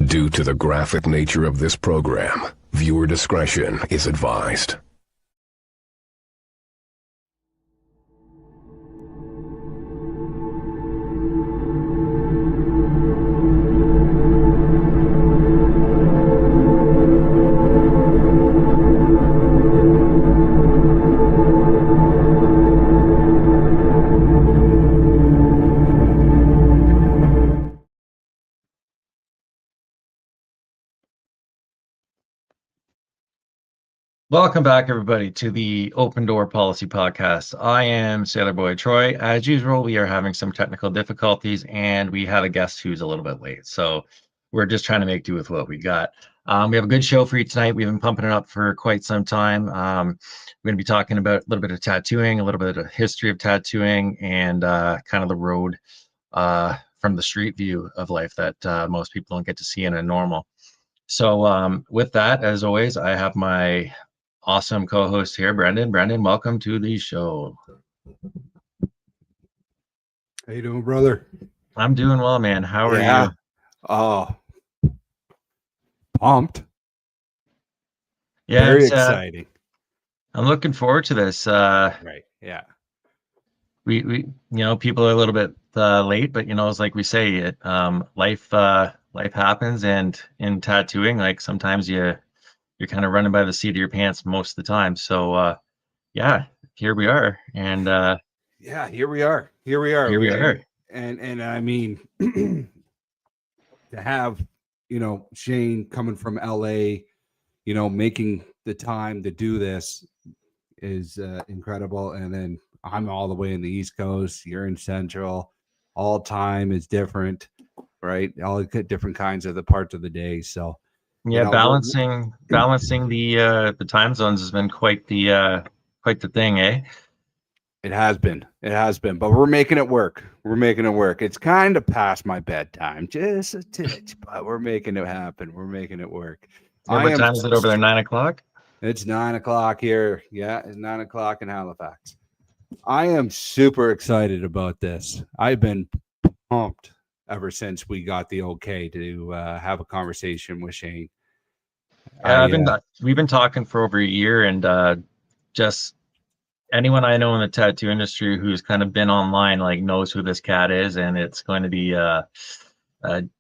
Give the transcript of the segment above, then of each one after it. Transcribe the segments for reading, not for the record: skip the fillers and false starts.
Due to the graphic nature of this program, viewer discretion is advised. Welcome back, everybody, to the Open Door Policy Podcast. I am Sailor Boy Troy. As usual, we are having some technical difficulties, and we have a guest who's a little bit late. So we're just trying to make do with what we got. We have a good show for you tonight. We've been pumping it up for quite some time. We're going to be talking about a little bit of tattooing, a little bit of history of tattooing, and kind of the road from the street view of life that most people don't get to see in a normal. So with that, as always, I have my awesome co-host here, Brendan. Brendan, welcome to the show. How you doing, brother? I'm doing well, man. How are you? Oh, pumped. Yeah, very exciting. I'm looking forward to this. Right. Yeah. We people are a little bit late, but it's like we say, it life happens, and in tattooing, like sometimes you're kind of running by the seat of your pants most of the time. So yeah, here we are. And yeah, here we are. And I mean, to have, Shane coming from LA, making the time to do this is incredible. And then I'm all the way in the East Coast, you're in Central, all time is different, right? All different kinds of the parts of the day. So yeah, balancing the time zones has been quite the thing, eh? It has been, but we're making it work. It's kind of past my bedtime, just a titch, but we're making it happen. We're making it work. What time is it over there? 9 o'clock? It's 9 o'clock here. Yeah, it's 9 o'clock in Halifax. I am super excited about this. I've been pumped ever since we got the okay to have a conversation with Shane. Yeah, we've been talking for over a year, and just anyone I know in the tattoo industry who's kind of been online, like, knows who this cat is, and it's going to be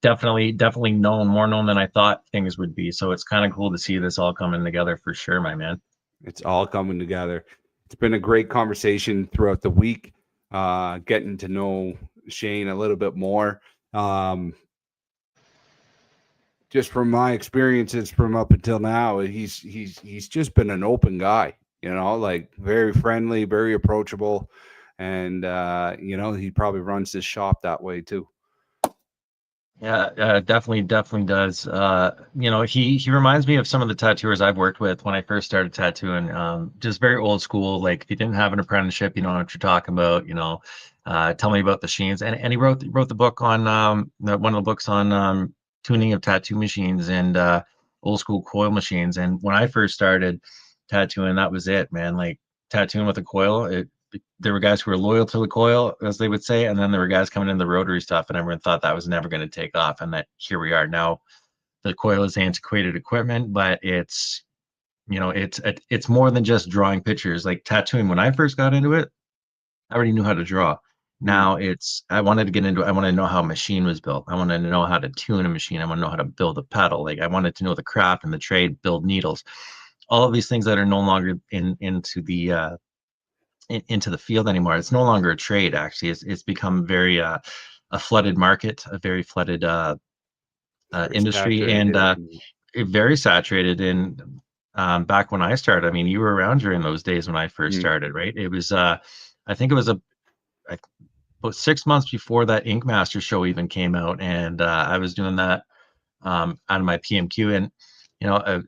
definitely more known than I thought things would be. So it's kind of cool to see this all coming together for sure, my man. It's all coming together. It's been a great conversation throughout the week, getting to know Shane a little bit more. Just from my experiences from up until now, he's just been an open guy, like very friendly, very approachable. And, he probably runs this shop that way too. Yeah, definitely does. He reminds me of some of the tattooers I've worked with when I first started tattooing. Just very old school. Like, if you didn't have an apprenticeship, you know what you're talking about. Tell me about the machines. And he wrote the book on one of the books on tuning of tattoo machines and old school coil machines. And when I first started tattooing, that was it, man. Like, tattooing with a coil, there were guys who were loyal to the coil, as they would say, and then there were guys coming in the rotary stuff, and everyone thought that was never going to take off. And that here we are now. The coil is antiquated equipment, but it's more than just drawing pictures. Like, tattooing, when I first got into it, I already knew how to draw. Now I wanted to get into it. I wanted to know how a machine was built. I wanted to know how to tune a machine. I want to know how to build a pedal. Like, I wanted to know the craft and the trade, build needles, all of these things that are no longer into the field anymore. It's no longer a trade. Actually, it's become very a flooded market, a very flooded industry, and very saturated. And back when I started, I mean, you were around during those days when I first started, right? It was I think it was about 6 months before that Ink Master show even came out, and I was doing that out of my PMQ. And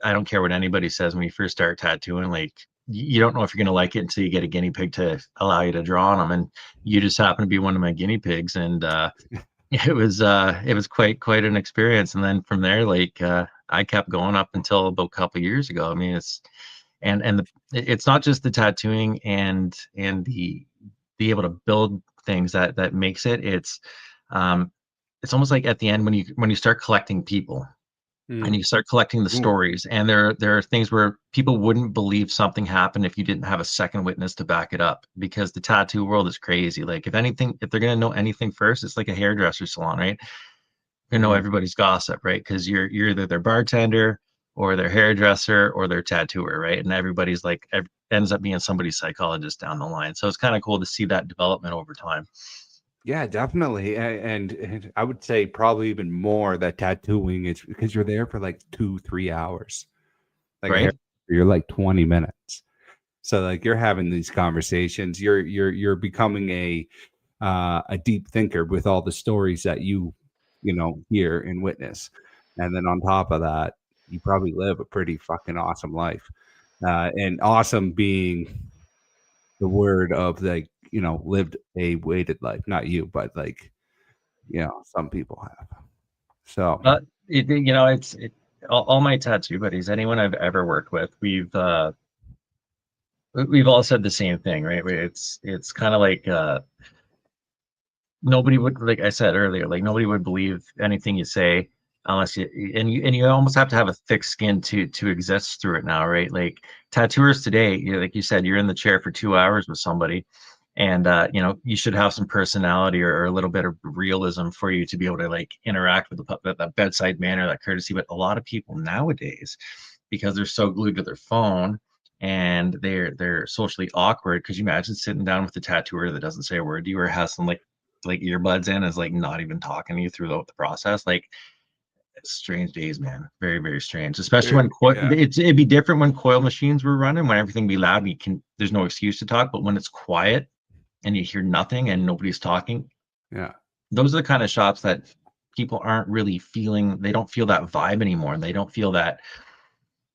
I don't care what anybody says, when you first start tattooing, like, you don't know if you're going to like it until you get a guinea pig to allow you to draw on them. And you just happen to be one of my guinea pigs. And it was quite an experience. And then from there, like, I kept going up until about a couple of years ago. I mean, it's not just the tattooing and the be able to build things that makes it. It's almost like at the end, when you start collecting people, and you start collecting the stories, and there are things where people wouldn't believe something happened if you didn't have a second witness to back it up, because the tattoo world is crazy. Like if they're going to know anything first, it's like a hairdresser salon, right? You know everybody's gossip, right? Because you're either their bartender or their hairdresser or their tattooer, right? And everybody's like ends up being somebody's psychologist down the line. So it's kind of cool to see that development over time. Yeah, definitely. And I would say probably even more that tattooing is because you're there for like 2-3 hours. Like right? You're like 20 minutes. So like you're having these conversations. You're becoming a deep thinker with all the stories that you hear and witness. And then on top of that, you probably live a pretty fucking awesome life. And awesome being the word of like, lived a weighted life. Not you, but like, some people have. So, all my tattoo buddies, anyone I've ever worked with, we've all said the same thing, right? It's kind of like nobody would, like I said earlier, like nobody would believe anything you say unless you almost have to have a thick skin to exist through it now, right? Like tattooers today, like you said, you're in the chair for 2 hours with somebody, and you should have some personality or a little bit of realism for you to be able to like interact with that bedside manner, that courtesy. But a lot of people nowadays, because they're so glued to their phone and they're socially awkward, because you imagine sitting down with a tattooer that doesn't say a word to you or has some like earbuds in, is like not even talking to you throughout the process. Like strange days, man. Very, very strange. Especially when it'd be different when coil machines were running, when everything be loud, there's no excuse to talk. But when it's quiet and you hear nothing and nobody's talking, those are the kind of shops that people aren't really feeling. They don't feel that vibe anymore. They don't feel that.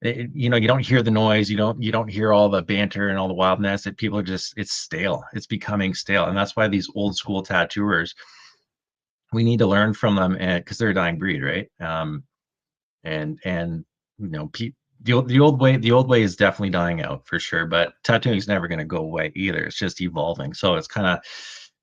You don't hear the noise. You don't hear all the banter and all the wildness. That people are just, it's stale. It's becoming stale, and that's why these old school tattooers, we need to learn from them, and because they're a dying breed, right? And the old way is definitely dying out for sure. But tattooing is never going to go away either. It's just evolving. So it's kind of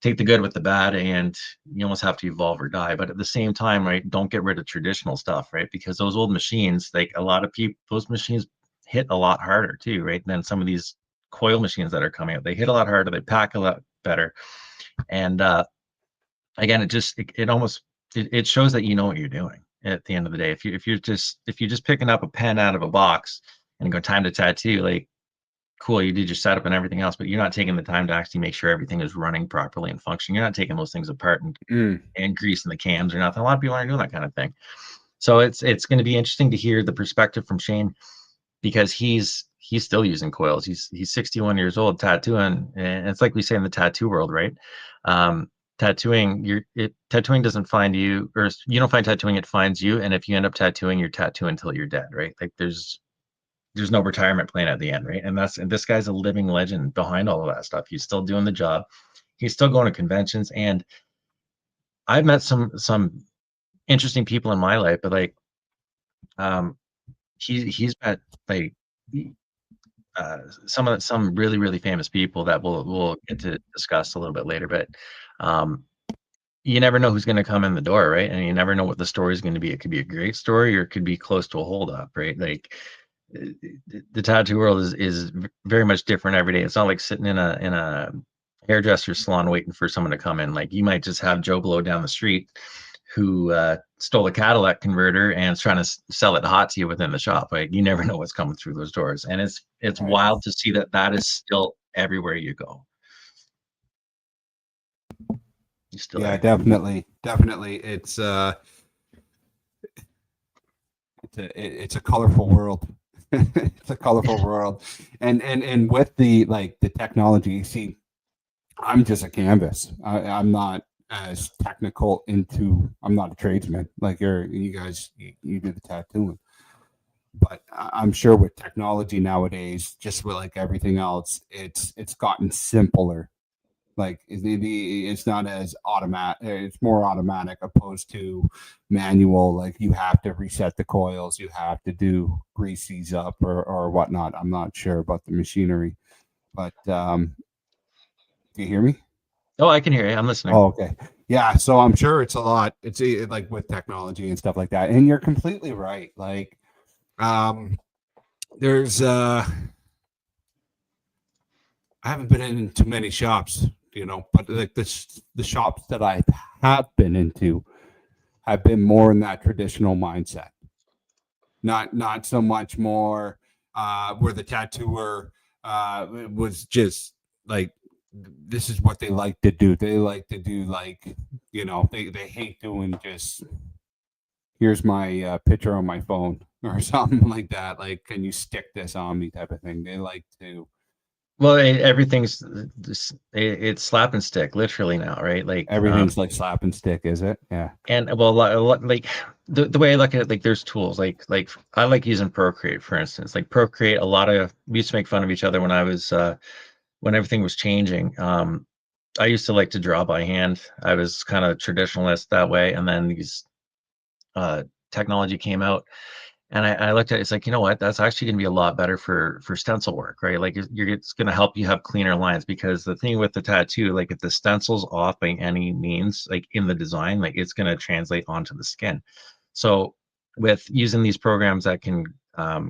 take the good with the bad, and you almost have to evolve or die. But at the same time, right, don't get rid of traditional stuff, right? Because those old machines, like a lot of people, those machines hit a lot harder too, right? Than some of these coil machines that are coming out. They hit a lot harder. They pack a lot better. And again, it shows that you know what you're doing at the end of the day. If you're just picking up a pen out of a box and go time to tattoo, like cool, you did your setup and everything else, but you're not taking the time to actually make sure everything is running properly and functioning. You're not taking those things apart and greasing the cams or nothing. A lot of people aren't doing that kind of thing. So it's going to be interesting to hear the perspective from Shane, because he's still using coils. He's 61 years old tattooing, and it's like we say in the tattoo world, right? Tattooing doesn't find you, or you don't find tattooing, it finds you. And if you end up tattooing, you're tattooing until you're dead, right? Like there's no retirement plan at the end, right? And this guy's a living legend behind all of that stuff. He's still doing the job. He's still going to conventions, and I've met some interesting people in my life, but like he's met like some really, really famous people that we'll get to discuss a little bit later. But you never know who's going to come in the door, right? And you never know what the story is going to be. It could be a great story, or it could be close to a holdup, right? Like the tattoo world is very much different every day. It's not like sitting in a hairdresser salon waiting for someone to come in. Like you might just have Joe Blow down the street who stole a Cadillac converter and is trying to sell it hot to you within the shop. Like you never know what's coming through those doors, and it's wild to see that is still everywhere you go. Yeah, definitely. It's it's a colorful world. It's a colorful world, and with the technology, you see, I'm just a canvas. I'm not as technical I'm not a tradesman like you guys. You do the tattooing, but I'm sure with technology nowadays, just with like everything else, it's gotten simpler. Like it's not as automatic. It's more automatic opposed to manual. Like you have to reset the coils. You have to grease these up or whatnot. I'm not sure about the machinery, but do you hear me? Oh, I can hear you. I'm listening. Oh, okay. Yeah, so I'm sure it's a lot. It's like with technology and stuff like that. And you're completely right. Like, there's I haven't been in too many shops, but like the shops that I have been into have been more in that traditional mindset. Not so much more where the tattooer was just like, this is what they like to do. They like to do, like, they hate doing just, here's my picture on my phone or something like that. Like, can you stick this on me type of thing. They like to. Well, everything's it's slap and stick, literally now, right? Like Everything's like slap and stick, is it? Yeah. And well, like the way I look at it, like there's tools, like I like using Procreate, for instance. Like Procreate, we used to make fun of each other when I was when everything was changing. I used to like to draw by hand. I was kind of traditionalist that way, and then these technology came out, and I looked at it, it's like, you know what, that's actually going to be a lot better for stencil work, right? Like it's going to help you have cleaner lines, because the thing with the tattoo, like if the stencil's off by any means, like in the design, like it's going to translate onto the skin. So with using these programs that can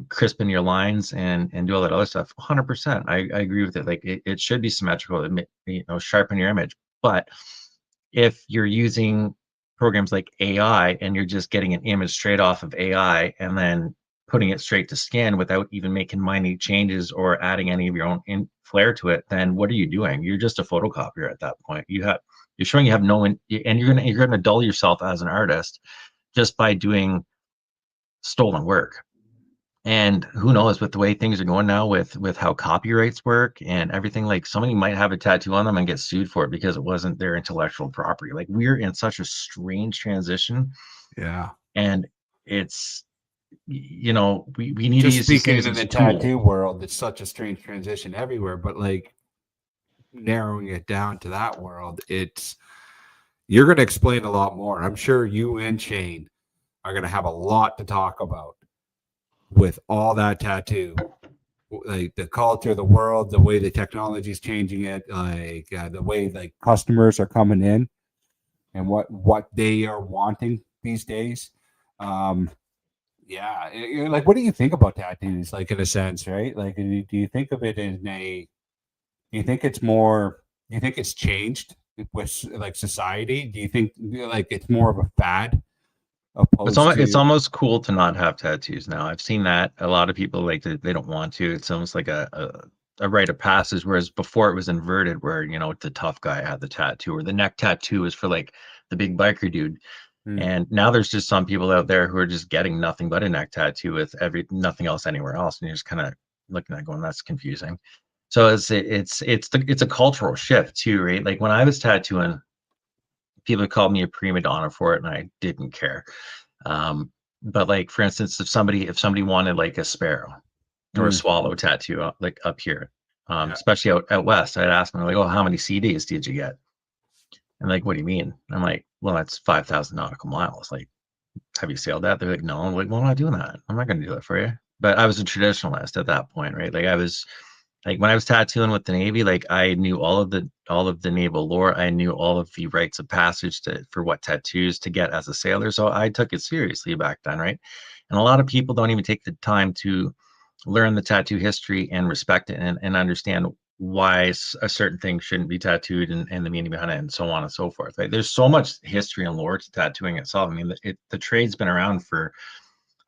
crispen your lines and do all that other stuff, 100%, I agree with it. Like it should be symmetrical, sharpen your image. But if you're using programs like AI and you're just getting an image straight off of AI and then putting it straight to scan without even making minute changes or adding any of your own flair to it, then what are you doing? You're just a photocopier at that point. You're showing you have no, and you're gonna dull yourself as an artist just by doing stolen work. And who knows, with the way things are going now, with how copyrights work and everything, like somebody might have a tattoo on them and get sued for it because it wasn't their intellectual property. Like we're in such a strange transition. Yeah. And it's, we need Just to use these speaking things in as the tools. tattoo world, it's such a strange transition everywhere. But like, narrowing it down to that world, you're going to explain a lot more. I'm sure you and Shane are going to have a lot to talk about with all that tattoo, like the culture, the world, the way the technology is changing it, like the way like customers are coming in and what they are wanting these days. Yeah, like, what do you think about tattoos? Like, in a sense, right? Like, do you think of it in a? Do you think it's more? Do you think it's changed with like society? Do you think like it's more of a fad opposed It's to? almost cool to not have tattoos now. I've seen that a lot of people like they don't want to. It's almost like a rite of passage, whereas before it was inverted, where the tough guy had the tattoo, or the neck tattoo is for like the big biker dude. And now there's just some people out there who are just getting nothing but a neck tattoo with nothing else anywhere else, and you're just kind of looking at going, that's confusing. So it's a cultural shift too, right? Like when I was tattooing, people called me a prima donna for it, and I didn't care. But like for instance, if somebody wanted like a sparrow or a swallow tattoo like up here, Yeah. especially out west, I'd ask them like, oh, how many CDs did you get? And like, what do you mean? I'm like, well, that's 5,000 nautical miles. Like, have you sailed that? They're like, no. I'm like, well, I'm not doing that. I'm not going to do that for you. But I was a traditionalist at that point, right? Like I was like when I was tattooing with the Navy, like I knew all of the naval lore. I knew all of the rites of passage for what tattoos to get as a sailor. So I took it seriously back then, right? And a lot of people don't even take the time to learn the tattoo history and respect it and understand why a certain thing shouldn't be tattooed and the meaning behind it and so on and so forth. Right? There's so much history and lore to tattooing itself. I mean, the trade's been around for,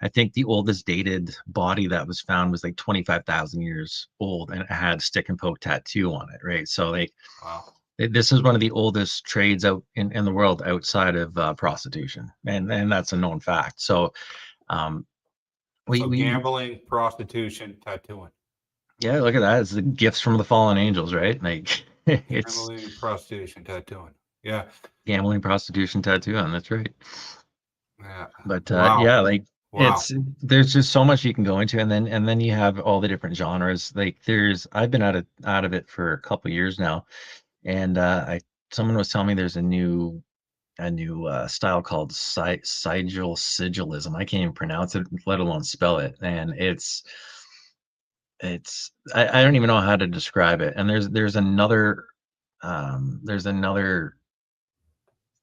I think the oldest dated body that was found was like 25,000 years old, and it had stick and poke tattoo on it, right? So like, Wow. this is one of the oldest trades out in the world outside of prostitution, and that's a known fact. So So gambling, prostitution, tattooing. Yeah, look at that. It's the gifts from the fallen angels, right? Like it's Gambling, prostitution, tattooing. Yeah. gambling, prostitution, tattooing. That's right. Yeah. But Wow. yeah, like Wow. there's just so much you can go into, and then you have all the different genres. Like I've been out of it for a couple years now, and someone was telling me there's a new style called sigilism. I can't even pronounce it, let alone spell it, and I don't even know how to describe it. And there's another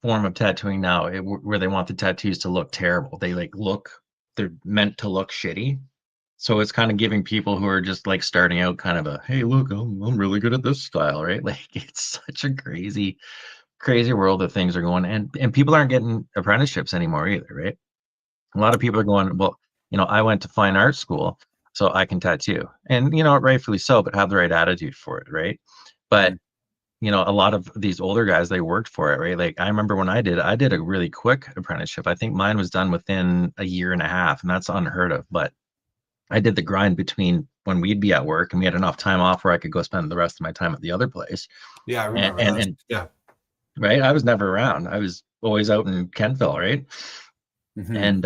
form of tattooing now where they want the tattoos to look terrible. They're meant to look shitty. So it's kind of giving people who are just like starting out kind of a, hey, look, I'm really good at this style, right? Like it's such a crazy, crazy world that things are going, and people aren't getting apprenticeships anymore either, right? A lot of people are going, well, I went to fine art school, so I can tattoo, and rightfully so, but have the right attitude for it, right? But a lot of these older guys, they worked for it, right? Like I remember when I did a really quick apprenticeship. I think mine was done within a year and a half, and that's unheard of. But I did the grind between when we'd be at work and we had enough time off where I could go spend the rest of my time at the other place. Yeah, I remember and yeah. Right. I was never around. I was always out in Kentville, right? And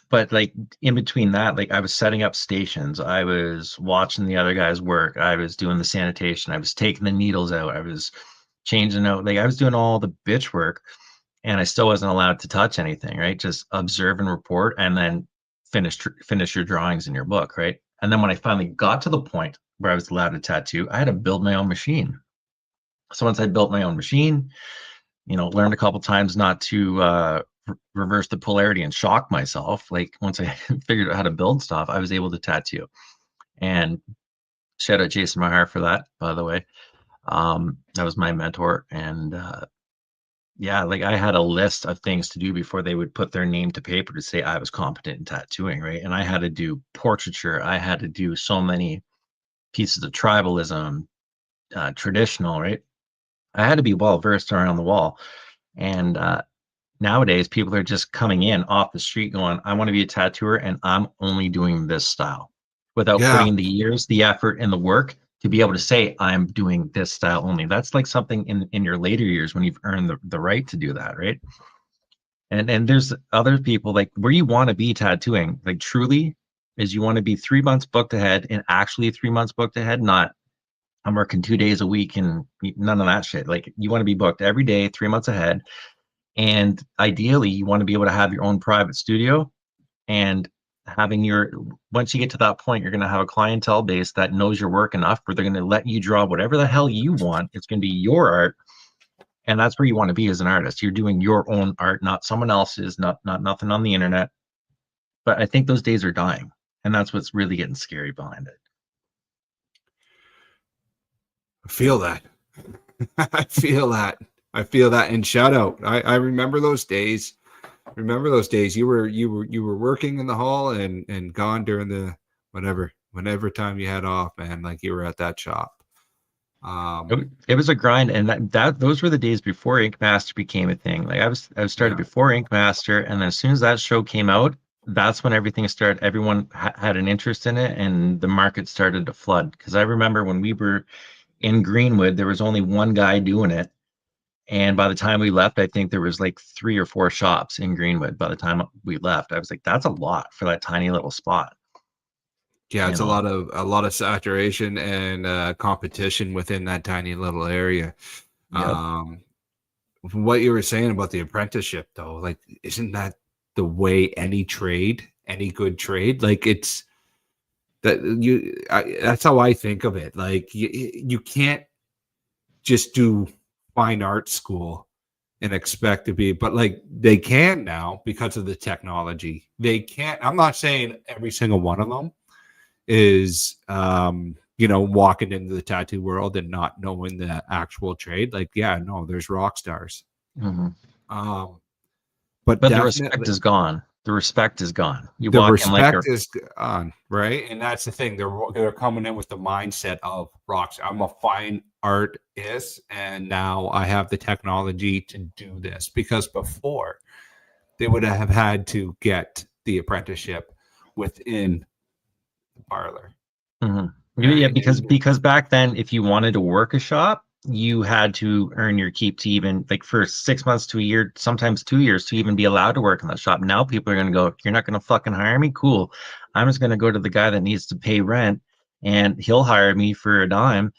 but like in between that, like I was setting up stations, I was watching the other guys work, I was doing the sanitation, I was taking the needles out, I was changing out, like I was doing all the bitch work, and I still wasn't allowed to touch anything, right? Just observe and report, and then finish your drawings in your book, right? And then when I finally got to the point where I was allowed to tattoo, I had to build my own machine. So once I built my own machine, learned a couple times not to reverse the polarity and shock myself. Like once I figured out how to build stuff, I was able to tattoo. And shout out Jason Mahar for that, by the way. That was my mentor. And yeah, like I had a list of things to do before they would put their name to paper to say I was competent in tattooing, right? And I had to do portraiture. I had to do so many pieces of tribalism, traditional, right? I had to be well versed around the wall. And nowadays, people are just coming in off the street going, I want to be a tattooer and I'm only doing this style, without putting in the years, the effort, and the work to be able to say, I'm doing this style only. That's like something in your later years when you've earned the right to do that, right? And there's other people like where you want to be tattooing, like truly, is you want to be 3 months booked ahead, and actually 3 months booked ahead, not I'm working 2 days a week and none of that shit. Like you want to be booked every day, 3 months ahead. And ideally you want to be able to have your own private studio, and once you get to that point, you're going to have a clientele base that knows your work enough where they're going to let you draw whatever the hell you want. It's going to be your art. And that's where you want to be as an artist. You're doing your own art, not someone else's, not nothing on the internet. But I think those days are dying. And that's what's really getting scary behind it. I feel that. I feel that. And shout out. I remember those days. You were working in the hall and gone during the whenever time you had off, man. Like you were at that shop. It was a grind, and those were the days before Ink Master became a thing. Like I was started before Ink Master, and then as soon as that show came out, that's when everything started. Everyone had an interest in it, and the market started to flood. Because I remember when we were in Greenwood, there was only one guy doing it. And by the time we left, I think there was like 3 or 4 shops in Greenwood. By the time we left, I was like, that's a lot for that tiny little spot. Yeah, it's a lot of saturation and competition within that tiny little area. Yep. What you were saying about the apprenticeship, though, like, isn't that the way any good trade, like it's that's how I think of it. Like you can't just do fine art school and expect to be, but like they can now because of the technology. They can't. I'm not saying every single one of them is walking into the tattoo world and not knowing the actual trade. Like, yeah, no, there's rock stars. Mm-hmm. But the respect is gone. The respect is gone. The respect is gone, right? And that's the thing. They're coming in with the mindset of rocks. I'm a fine artist, and now I have the technology to do this. Because before, they would have had to get the apprenticeship within the parlor. Mm-hmm. Right? Yeah, because back then, if you wanted to work a shop, you had to earn your keep to even, like, for 6 months to a year, sometimes 2 years, to even be allowed to work in that shop. Now people are going to go, you're not going to fucking hire me? Cool. I'm just going to go to the guy that needs to pay rent, and he'll hire me for a dime.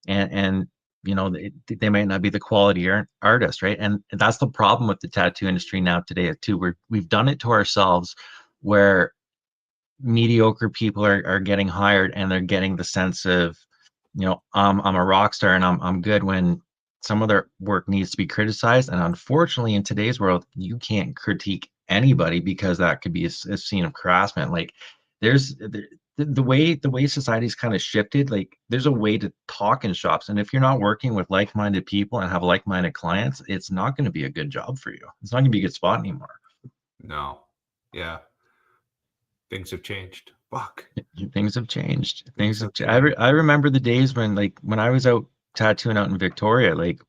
And they might not be the quality artist, right? And that's the problem with the tattoo industry now today too. We've done it to ourselves, where mediocre people are getting hired, and they're getting the sense of, I'm a rock star and I'm good, when some of their work needs to be criticized. And unfortunately, in today's world, you can't critique anybody because that could be a scene of harassment. Like there's the way society's kind of shifted, like there's a way to talk in shops. And if you're not working with like-minded people and have like-minded clients, it's not going to be a good job for you. It's not going to be a good spot anymore. No. Yeah. Things have changed. Fuck. Things have changed. I remember the days when I was out tattooing out in Victoria, like,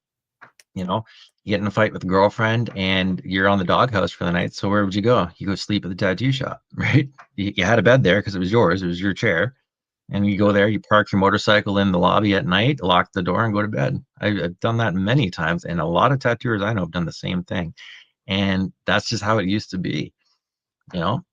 you know, you get in a fight with a girlfriend and you're on the doghouse for the night. So where would you go? You go sleep at the tattoo shop, right? You had a bed there because it was yours. It was your chair. And you go there, you park your motorcycle in the lobby at night, lock the door and go to bed. I've done that many times. And a lot of tattooers I know have done the same thing. And that's just how it used to be, you know?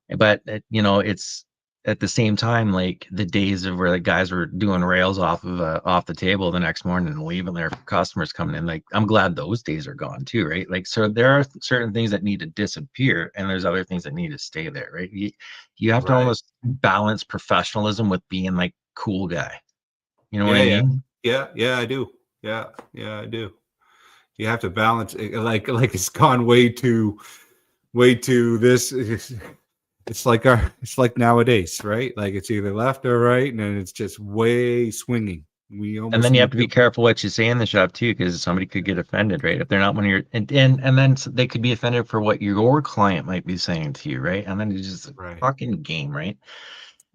But it's at the same time, like the days of where the guys were doing rails off the table the next morning and leaving there for customers coming in. Like I'm glad those days are gone too, right? Like so there are certain things that need to disappear and there's other things that need to stay there, right? You have to almost balance professionalism with being like cool guy. You know what I mean? Yeah, I do. Yeah, I do. You have to balance it, like it's gone way too this. It's like nowadays, right? Like it's either left or right, and then it's just way swinging. And then you have to be careful what you say in the shop too, because somebody could get offended, right? If they're not one of your, and then they could be offended for what your client might be saying to you, right? And then it's just a fucking game, right?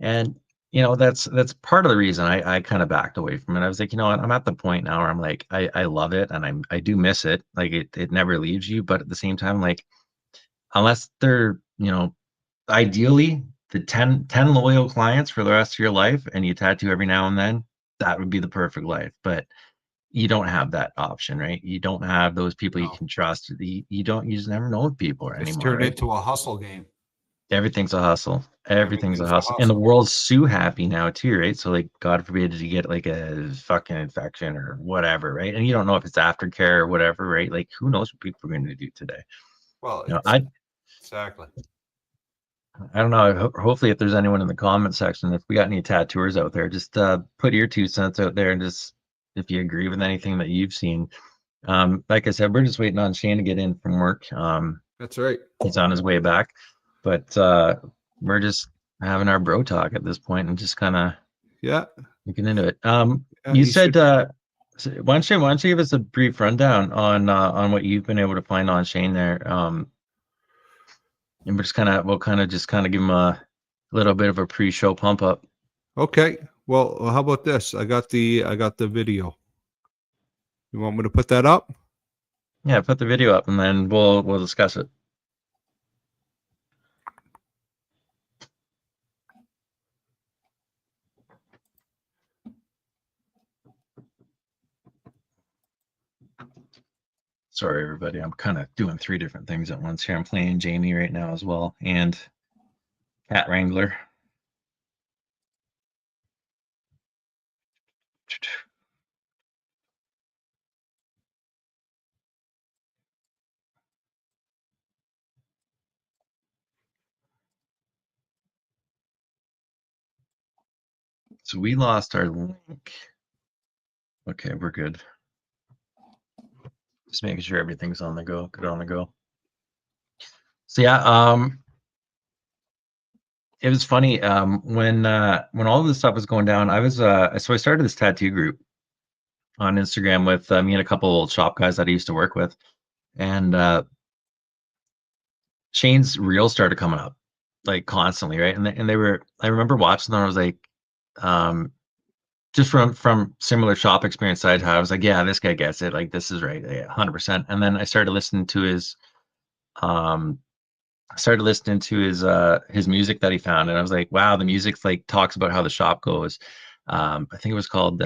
And that's part of the reason I kind of backed away from it. I was like, you know what, I'm at the point now where I'm like, I love it and I do miss it. Like it never leaves you, but at the same time, like unless they're, ideally the 10 loyal clients for the rest of your life and you tattoo every now and then, that would be the perfect life. But you don't have that option, right? You don't have those people you can trust. You just never know what people are anymore. It's turned into a hustle game. Everything's a hustle. Everything's a hustle. And the world's so happy now too, right? So like, God forbid you get like a fucking infection or whatever, right? And you don't know if it's aftercare or whatever, right? Like who knows what people are going to do today? Well, exactly. I don't know. Hopefully, if there's anyone in the comment section, if we got any tattooers out there, just put your 2 cents out there and just if you agree with anything that you've seen. Like I said, we're just waiting on Shane to get in from work. That's right. He's on his way back, but we're just having our bro talk at this point and just kind of looking into it. You said, why don't you give us a brief rundown on what you've been able to find on Shane there? And we'll just give him a little bit of a pre-show pump up. Okay. Well, how about this? I got the video. You want me to put that up? Yeah, put the video up and then we'll discuss it. Sorry, everybody. I'm kind of doing 3 different things at once here. I'm playing Jamie right now as well, and Cat Wrangler. So we lost our link. Okay, we're good. Just making sure everything's on the go. Good on the go. So yeah, it was funny when all of this stuff was going down. I started this tattoo group on Instagram with me and a couple old shop guys that I used to work with, and Shane's reels started coming up like constantly, right? And they were, I remember watching them. I was like, just from similar shop experience I'd had, I was like, yeah, this guy gets it. Like this is right, yeah, 100%. And then I started listening to his music that he found, and I was like, wow, the music like talks about how the shop goes. I think it was called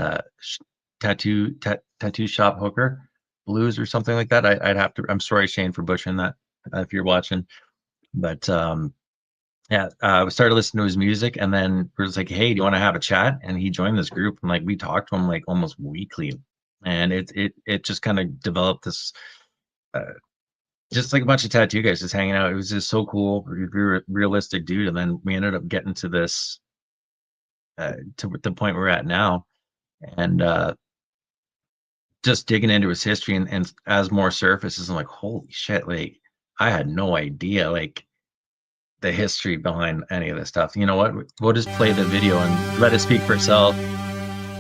tattoo shop hooker blues or something like that. I'd have to, I'm sorry Shane for butchering that if you're watching, but yeah, we started listening to his music, and then we was like, hey, do you want to have a chat? And he joined this group, and like we talked to him like almost weekly, and it just kind of developed this just like a bunch of tattoo guys just hanging out. It was just so cool, realistic dude. And then we ended up getting to this to the point we're at now, and just digging into his history and as more surfaces, I'm like, holy shit, like I had no idea like the history behind any of this stuff. You know what? We'll just play the video and let it speak for itself.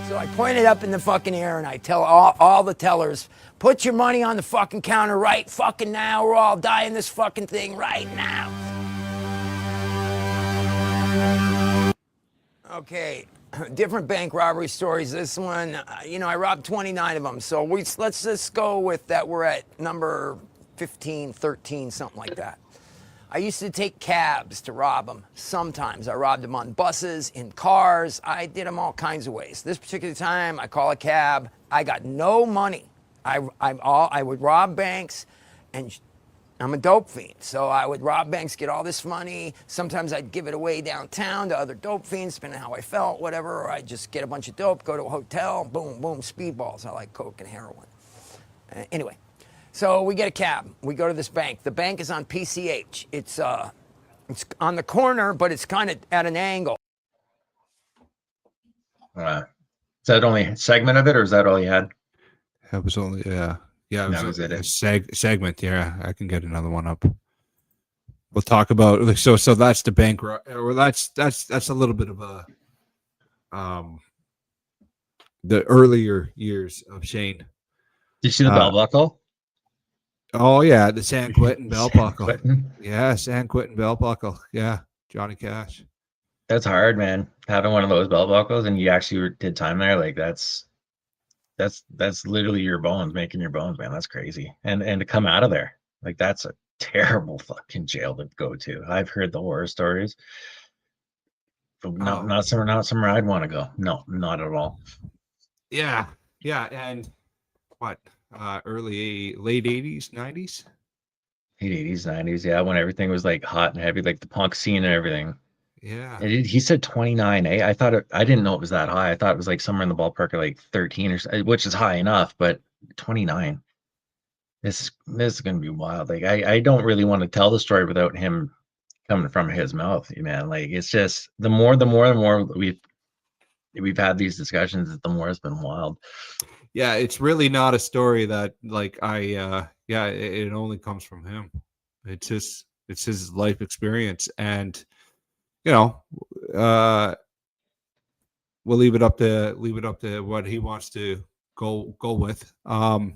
So I point it up in the fucking air and I tell all the tellers, put your money on the fucking counter right fucking now. We're all dying this fucking thing right now. Okay, different bank robbery stories. This one, you know, I robbed 29 of them. So let's just go with that. We're at number 15, 13, something like that. I used to take cabs to rob them. Sometimes I robbed them on buses, in cars. I did them all kinds of ways. This particular time, I call a cab. I got no money. I would rob banks, and I'm a dope fiend. So I would rob banks, get all this money. Sometimes I'd give it away downtown to other dope fiends, depending on how I felt, whatever. Or I'd just get a bunch of dope, go to a hotel, boom, boom, speedballs. I like coke and heroin. Anyway. So we get a cab. We go to this bank. The bank is on PCH. It's on the corner, but it's kind of at an angle. Is that only a segment of it, or is that all you had? That was only yeah. It was it. A segment. Yeah, I can get another one up. We'll talk about so that's the bank, or that's a little bit of a the earlier years of Shane. Did you see the belt buckle? Oh yeah, the San Quentin belt buckle. Yeah, San Quentin belt buckle. Yeah, Johnny Cash. That's hard, man. Having one of those belt buckles and you actually did time there, like that's literally your bones, making your bones, man. That's crazy. And to come out of there, like that's a terrible fucking jail to go to. I've heard the horror stories. But not somewhere I'd want to go. No, not at all. Yeah, and what? Late 80s, 90s? Late 80s, 90s, yeah, when everything was like hot and heavy, like the punk scene and everything. Yeah. He said 29, eh? I didn't know it was that high. I thought it was like somewhere in the ballpark of like 13 or so, which is high enough, but 29. This is gonna be wild. Like I don't really want to tell the story without him coming from his mouth, man. Like it's just the more we've had these discussions, the more it's been wild. Yeah, it's really not a story that like it only comes from him. It's his life experience, and you know, we'll leave it up to what he wants to go with. But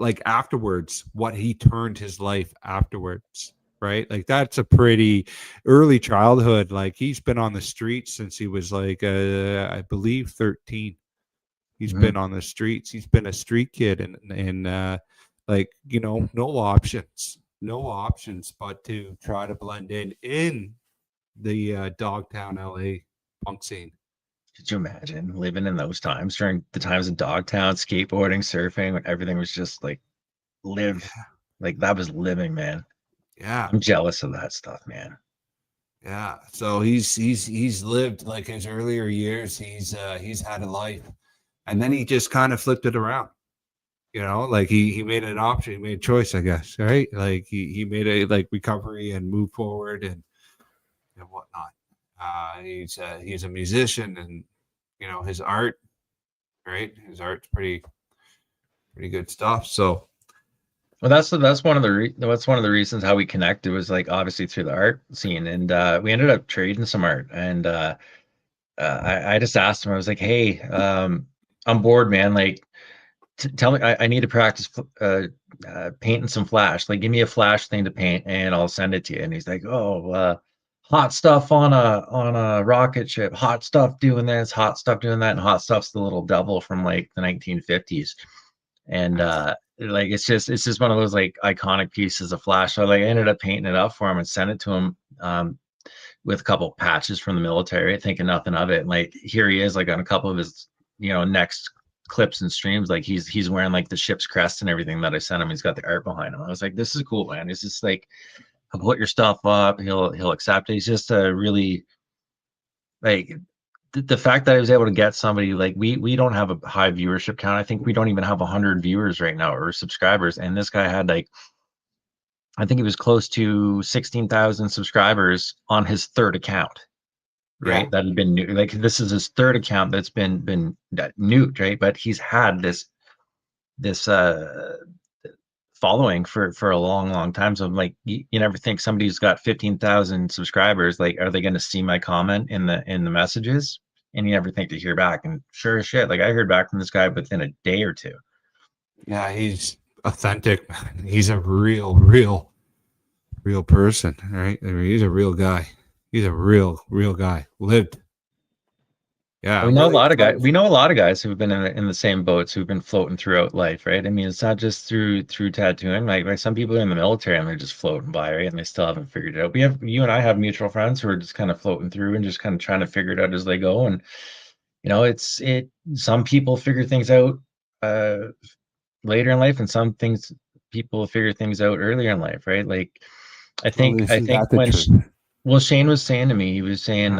like afterwards, what he turned his life afterwards, right? Like that's a pretty early childhood. Like he's been on the streets since he was like I believe 13. He's been on the streets. He's been a street kid, and like, you know, no options but to try to blend in the Dogtown LA punk scene. Could you imagine living in those times during the times of Dogtown, skateboarding, surfing, when everything was just like like that was living, man. Yeah, I'm jealous of that stuff, man. Yeah, so he's lived like his earlier years. He's had a life. And then he just kind of flipped it around, you know, like he made an option, he made a choice, I guess, right? Like he made a like recovery and move forward and whatnot. He's a musician, and you know his art, right? His art's pretty good stuff. So, well, that's one of the reasons how we connected was like obviously through the art scene, and we ended up trading some art, and I just asked him, I was like, hey, I'm bored, man. Like, tell me, I need to practice painting some flash. Like, give me a flash thing to paint, and I'll send it to you. And he's like, oh, hot stuff on a rocket ship, hot stuff doing this, hot stuff doing that, and hot stuff's the little devil from like the 1950s. And like it's just one of those like iconic pieces of flash. So like I ended up painting it up for him and sent it to him. With a couple patches from the military, thinking nothing of it. And like here he is, like on a couple of his, you know, next clips and streams, like he's wearing like the ship's crest and everything that I sent him. He's got the art behind him. I was like, this is cool, man. It's just like, he'll put your stuff up, he'll accept it. He's just a really like the fact that I was able to get somebody like we don't have a high viewership count. I think we don't even have 100 viewers right now or subscribers, and this guy had like, I think he was close to 16,000 subscribers on his third account. right? That had been new. Like this is his third account that's been nuked, right? But he's had this following for a long time. So I'm like, you never think somebody's got 15,000 subscribers, like, are they going to see my comment in the messages? And you never think to hear back. And sure as shit, like I heard back from this guy within a day or two. Yeah, he's authentic, man. He's a real person, right? I mean, he's a real guy. He's a real guy. Lived. Yeah, We know a lot of guys. We know a lot of guys who've been in the same boats, who've been floating throughout life, right? I mean, it's not just through tattooing. Like some people are in the military and they're just floating by, right? And they still haven't figured it out. You and I have mutual friends who are just kind of floating through and just kind of trying to figure it out as they go. And some people figure things out later in life, and some people figure things out earlier in life, right? Like I think when Shane was saying to me, he was saying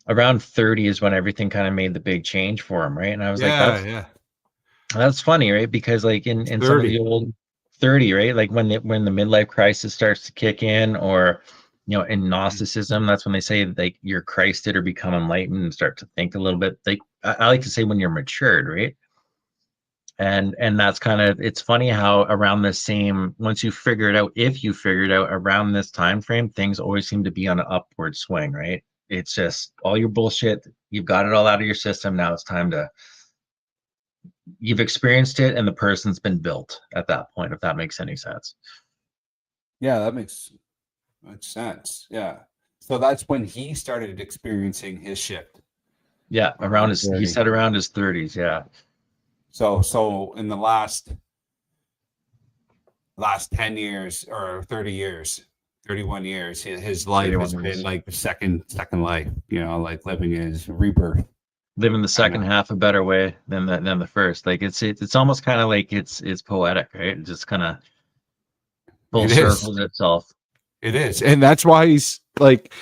around 30 is when everything kind of made the big change for him, right? And I was like, that's funny, right? Because like in some of the old 30, right? Like when the midlife crisis starts to kick in, or in Gnosticism, that's when they say like you're Christed or become enlightened and start to think a little bit. Like I like to say when you're matured, right? And that's kind of, it's funny how around the same, once you figure it out, if you figure it out around this time frame, things always seem to be on an upward swing, right? It's just all your bullshit, you've got it all out of your system. Now it's time to, you've experienced it and the person's been built at that point, if that makes any sense. Yeah, that makes sense. Yeah. So that's when he started experiencing his shift. Yeah, he said around his 30s, yeah. So in the last 10 years or 30 years, 31 years, his life has been like the second life, like living his rebirth. Living the second half a better way than the first. Like it's almost kind of like it's poetic, right? It just kind of full circles itself. It is. And that's why he's like,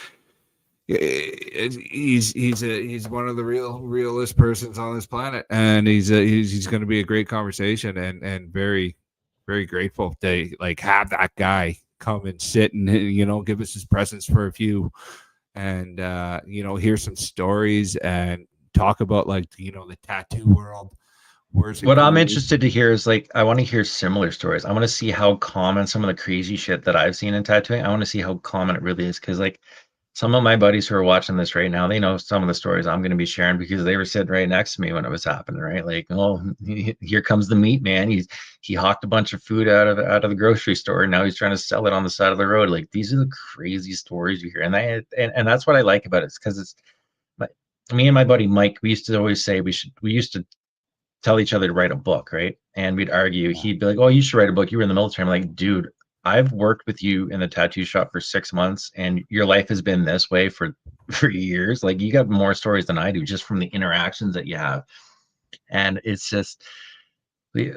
he's one of the realest persons on this planet, and he's going to be a great conversation, and very, very grateful to like have that guy come and sit and give us his presence for a few, and hear some stories and talk about like the tattoo world. What I'm interested to hear is like, I want to hear similar stories. I want to see how common some of the crazy shit that I've seen in tattooing, I want to see how common it really is, because like some of my buddies who are watching this right now, they know some of the stories I'm going to be sharing because they were sitting right next to me when it was happening, right? Like, oh, here comes the meat man. He hawked a bunch of food out of the grocery store, and now he's trying to sell it on the side of the road. Like, these are the crazy stories you hear, and that's what I like about it, because it's like me and my buddy Mike. We used to always say we used to tell each other to write a book, right? And we'd argue. He'd be like, "Oh, you should write a book. You were in the military." I'm like, "Dude, I've worked with you in the tattoo shop for 6 months, and your life has been this way for years. Like, you got more stories than I do just from the interactions that you have." And it's just,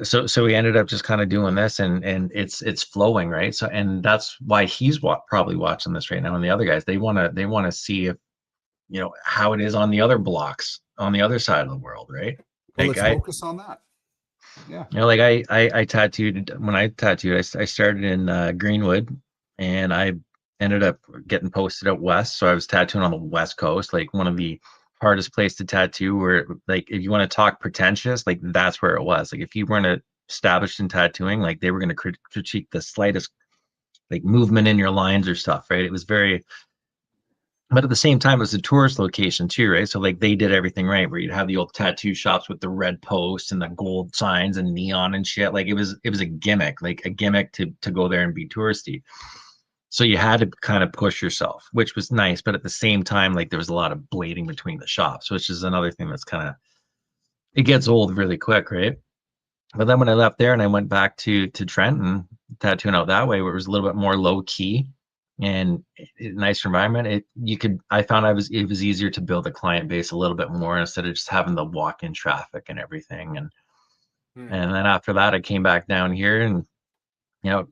so we ended up just kind of doing this, and it's flowing, right? So, and that's why he's probably watching this right now. And the other guys, they want to see if, how it is on the other blocks, on the other side of the world, right? Well, let's focus on that. Yeah. Like I tattooed, when I tattooed, I started in Greenwood, and I ended up getting posted out west. So I was tattooing on the West Coast, like one of the hardest place to tattoo, where like, if you want to talk pretentious, like that's where it was. Like if you weren't established in tattooing, like they were going to critique the slightest like movement in your lines or stuff, right? It was very, but at the same time, it was a tourist location too, right? So like they did everything right, where you'd have the old tattoo shops with the red posts and the gold signs and neon and shit. Like it was a gimmick, to go there and be touristy. So you had to kind of push yourself, which was nice. But at the same time, like there was a lot of blading between the shops, which is another thing that's kind of, it gets old really quick, right? But then when I left there and I went back to Trenton, tattooing out that way, where it was a little bit more low key and nicer environment, I found it was easier to build a client base a little bit more, instead of just having the walk-in traffic and everything. And and then after that, I came back down here, and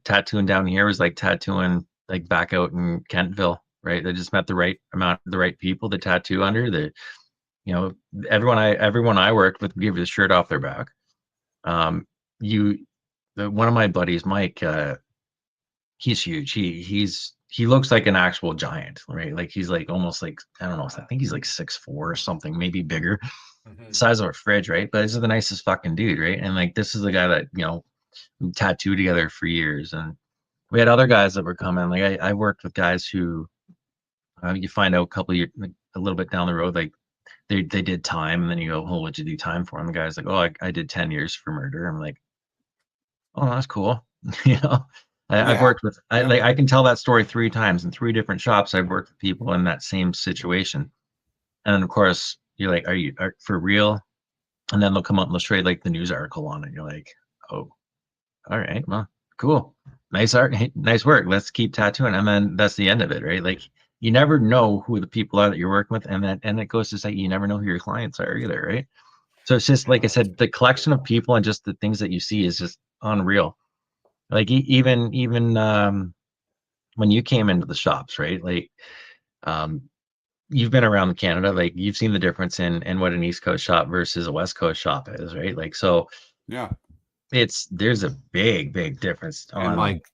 tattooing down here was like tattooing like back out in Kentville, right? I just met the right people to tattoo under. Everyone I worked with would give you the shirt off their back. One of my buddies, Mike, he's huge. He's he looks like an actual giant, right? Like he's like almost like, I don't know, I think he's like 6'4" or something, maybe bigger, size of a fridge, right? But he's the nicest fucking dude, right? And like this is the guy that, you know, we tattooed together for years. And we had other guys that were coming. Like I worked with guys who you find out a couple of years, like, a little bit down the road, like they did time, and then you go, oh, what'd you do time for? And the guy's like, oh, I did 10 years for murder. I'm like, oh, that's cool. You know, I've worked with, I can tell that story 3 times in 3 different shops. I've worked with people in that same situation. And of course, you're like, are for real? And then they'll come out and they'll trade like the news article on it. You're like, oh, all right, well, cool. Nice art, nice work. Let's keep tattooing. And then that's the end of it, right? Like you never know who the people are that you're working with. And it goes to say you never know who your clients are either, right? So it's just like I said, the collection of people and just the things that you see is just unreal. Like even when you came into the shops, right? Like you've been around Canada, like you've seen the difference in what an East Coast shop versus a West Coast shop is, right? Like so Yeah. There's a big difference on like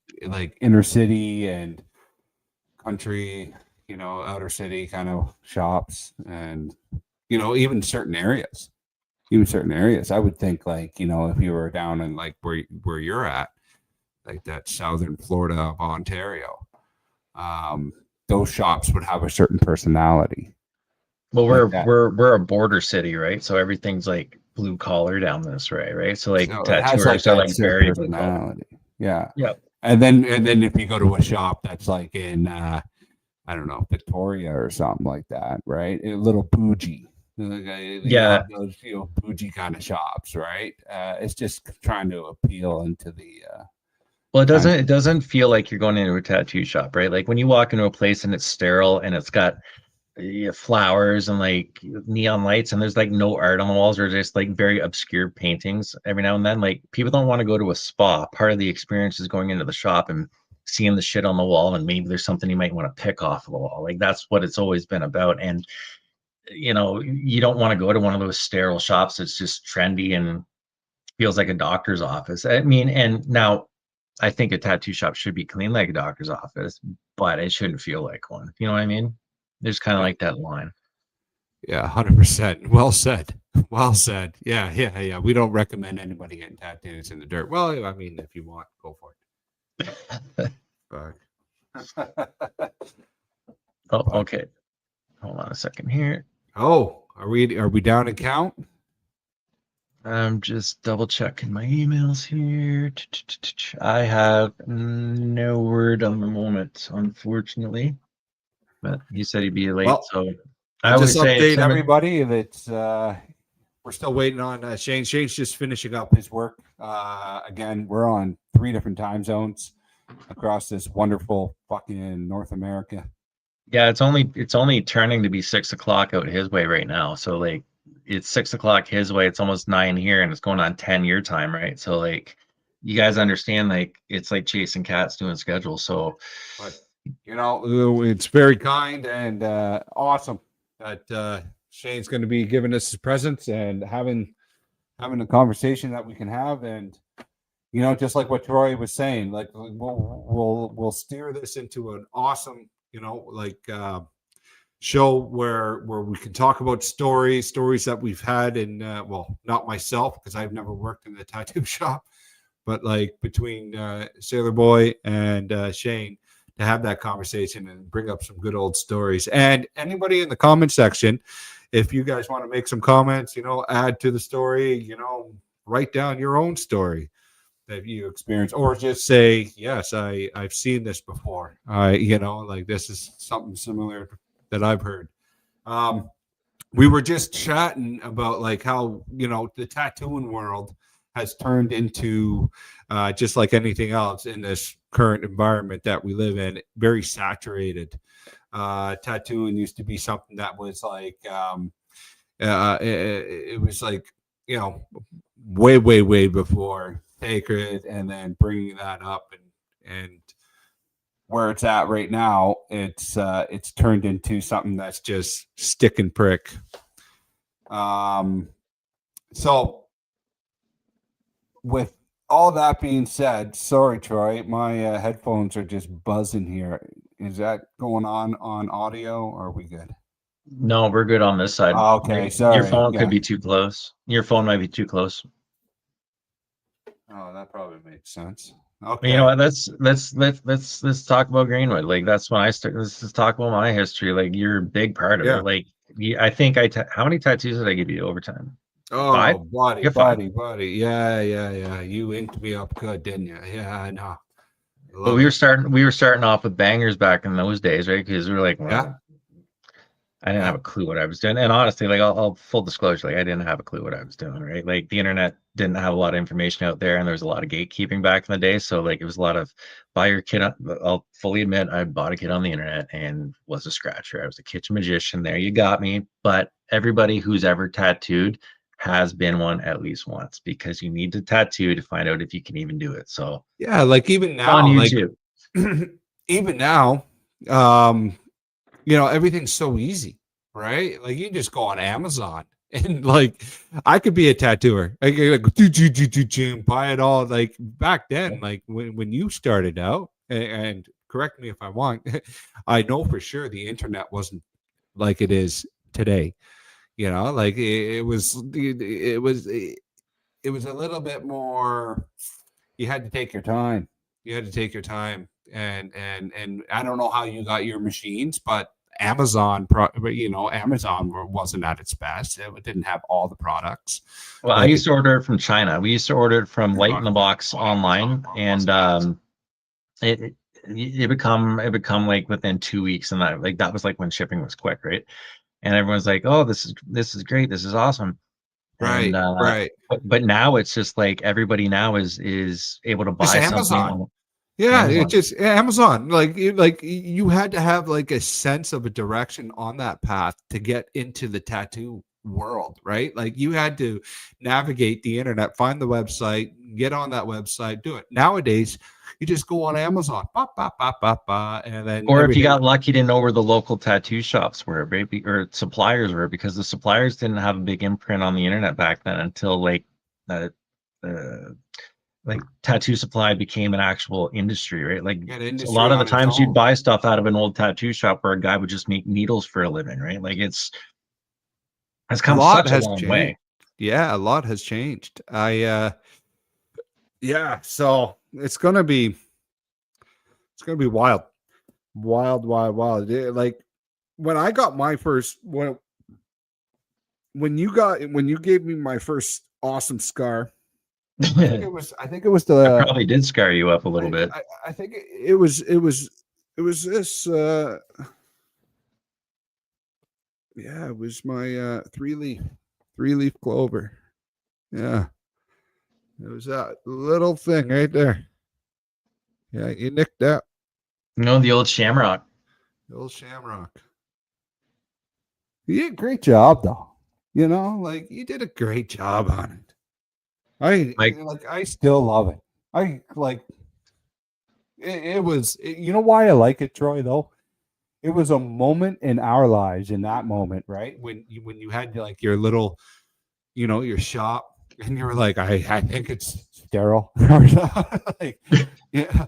inner city and country, you know, outer city kind of shops, and you know, even certain areas. I would think, like, you know, if you were down in like where you're at, like that southern Florida of Ontario, those shops would have a certain personality. Well, we're a border city, right? So everything's like blue collar down this way, right? So like tattooers are like very blue collar. Yeah. Yeah. And then if you go to a shop that's like in I don't know, Victoria or something like that, right? A little bougie. Yeah. Those, you know, bougie kind of shops, right? It's just trying to appeal into the well, it doesn't feel like you're going into a tattoo shop, right? Like when you walk into a place and it's sterile and it's got flowers and like neon lights and there's like no art on the walls or just like very obscure paintings every now and then, like people don't want to go to a spa. Part of the experience is going into the shop and seeing the shit on the wall, and maybe there's something you might want to pick off of the wall. Like that's what it's always been about. And you know, you don't want to go to one of those sterile shops that's just trendy and feels like a doctor's office. I mean, and now I think a tattoo shop should be clean like a doctor's office, but it shouldn't feel like one. You know what I mean? There's kind of like that line. Yeah, 100%. Well said. Well said. Yeah. We don't recommend anybody getting tattoos in the dirt. Well, I mean, if you want, go for it. Oh, okay. Hold on a second here. Oh, are we down a count? I'm just double checking my emails here. I have no word on the moment, unfortunately. But he said he'd be late, so I would just update everybody that we're still waiting on Shane. Shane's just finishing up his work. Again, we're on 3 different time zones across this wonderful fucking North America. Yeah, it's only turning to be 6 o'clock out his way right now. So like it's 6 o'clock his way. It's almost 9 here, and it's going on 10 your time, right? So like you guys understand, like it's like chasing cats doing schedules. So. But, you know, it's very kind and awesome that Shane's going to be giving us his presence and having a conversation that we can have. And you know, just like what Troy was saying, like we'll steer this into an awesome, you know, like show where we can talk about stories that we've had in well, not myself because I've never worked in the tattoo shop, but like between Sailor Boy and Shane, to have that conversation and bring up some good old stories. And anybody in the comment section, if you guys want to make some comments, you know, add to the story, you know, write down your own story that you experienced, or just say, yes, I've seen this before. You know, like this is something similar that I've heard. We were just chatting about like how, you know, the tattooing world has turned into just like anything else in this current environment that we live in, very saturated. Tattooing used to be something that was like, it was like, you know, way before sacred, and then bringing that up and where it's at right now, it's turned into something that's just stick and prick. So with all that being said, sorry, Troy, my headphones are just buzzing here. Is that going on audio? Or are we good? No, we're good on this side. Okay, Your sorry. phone Yeah. could be too close. Your phone might be too close. Oh, that probably makes sense. But Okay. you know what? Let's talk about Greenwood. Like that's when I start. Let's just talk about my history. Like you're a big part of Yeah. it. Like I think how many tattoos did I give you over time? Oh, 5? buddy, You're 5. buddy. Yeah. You inked me up good, didn't you? Yeah, I know. But we were starting off with bangers back in those days, right? Because we were like, well, Yeah. I didn't have a clue what I was doing. And honestly, like I'll full disclosure, like I didn't have a clue what I was doing, right? Like the internet didn't have a lot of information out there and there was a lot of gatekeeping back in the day. So like it was a lot of buy your kit. I'll fully admit I bought a kit on the internet and was a scratcher. I was a kitchen magician. There you got me. But everybody who's ever tattooed has been one at least once because you need to tattoo to find out if you can even do it. So yeah, like even now, on like YouTube. even now, everything's so easy, right? Like you just go on Amazon and like I could be a tattooer. I could like buy it all. Like back then, like when you started out, and correct me if I'm wrong, I know for sure the internet wasn't like it is today. Like it was a little bit more. You had to take your time. And I don't know how you got your machines, but Amazon wasn't at its best. It didn't have all the products. Well, I used to order it from China. We used to order it from Light in the Box online, and it become like within 2 weeks, and that was like when shipping was quick, right? And everyone's like, "Oh, this is great. This is awesome." Right, And right. But now it's just like everybody now is able to buy It's something. Amazon. Yeah, Amazon. it's just Amazon. Like you had to have like a sense of a direction on that path to get into the tattoo world, right? Like you had to navigate the internet, find the website, get on that website, do it. Nowadays, you just go on Amazon, and then or if you got lucky to know where the local tattoo shops were, maybe, or suppliers were, because the suppliers didn't have a big imprint on the internet back then until like tattoo supply became an actual industry, right? Like a lot of the times you'd buy stuff out of an old tattoo shop where a guy would just make needles for a living, right? Like it's come such a long way. Yeah, a lot has changed. So it's gonna be wild. Like when I got my first when you gave me my first awesome scar. I think it was the. I probably did scar you up a little bit. I think it was this. Yeah, it was my 3-leaf clover. Yeah, it was that little thing right there. Yeah, you nicked that. No, the old shamrock. The old shamrock. You did a great job, though. Like you did a great job on it. I still love it. It was. You know why I like it, Troy? Though it was a moment in our lives. In that moment, right when you had like your little, your shop, and you were like, I think it's sterile. Like, yeah.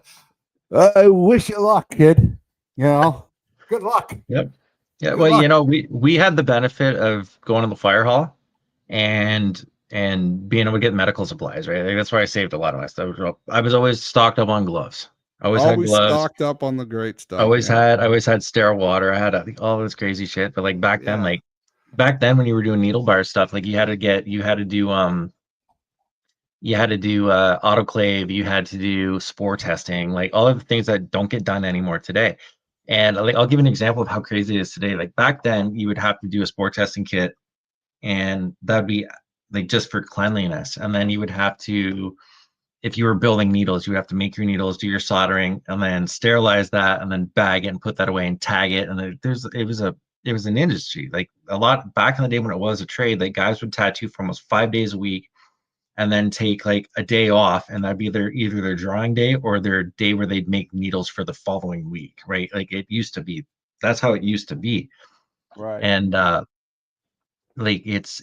I wish you luck, kid. Good luck. Yep. Yeah. Good luck. We had the benefit of going to the fire hall and being able to get medical supplies, right? Like, that's why I saved a lot of my stuff. I was always stocked up on gloves. Always had gloves. Stocked up on the great stuff. I always had sterile water. I had all this crazy shit. But like back then when you were doing needle bar stuff, like you had to do autoclave, you had to do spore testing, like all of the things that don't get done anymore today. And like I'll give an example of how crazy it is today. Like back then you would have to do a spore testing kit, and that'd be like just for cleanliness. And then you would have to, if you were building needles, you would have to make your needles, do your soldering, and then sterilize that, and then bag it and put that away and tag it. And it was an industry. Like a lot back in the day when it was a trade, like guys would tattoo for almost 5 days a week and then take like a day off, and that'd be either their drawing day or their day where they'd make needles for the following week, right? Like it used to be, that's how it used to be. Right. And like it's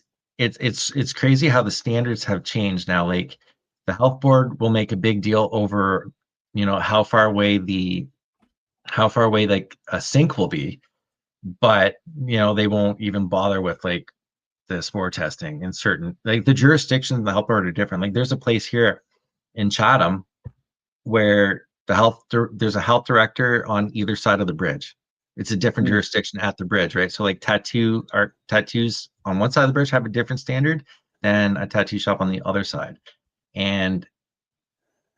crazy how the standards have changed now. Like the health board will make a big deal over, how far away the how far away like a sink will be, but you know, they won't even bother with like the spore testing in certain, like the jurisdictions of the health board are different. Like there's a place here in Chatham where there's a health director on either side of the bridge. It's a different jurisdiction at the bridge, right? So like tattoos on one side of the bridge have a different standard than a tattoo shop on the other side. And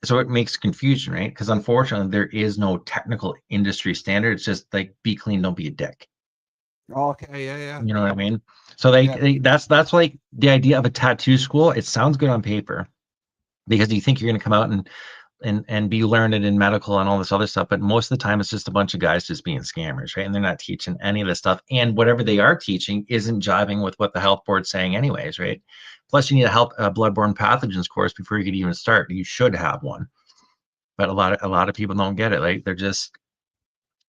so it makes confusion, right? Because unfortunately there is no technical industry standard. It's just like be clean, don't be a dick. Okay, yeah. You know what I mean? So like that's like the idea of a tattoo school. It sounds good on paper because you think you're going to come out and be learned in medical and all this other stuff, but most of the time it's just a bunch of guys just being scammers, right? And they're not teaching any of this stuff, and whatever they are teaching isn't jiving with what the health board's saying anyways, right? Plus you need a bloodborne pathogens course before you could even start. You should have one, but a lot of people don't get it. Like they're just,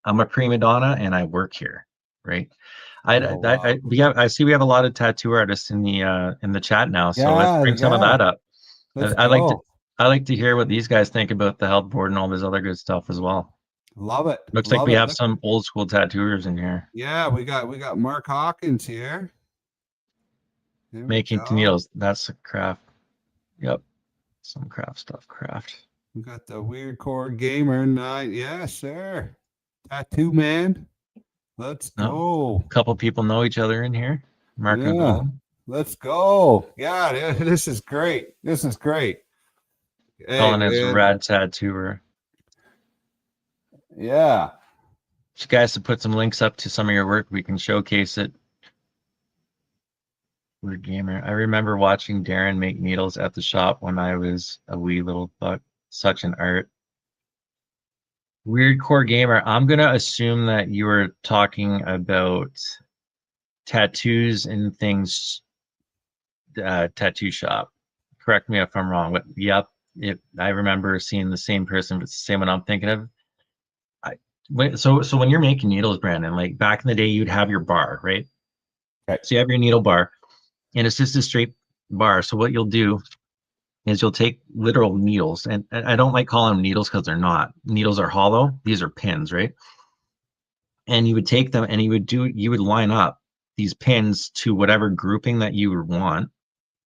I'm a prima donna and I work here, right? I see we have a lot of tattoo artists in the chat now, so let's bring some of that up. I like to hear what these guys think about the health board and all this other good stuff as well. Love it. Looks like we have some old school tattooers in here. Yeah, we got Mark Hawkins here. Making needles. That's a craft. Yep. Some craft stuff. We got the Weird Core Gamer night. Yes, sir. Tattoo man. Let's go. A couple people know each other in here. Mark and Enholm. Let's go. Yeah, this is great. Colin is a rad tattooer. Yeah. You guys to put some links up to some of your work. We can showcase it. Weird gamer. I remember watching Darren make needles at the shop when I was a wee little buck. Such an art. Weird core gamer. I'm gonna assume that you were talking about tattoos and things. Tattoo shop. Correct me if I'm wrong, but yep. I remember seeing the same person, but it's the same one I'm thinking of. So when you're making needles, Brandon, like back in the day, you'd have your bar, right? Okay. So you have your needle bar, and it's just a straight bar. So what you'll do is you'll take literal needles, and I don't like calling them needles because they're not. Needles are hollow. These are pins, right? And you would take them and you would line up these pins to whatever grouping that you would want.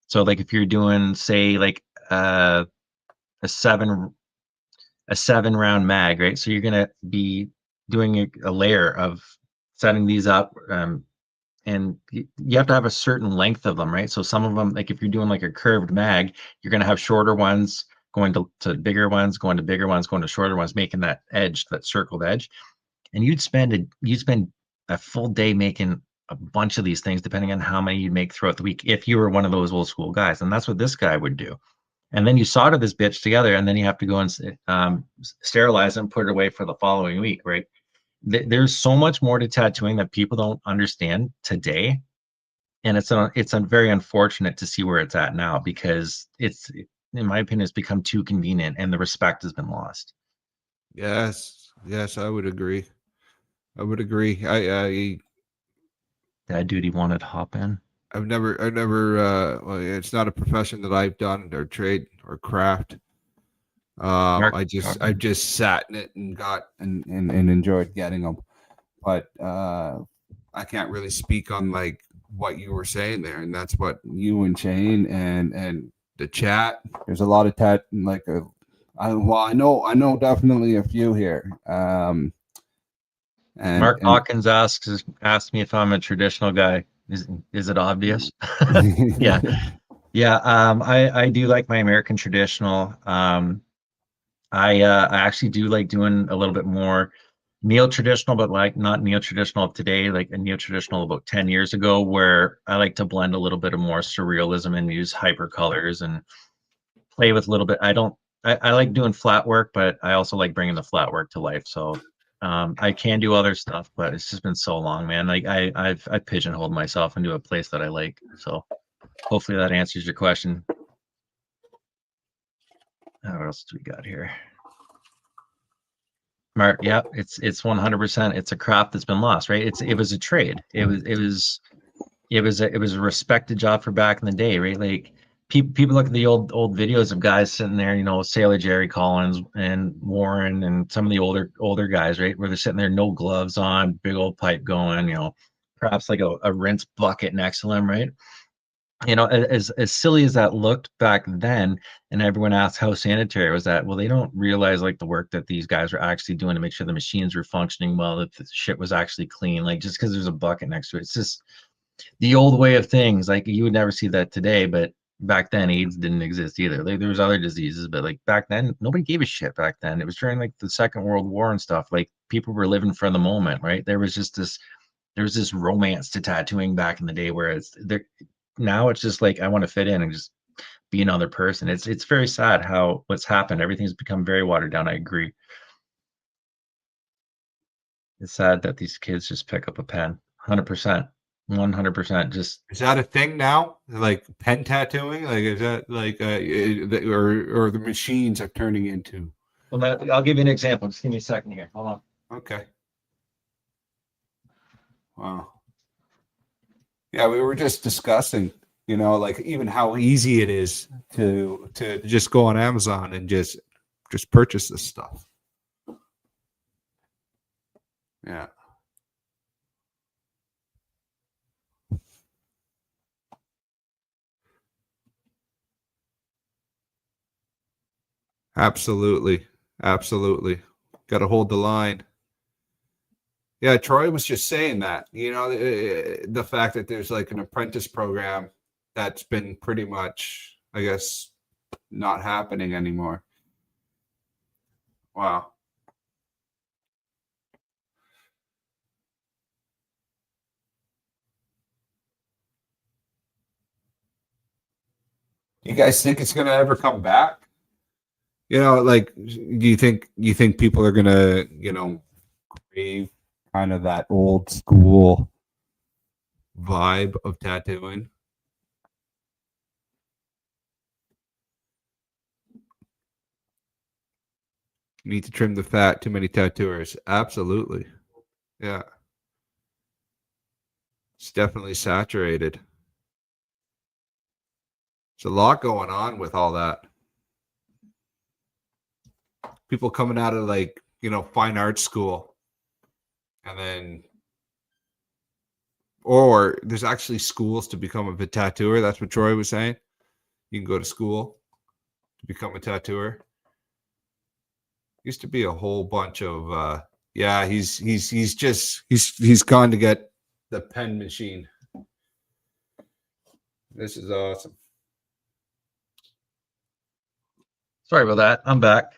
So like if you're doing, say, like a 7 round mag, right? So you're gonna be doing a layer of setting these up, and you have to have a certain length of them, right? So some of them, like if you're doing like a curved mag, you're gonna have shorter ones going to bigger ones, going to bigger ones, going to shorter ones, making that edge, that circled edge. And you'd spend a full day making a bunch of these things, depending on how many you make throughout the week, if you were one of those old school guys. And that's what this guy would do. And then you solder this bitch together, and then you have to go and sterilize it and put it away for the following week, right? There's so much more to tattooing that people don't understand today, and it's very unfortunate to see where it's at now, because it's, in my opinion, it's become too convenient, and the respect has been lost. Yes, I would agree. Dad duty wanted to hop in. I've never well, it's not a profession that I've done, or trade or craft. I've just sat in it and got and enjoyed getting them, but I can't really speak on like what you were saying there, and that's what you and Shane and the chat. There's a lot of I know definitely a few here. And Mark Hawkins asked me if I'm a traditional guy. Is it obvious? Yeah. I do like my American traditional. I actually do like doing a little bit more neo-traditional, but like not neo-traditional of today, like a neo-traditional about 10 years ago, where I like to blend a little bit of more surrealism and use hyper colors and play with a little bit. I like doing flat work, but I also like bringing the flat work to life. So I can do other stuff, but it's just been so long, man. Like I've pigeonholed myself into a place that I like. So hopefully that answers your question. What else do we got here? Mark, yeah, it's 100%. It's a craft that's been lost, right? It was a trade. It was a respected job for back in the day, right? Like people look at the old videos of guys sitting there, you know, Sailor Jerry Collins and Warren and some of the older guys, right, where they're sitting there, no gloves on, big old pipe going, you know, perhaps like a rinse bucket next to them, right? You know, as silly as that looked back then, and everyone asked how sanitary was that, well, they don't realize like the work that these guys were actually doing to make sure the machines were functioning well, that the shit was actually clean. Like just because there's a bucket next to it, it's just the old way of things. Like you would never see that today, but back then AIDS didn't exist either. There was other diseases, but like back then nobody gave a shit. Back then it was during like the Second World War and stuff. Like people were living for the moment, right? There was this romance to tattooing back in the day, where it's there. Now it's just like I want to fit in and just be another person. It's very sad how what's happened. Everything's become very watered down. I agree. It's sad that these kids just pick up a pen. 100%. 100%. Just Is that a thing now? Like pen tattooing? Like is that like or the machines are turning into? well, I'll give you an example. Just give me a second here. Hold on. Okay. Wow. Yeah, we were just discussing, you know, like even how easy it is to just go on Amazon and just purchase this stuff. Yeah. Absolutely. Absolutely. Got to hold the line. Yeah, Troy was just saying that, you know, the fact that there's like an apprentice program that's been pretty much, I guess, not happening anymore. Wow. You guys think it's going to ever come back? You know, like, do you think people are going to, you know, crave kind of that old school vibe of tattooing? You need to trim the fat, too many tattooers. Absolutely. Yeah. It's definitely saturated. There's a lot going on with all that. People coming out of like, you know, fine arts school. And then, or there's actually schools to become a tattooer. That's what Troy was saying. You can go to school to become a tattooer. Used to be a whole bunch of yeah, he's gone to get the pen machine. This is awesome. Sorry about that. I'm back.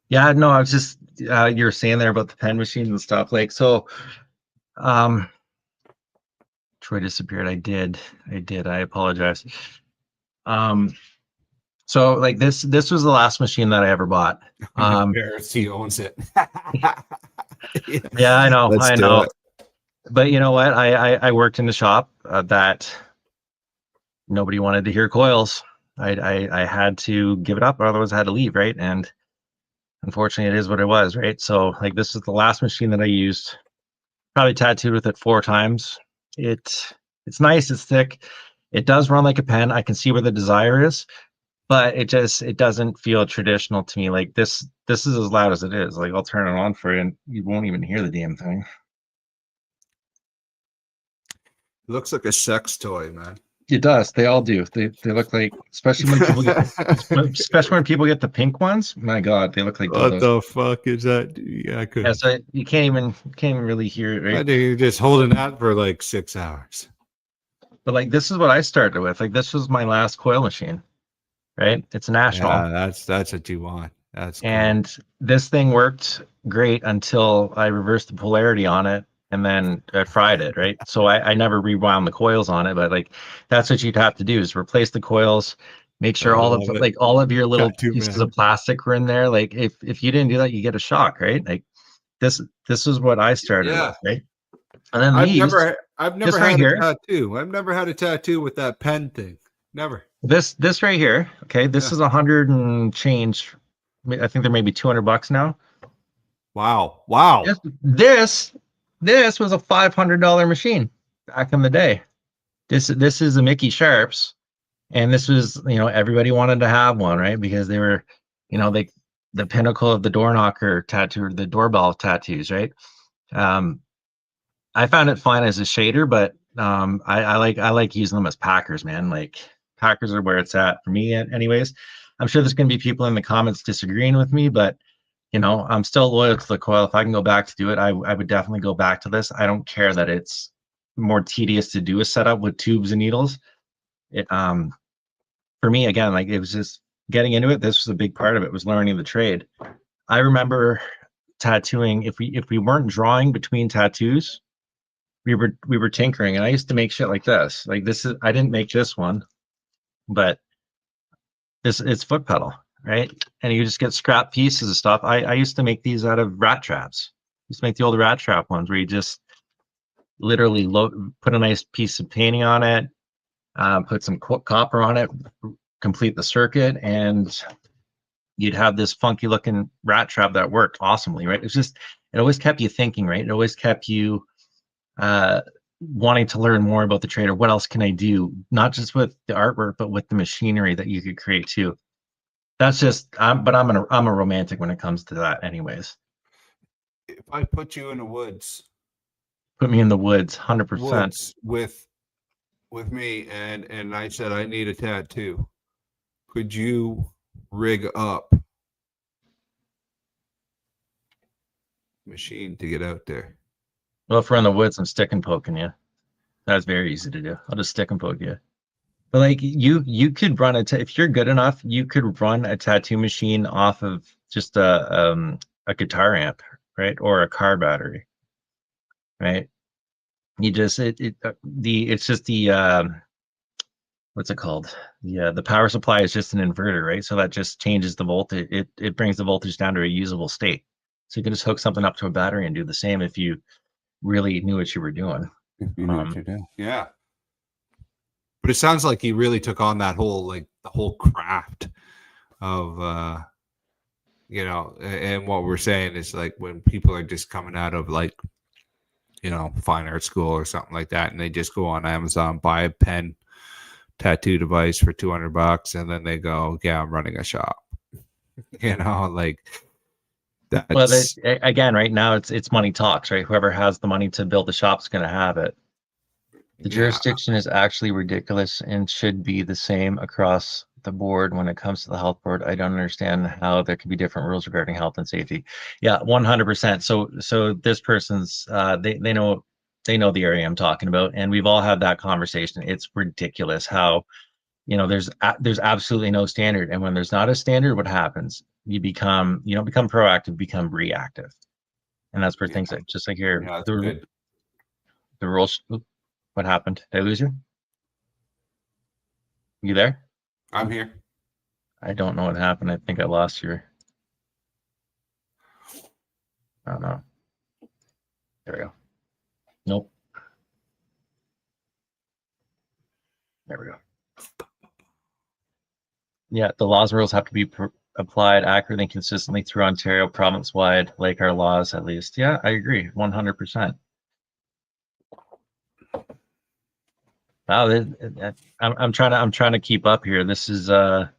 Yeah, no, I was just you were saying there about the pen machines and stuff. Like so Troy disappeared. I did. I apologize. So like this was the last machine that I ever bought. He owns it. Yeah, I know. Let's I do know. it. But you know what? I worked in the shop that nobody wanted to hear coils. I had to give it up, or otherwise I had to leave, right? And unfortunately, it is what it was, right? So like this is the last machine that I used. Probably tattooed with it 4 times. It's nice. It's thick. It does run like a pen. I can see where the desire is, but it doesn't feel traditional to me. Like this is as loud as it is. Like I'll turn it on for you and you won't even hear the damn thing. It looks like a sex toy, man. It does. They all do. They look like, especially when people get the pink ones. My God, they look like What dildos. the fuck is that? Yeah, I could. Yeah, so you can't even really hear it, I right? think you're just holding that for like 6 hours. But like this is what I started with. Like this was my last coil machine, right? It's a national. Yeah, that's what you want. That's cool. And this thing worked great until I reversed the polarity on it and then I fried it, right? So I never rewound the coils on it, but like that's what you'd have to do is replace the coils, make sure all of your little pieces of plastic were in there. Like if you didn't do that, you get a shock, right? Like this is what I started with, right? And then I've never had a tattoo. I've never had a tattoo with that pen thing. Never. This right here, okay, this is 100 and change. I think there may be $200 now. Wow. This was a $500 machine back in the day. This is a Mickey Sharps, And this was, everybody wanted to have one, right? Because they were, the pinnacle of the door knocker tattoo, or the doorbell tattoos, right? I found it fine as a shader, but I like using them as packers, man. Like, packers are where it's at for me, anyways. I'm sure there's going to be people in the comments disagreeing with me, but I'm still loyal to the coil. If I can go back to do it, I would definitely go back to this. I don't care that it's more tedious to do a setup with tubes and needles. It, for me, again, like, it was just getting into it. This was a big part of it, was learning the trade. I remember tattooing. If we weren't drawing between tattoos, we were tinkering, and I used to make shit like this. Like, I didn't make this one, but it's foot pedal, right? And you just get scrap pieces of stuff. I used to make these out of rat traps. I used to make the old rat trap ones where you just literally put a nice piece of painting on it, put some copper on it, complete the circuit, and you'd have this funky looking rat trap that worked awesomely, right? It always kept you thinking, right? It always kept you wanting to learn more about the trade, or what else can I do, not just with the artwork, but with the machinery that you could create too. That's just, I'm a romantic when it comes to that, anyways. If I put you in the woods, put me in the woods, 100%. With me, and I said I need a tattoo, could you rig up machine to get out there? Well, if we're in the woods, I'm stick and poking you. That's very easy to do. I'll just stick and poke you. But like, you could run if you're good enough, you could run a tattoo machine off of just a guitar amp, right, or a car battery, right? You just it's just the what's it called? The power supply is just an inverter, right? So that just changes the voltage. It brings the voltage down to a usable state. So you can just hook something up to a battery and do the same if you really knew what you were doing. If you knew what you're doing. Yeah. But it sounds like he really took on that whole, like, the whole craft of and what we're saying is, like, when people are just coming out of, like, fine art school or something like that, and they just go on Amazon, buy a pen tattoo device for $200, and then they go, yeah, I'm running a shop. Like, that's... Well, again, right now it's money talks, right? Whoever has the money to build the shop is going to have it. The jurisdiction is actually ridiculous and should be the same across the board when it comes to the health board. I don't understand how there could be different rules regarding health and safety. Yeah, 100%. So this person's they know the area I'm talking about, and we've all had that conversation. It's ridiculous how there's absolutely no standard, and when there's not a standard, what happens? You don't become proactive, become reactive, and that's where things like, just like here, the rules. What happened? Did I lose you? You there? I'm here. I don't know what happened. I think I lost you. I don't know. There we go. Nope. There we go. Yeah, the laws and rules have to be applied accurately and consistently through Ontario province-wide, like our laws at least. Yeah, I agree, 100%. Wow, I'm trying to keep up here. This is it's a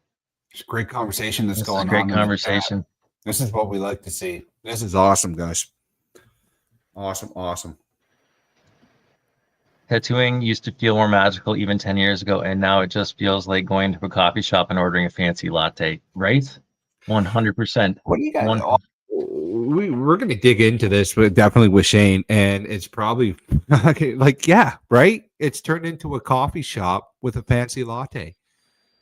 great conversation that's going on. Great conversation. This is what we like to see. This is awesome, guys. Awesome. Tattooing used to feel more magical even 10 years ago, and now it just feels like going to a coffee shop and ordering a fancy latte, right? 100%. What do you got? We're going to dig into this, but definitely with Shane, and it's probably like, yeah, right? It's turned into a coffee shop with a fancy latte.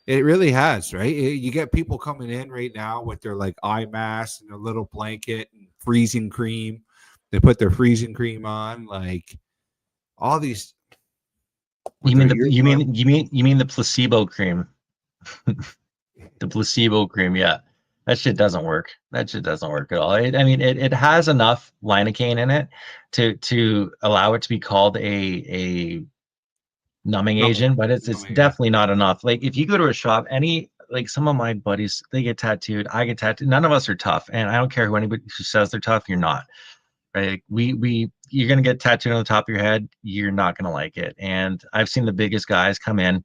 It really has, right? You get people coming in right now with their, like, eye mask and a little blanket and freezing cream. They put their freezing cream on, like, all these. You mean the placebo cream? The placebo cream, yeah. That shit doesn't work. That shit doesn't work at all. It has enough lidocaine in it to allow it to be called a numbing agent, but it's definitely not enough. Like, if you go to a shop, like some of my buddies, they get tattooed, I get tattooed. None of us are tough, and I don't care who anybody who says they're tough. You're not. Right? You're gonna get tattooed on the top of your head. You're not gonna like it. And I've seen the biggest guys come in,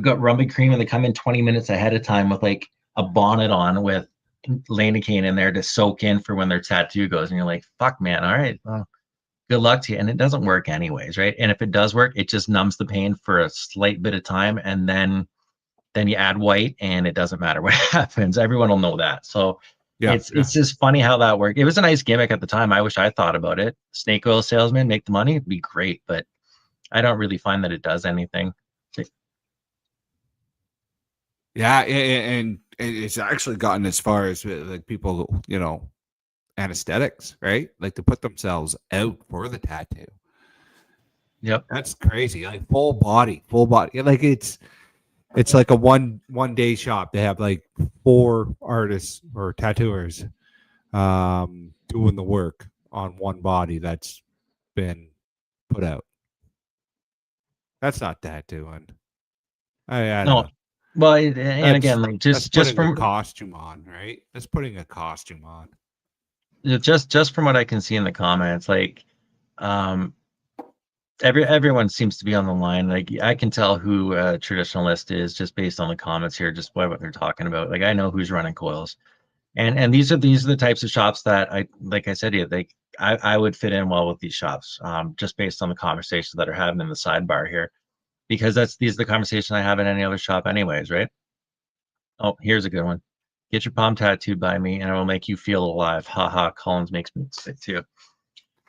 got rubbing cream, and they come in 20 minutes ahead of time with like a bonnet on with lidocaine in there to soak in for when their tattoo goes. And you're like, fuck, man. All right. Well, good luck to you. And it doesn't work anyways, right? And if it does work, it just numbs the pain for a slight bit of time, and then you add white, and it doesn't matter what happens. Everyone will know that. So it's just funny how that worked. It was a nice gimmick at the time. I wish I thought about it. Snake oil salesman, make the money, it'd be great, but I don't really find that it does anything. Yeah, and it's actually gotten as far as like people, anesthetics, right? Like to put themselves out for the tattoo. Yep. That's crazy. Like full body. Like it's like a one day shop. They have like 4 artists or tattooers doing the work on one body that's been put out. That's not tattooing. I don't No. know. Well, and again, like That's just putting from a costume on, right? That's putting a costume on. just from what I can see in the comments, like um everyone seems to be on the line. Like I can tell who a traditionalist is just based on the comments here, just what they're talking about. Like I know who's running coils. And these are the types of shops that like I said to you, I would fit in well with these shops, just based on the conversations that are having in the sidebar here, because these are the conversations I have in any other shop anyways, right? Oh, here's a good one. Get your palm tattooed by me and it will make you feel alive. Haha, Collins makes me sick too.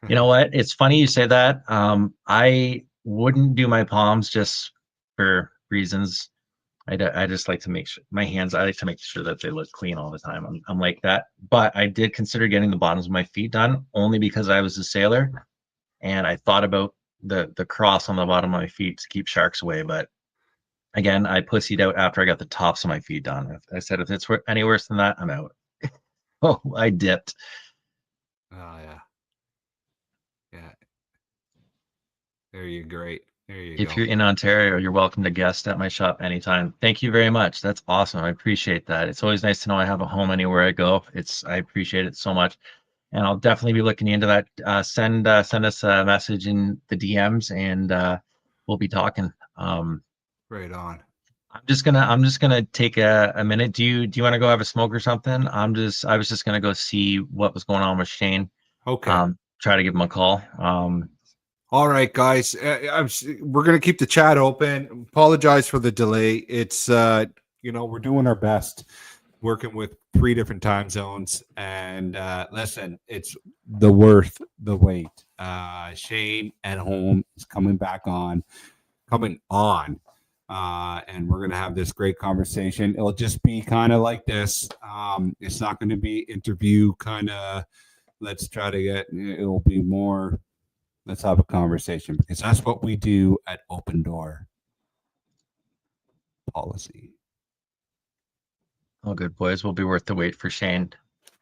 You know what? It's funny you say that. I wouldn't do my palms just for reasons. I just like to make sure my hands, I like to make sure that they look clean all the time. I'm like that. But I did consider getting the bottoms of my feet done only because I was a sailor and I thought about the cross on the bottom of my feet to keep sharks away. But again, I pussied out after I got the tops of my feet done. I said, if it's any worse than that, I'm out. Oh, I dipped. Oh yeah. Yeah. There you great. There you If go. you're in Ontario, you're welcome to guest at my shop anytime. Thank you very much. That's awesome. I appreciate that. It's always nice to know I have a home anywhere I go. I appreciate it so much. And I'll definitely be looking into that. Send us a message in the DMs, and we'll be talking. Right on. I'm just gonna take a minute. Do you want to go have a smoke or something? I was just gonna go see what was going on with Shane. Okay. Try to give him a call. All right, guys. We're gonna keep the chat open. Apologize for the delay. It's we're doing our best, working with 3 different time zones, and listen, it's worth the wait. Shane Enholm is coming on, and we're gonna have this great conversation. It'll just be kind of like this. It's not going to be interview kind of. Let's try to get. It'll be more. Let's have a conversation, because that's what we do at Open Door Policy. Oh, good boys. Will be worth the wait for Shane.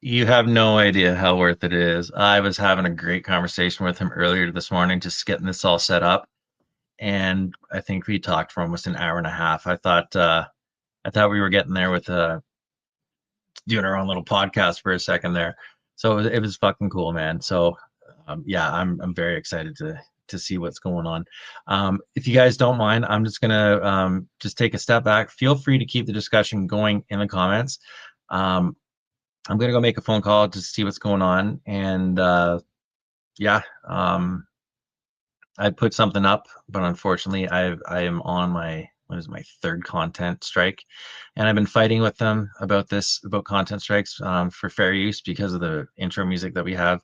You have no idea how worth it is. I was having a great conversation with him earlier this morning, just getting this all set up. And I think we talked for almost an hour and a half. I thought we were getting there with doing our own little podcast for a second there. So it was fucking cool, man. So yeah, I'm very excited to see what's going on. If you guys don't mind, I'm just gonna just take a step back. Feel free to keep the discussion going in the comments. I'm gonna go make a phone call to see what's going on, and yeah, I put something up, but unfortunately, I am on my my 3rd content strike, and I've been fighting with them about content strikes for fair use because of the intro music that we have.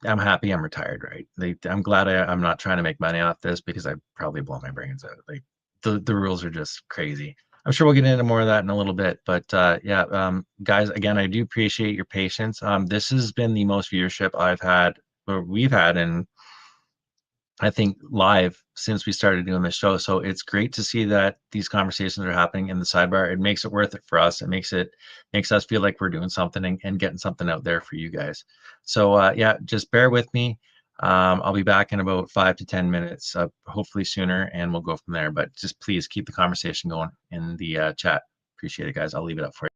I'm happy I'm retired, right? I'm glad I'm not trying to make money off this, because I probably blow my brains out. Like the rules are just crazy. I'm sure we'll get into more of that in a little bit, but yeah, guys, again, I do appreciate your patience. This has been the most viewership we've had in, I think, live since we started doing this show. So it's great to see that these conversations are happening in the sidebar. It makes it worth it for us. It makes us feel like we're doing something and getting something out there for you guys. So yeah, just bear with me. I'll be back in about 5 to 10 minutes, hopefully sooner, and we'll go from there. But just please keep the conversation going in the chat. Appreciate it, guys. I'll leave it up for you.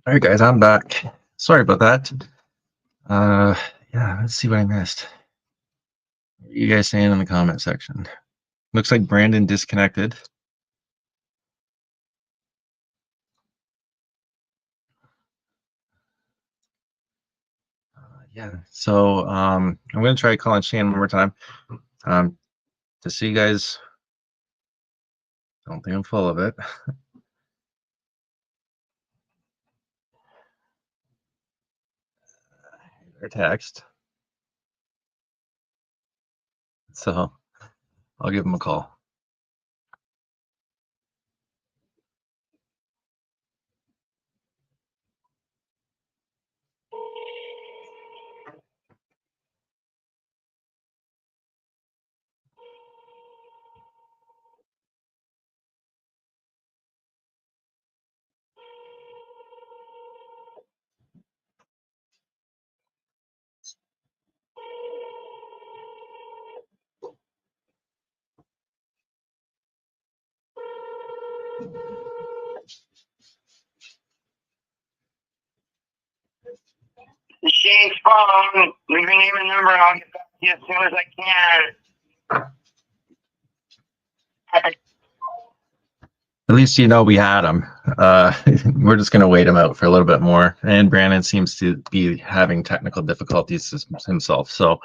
All right, guys, I'm back. Sorry about that. Yeah, let's see what I missed. What are you guys saying in the comment section? Looks like Brandon disconnected. Yeah, so I'm gonna try calling Shane one more time. To see you guys. Don't think I'm full of it. Or text. So I'll give him a call. Shane's phone. Leave your name and number, and I'll get back to you as soon as I can. At least you know we had him. We're just going to wait him out for a little bit more. And Brandon seems to be having technical difficulties himself. So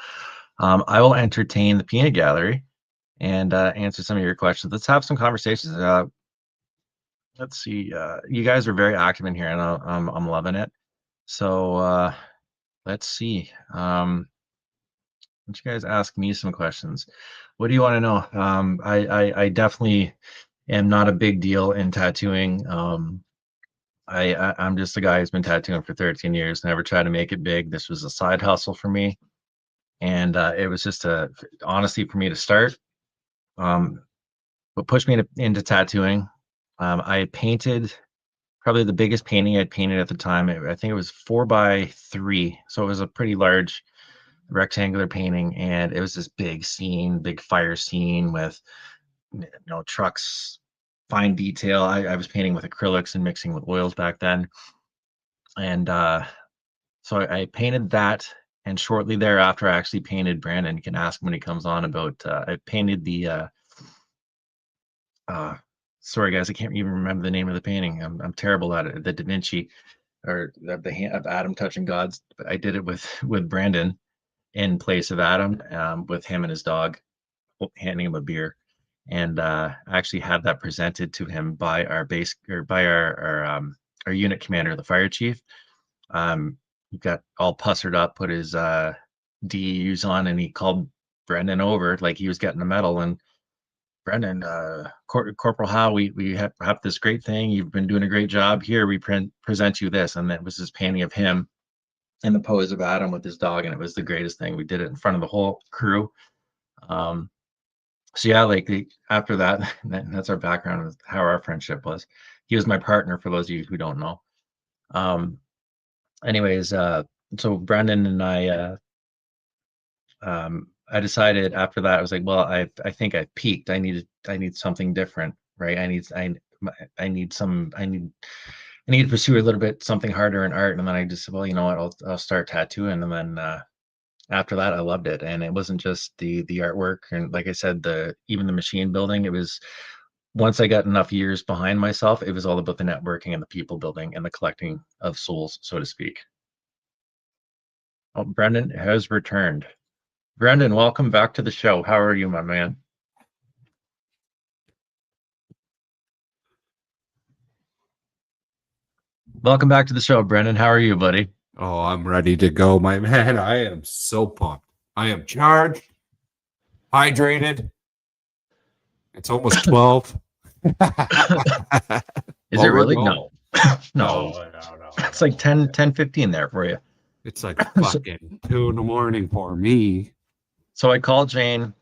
I will entertain the peanut gallery and answer some of your questions. Let's have some conversations. Let's see. You guys are very active in here, and I'm loving it. So let's see. Why don't you guys ask me some questions? What do you want to know? I definitely am not a big deal in tattooing. I'm just a guy who's been tattooing for 13 years. Never tried to make it big. This was a side hustle for me, and it was just honestly for me to start. What pushed me into tattooing? I had painted probably the biggest painting I'd painted at the time. I think it was 4x3, so it was a pretty large rectangular painting, and it was this big scene, big fire scene with trucks, fine detail. I was painting with acrylics and mixing with oils back then, and so I painted that, and shortly thereafter I actually painted Brandon. You can ask him when he comes on about I painted the sorry guys, I can't even remember the name of the painting. I'm terrible at it. The Da Vinci, or the hand of Adam touching God's, but I did it with Brandon in place of Adam, with him and his dog, handing him a beer. And I actually had that presented to him by our base, or by our unit commander, the fire chief. He got all pussered up, put his DEUs on, and he called Brendan over like he was getting a medal. And Brendan, Corporal Howe, we have this great thing. You've been doing a great job here. We present you this. And that was this painting of him in the pose of Adam with his dog, and it was the greatest thing. We did it in front of the whole crew. So yeah, like after that, that's our background with how our friendship was. He was my partner, for those of you who don't know. Anyways, so Brendan and I decided after that, I was like, well, I think I've peaked. I need something different, right? I need to pursue a little bit something harder in art. And then I just said, well, you know what, I'll start tattooing. And then after that, I loved it. And it wasn't just the artwork. And like I said, even the machine building, it was, once I got enough years behind myself, it was all about the networking and the people building and the collecting of souls, so to speak. Oh, Brendan has returned. Brendan, welcome back to the show. How are you, my man? Welcome back to the show, Brendan. How are you, buddy? Oh, I'm ready to go, my man. I am so pumped. I am charged, hydrated. It's almost 12. Is it really? No. No. It's like 10:15 there for you. It's like fucking 2 a.m. for me. So I called Shane,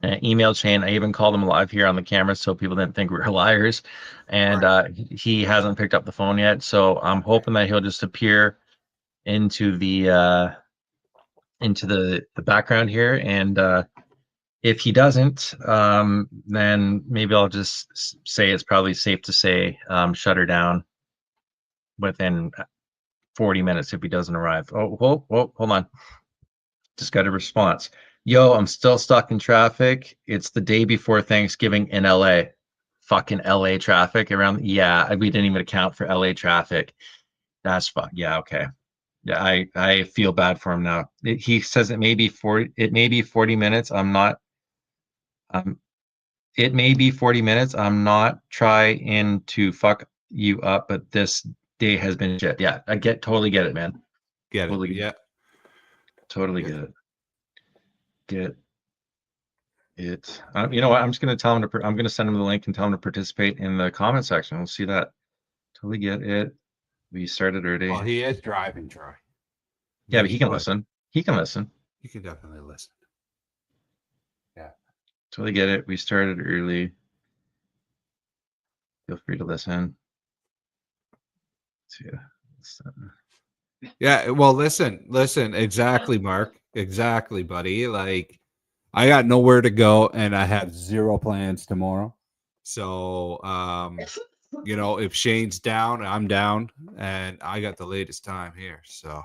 emailed Shane. I even called him live here on the camera so people didn't think we were liars. And he hasn't picked up the phone yet. So I'm hoping that he'll just appear into the background here. And if he doesn't, then maybe I'll just say it's probably safe to say shut her down. within 40 minutes if he doesn't arrive. Oh, whoa, hold on. Just got a response. Yo, I'm still stuck in traffic. It's the day before Thanksgiving in LA. Fucking LA traffic around. Yeah, we didn't even account for LA traffic. That's fuck. Yeah, okay. Yeah, I feel bad for him now. He says it may be 40 minutes. I'm not it may be 40 minutes. I'm not trying to fuck you up, but this day has been shit. Yeah, I totally get it, man. Get it? Totally, Yeah, totally get it. Get it. You know what? I'm just gonna tell him to. I'm gonna send him the link and tell him to participate in the comment section. We'll see that. Totally get it. We started early. well, he is driving, Troy. Yeah, but he can listen. He can listen. He can definitely listen. Yeah, Totally get it. We started early. Feel free to listen. yeah. Well, listen. Exactly, Mark. Exactly, buddy. Like, I got nowhere to go, and I have zero plans tomorrow. So, you know, if Shane's down, I'm down, and I got the latest time here, so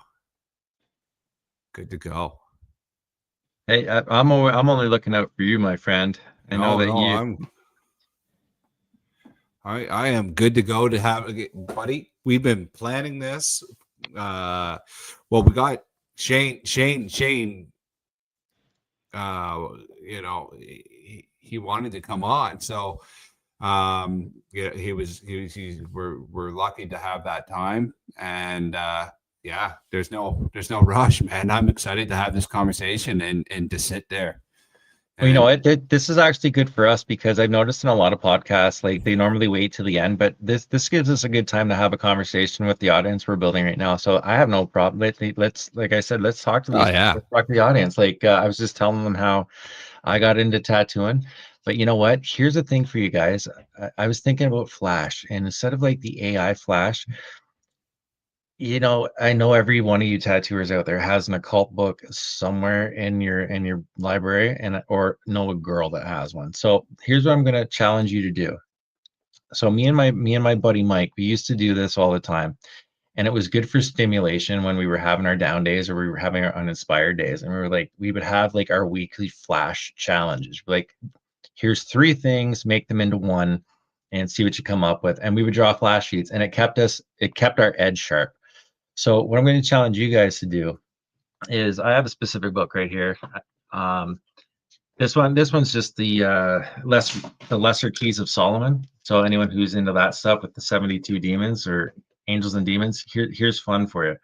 good to go. Hey, I'm only looking out for you, my friend. I know that I am good to go to have, buddy. We've been planning this. Well, we got Shane. You know, he wanted to come on, so yeah, we're lucky to have that time, and yeah, there's no rush, man. I'm excited to have this conversation and to sit there. Well, you know what? This is actually good for us because I've noticed in a lot of podcasts, like they normally wait till the end, but this gives us a good time to have a conversation with the audience we're building right now. So I have no problem. Let's like I said, let's talk to these. Let's talk to the audience. Like I was just telling them how I got into tattooing, but you know what? Here's the thing for you guys. I was thinking about Flash, and instead of like the AI Flash, you know, I know every one of you tattooers out there has an occult book somewhere in your library, and or know a girl that has one. So here's what I'm gonna challenge you to do. So me and my buddy Mike, we used to do this all the time, and it was good for stimulation when we were having our down days or we were having our uninspired days, and we would have like our weekly Flash challenges. Like, here's 3 things, make them into one, and see what you come up with. And we would draw flash sheets, and it kept our edge sharp. So what I'm going to challenge you guys to do is I have a specific book right here. This one's just the Lesser Keys of Solomon. So anyone who's into that stuff with the 72 demons or angels and demons, here's fun for you.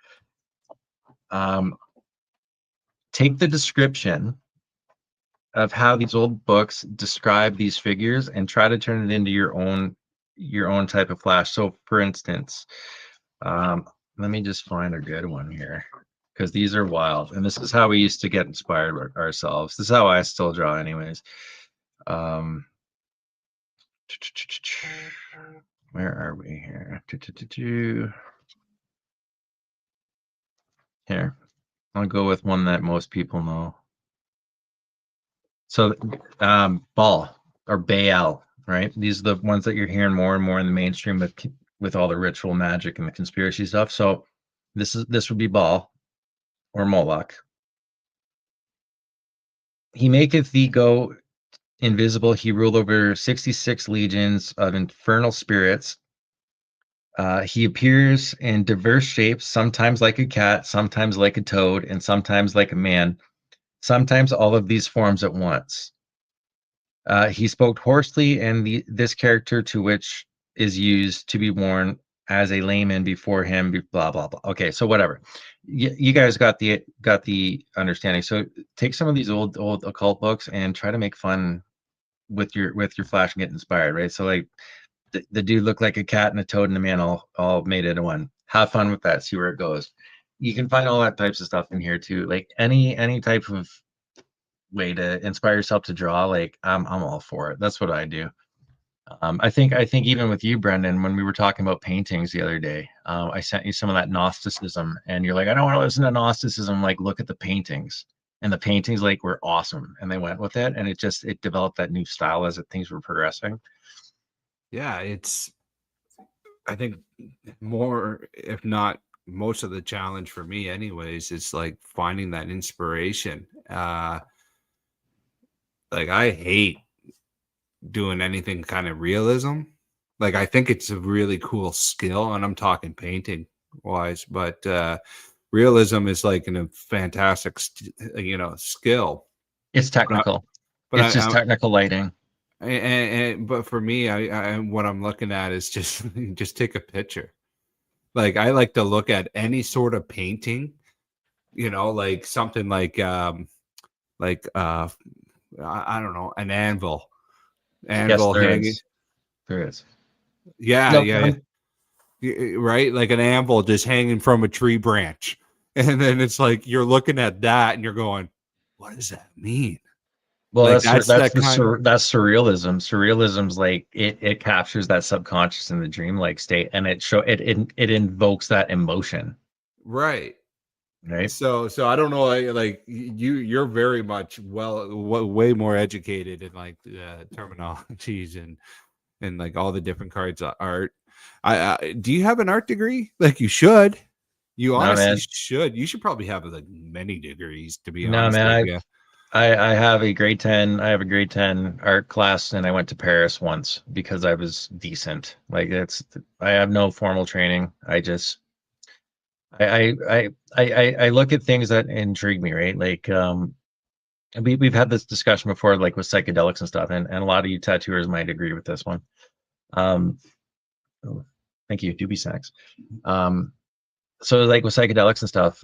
Take the description of how these old books describe these figures and try to turn it into your own type of flash. So for instance, let me just find a good one here, because these are wild, and this is how we used to get inspired ourselves. This is how I still draw anyways. Where are we here? Here, I'll go with one that most people know. So Baal or Baal, right? These are the ones that you're hearing more and more in the mainstream with all the ritual magic and the conspiracy stuff. So this would be Baal or Moloch. He maketh thee go invisible. He ruled over 66 legions of infernal spirits. He appears in diverse shapes, sometimes like a cat, sometimes like a toad, and sometimes like a man. Sometimes all of these forms at once. He spoke hoarsely, and this character to which is used to be worn as a layman before him, blah blah blah. Okay, so whatever. You guys got the understanding. So take some of these old occult books and try to make fun with your flash and get inspired, right? So like the dude looked like a cat and a toad and a man all made into one. Have fun with that. See where it goes. You can find all that types of stuff in here too. Like any type of way to inspire yourself to draw, like I'm all for it. That's what I do. I think even with you, Brendan, when we were talking about paintings the other day, I sent you some of that Gnosticism, and you're like, I don't want to listen to Gnosticism. Like, look at the paintings, and the paintings like were awesome, and they went with it, and it developed that new style as things were progressing. Yeah, it's I think more, if not most of the challenge for me anyways, is like finding that inspiration. Like I hate doing anything kind of realism. Like I think it's a really cool skill, and I'm talking painting wise, but realism is like a fantastic skill. It's technical. But It's just technical lighting. But for me, I what I'm looking at is just just take a picture. Like I like to look at any sort of painting, like something like I don't know, an anvil Yes, there hanging. is. There is. Yeah, No, yeah, right. Like an anvil just hanging from a tree branch, and then it's like you're looking at that and you're going, "What does that mean?" Well, Like that's that kind. that's surrealism. Surrealism's like it captures that subconscious in the dreamlike state, and it invokes that emotion, Right. right? So I don't know. Like you're very much way more educated in like terminologies and like all the different kinds of art. I do you have an art degree? Like you should. You No, honestly man. should. You should probably have like many degrees, to be No, honest with man. you. I have a grade 10. I have a grade 10 art class, and I went to Paris once because I was decent. Like I have no formal training. I look at things that intrigue me, right? Like we've had this discussion before, like with psychedelics and stuff, and a lot of you tattooers might agree with this one. Oh, thank you, Doobie Snacks. So like with psychedelics and stuff,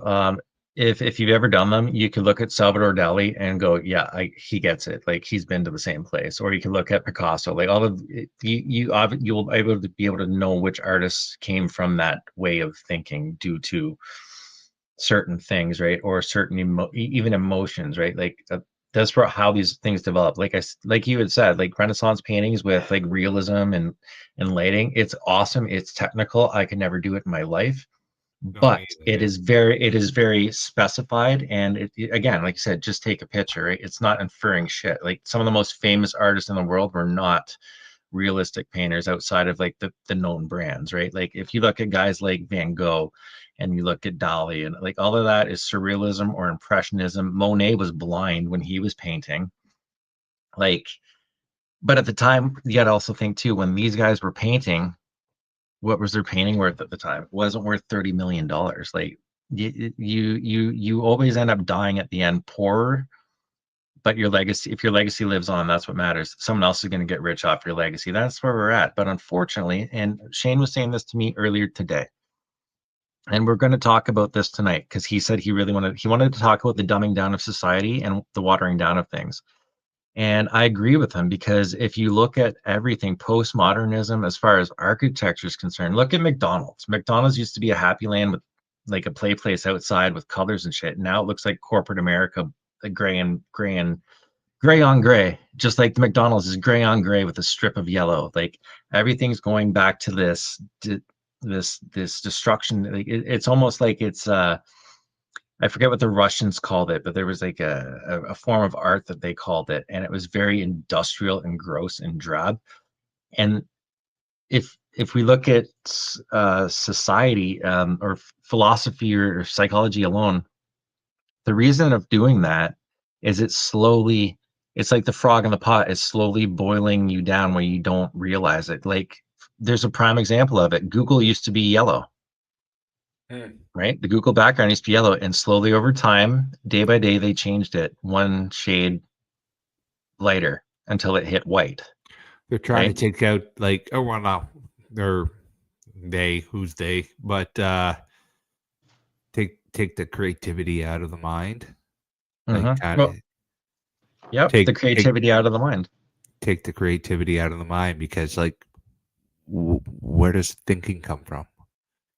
if you've ever done them, you could look at Salvador Dali and go, yeah, he gets it. Like he's been to the same place. Or you can look at Picasso. Like all of you'll be able to know which artists came from that way of thinking due to certain things, right? Or certain even emotions, right? Like that's for how these things develop. Like you had said, like Renaissance paintings with like realism and lighting. It's awesome. It's technical. I could never do it in my life, No, but me either, it yeah. is very specified. And again, like you said, just take a picture, right? It's not inferring shit. Like some of the most famous artists in the world were not realistic painters outside of like the known brands, right? Like if you look at guys like Van Gogh and you look at Dali, and like all of that is surrealism or impressionism. Monet was blind when he was painting. Like, but at the time, you got to also think too, when these guys were painting, what was their painting worth at the time? It wasn't worth $30 million. Like you always end up dying at the end poorer, but if your legacy lives on, that's what matters. Someone else is going to get rich off your legacy. That's where we're at. But unfortunately, and Shane was saying this to me earlier today, and we're going to talk about this tonight because he said he wanted to talk about the dumbing down of society and the watering down of things. And I agree with him because if you look at everything postmodernism as far as architecture is concerned, look at McDonald's. McDonald's used to be a happy land with like a play place outside with colors and shit. Now it looks like corporate America, like gray on gray, just like the McDonald's is gray on gray with a strip of yellow. Like everything's going back to this destruction. Like it's almost like it's I forget what the Russians called it, but there was like a form of art that they called it, and it was very industrial and gross and drab. And if we look at society or philosophy or psychology alone, the reason of doing that is it's like the frog in the pot is slowly boiling you down where you don't realize it. Like there's a prime example of it. Google used to be yellow. Right? The Google background used to be yellow, and slowly over time, day by day, they changed it one shade lighter until it hit white. They're trying to take out like, oh well, no, they're who's they, but take the creativity out of the mind. Like the creativity out of the mind. Take the creativity out of the mind because like, where does thinking come from?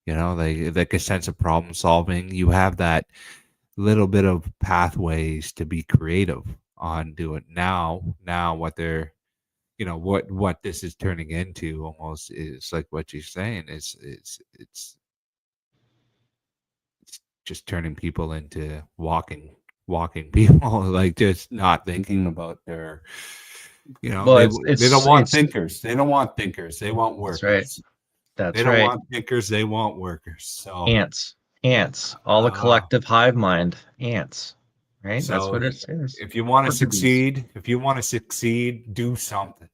Like a sense of problem solving. You have that little bit of pathways to be creative on doing now what they're what this is turning into almost is like what you're saying is it's just turning people into walking people, like just not thinking about their they don't want thinkers. They want workers. That's right. That's They don't right. want thinkers, they want workers. So Ants, all the collective hive mind, ants, right? so That's what it is. if you want to Worker bees. succeed, do something.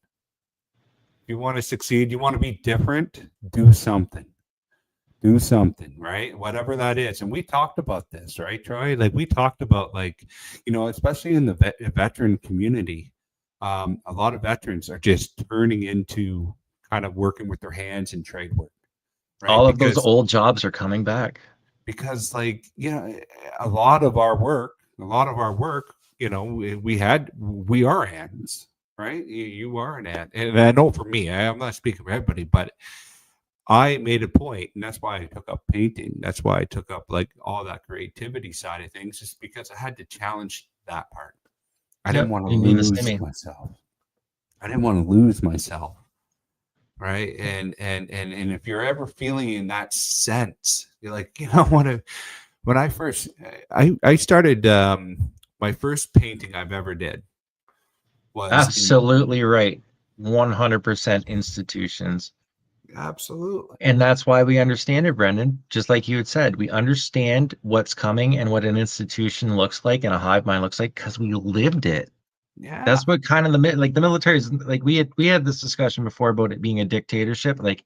If you want to succeed, you want to be different, do something. Do something, right? Whatever that is. And we talked about this, right, Troy? Like we talked about, like, especially in the veteran community, a lot of veterans are just turning into kind of working with their hands in trade work, right? All of those old jobs are coming back. Because, like, a lot of our work, we are hands, right? You are an ant. And I know for me, I'm not speaking for everybody, but I made a point, and that's why I took up painting. That's why I took up, like, all that creativity side of things, just because I had to challenge that part. I didn't want to lose myself. I didn't want to lose myself, right? And if you're ever feeling in that sense, you're like, when I first, I started, my first painting I've ever did was absolutely right. 100% institutions. Absolutely. And that's why we understand it, Brendan. Just like you had said, we understand what's coming and what an institution looks like and a hive mind looks like because we lived it. Yeah. That's what kind of the military is like. We had this discussion before about it being a dictatorship. Like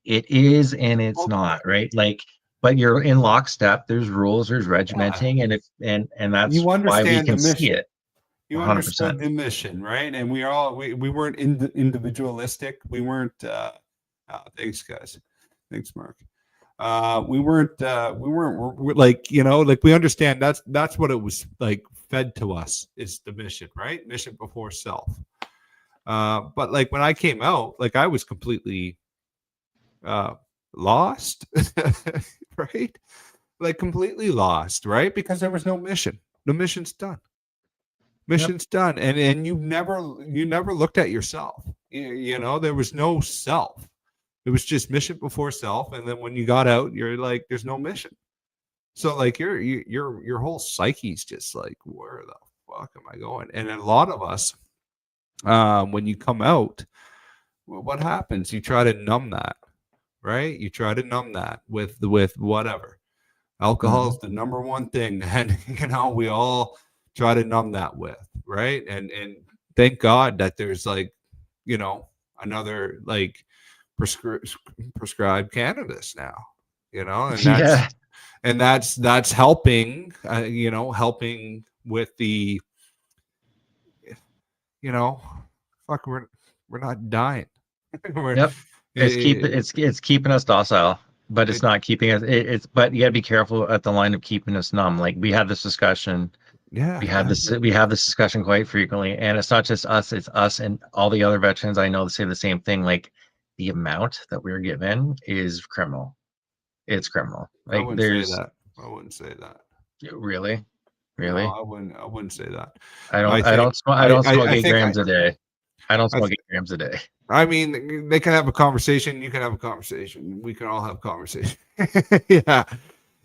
it is and it's not, right? Like, but you're in lockstep. There's rules, there's regimenting, and that's you understand why we can the mission. see it. You 100%. understood the mission, right? And we weren't individualistic. We weren't. Thanks, guys. Thanks, Mark. We weren't like, like we understand that's what it was like fed to us is the mission, right? Mission before self. But like when I came out, like I was completely lost, right? Like completely lost, right? Because there was no mission. The mission's done. Mission's done. And you never looked at yourself. There was no self. It was just mission before self, and then when you got out, you're like, "There's no mission." So like your whole psyche's just like, "Where the fuck am I going?" And a lot of us, when you come out, what happens? You try to numb that, right? You try to numb that with whatever. Alcohol is the number one thing that we all try to numb that with, right? And thank God that there's like, another like prescribed cannabis now, and that's helping, helping with the, fuck, we're not dying. It's keeping us docile, but it's not keeping us. But you gotta be careful at the line of keeping us numb. Like we have this discussion. Yeah, we have this discussion quite frequently, and it's not just us, it's us and all the other veterans I know say the same thing. Like the amount that we're given is criminal. It's criminal. Like I wouldn't say that. Really? No, I wouldn't say that. I don't smoke 8 grams a day. I don't smoke 8 grams a day. I mean, they can have a conversation. You can have a conversation. We can all have a conversation. Yeah.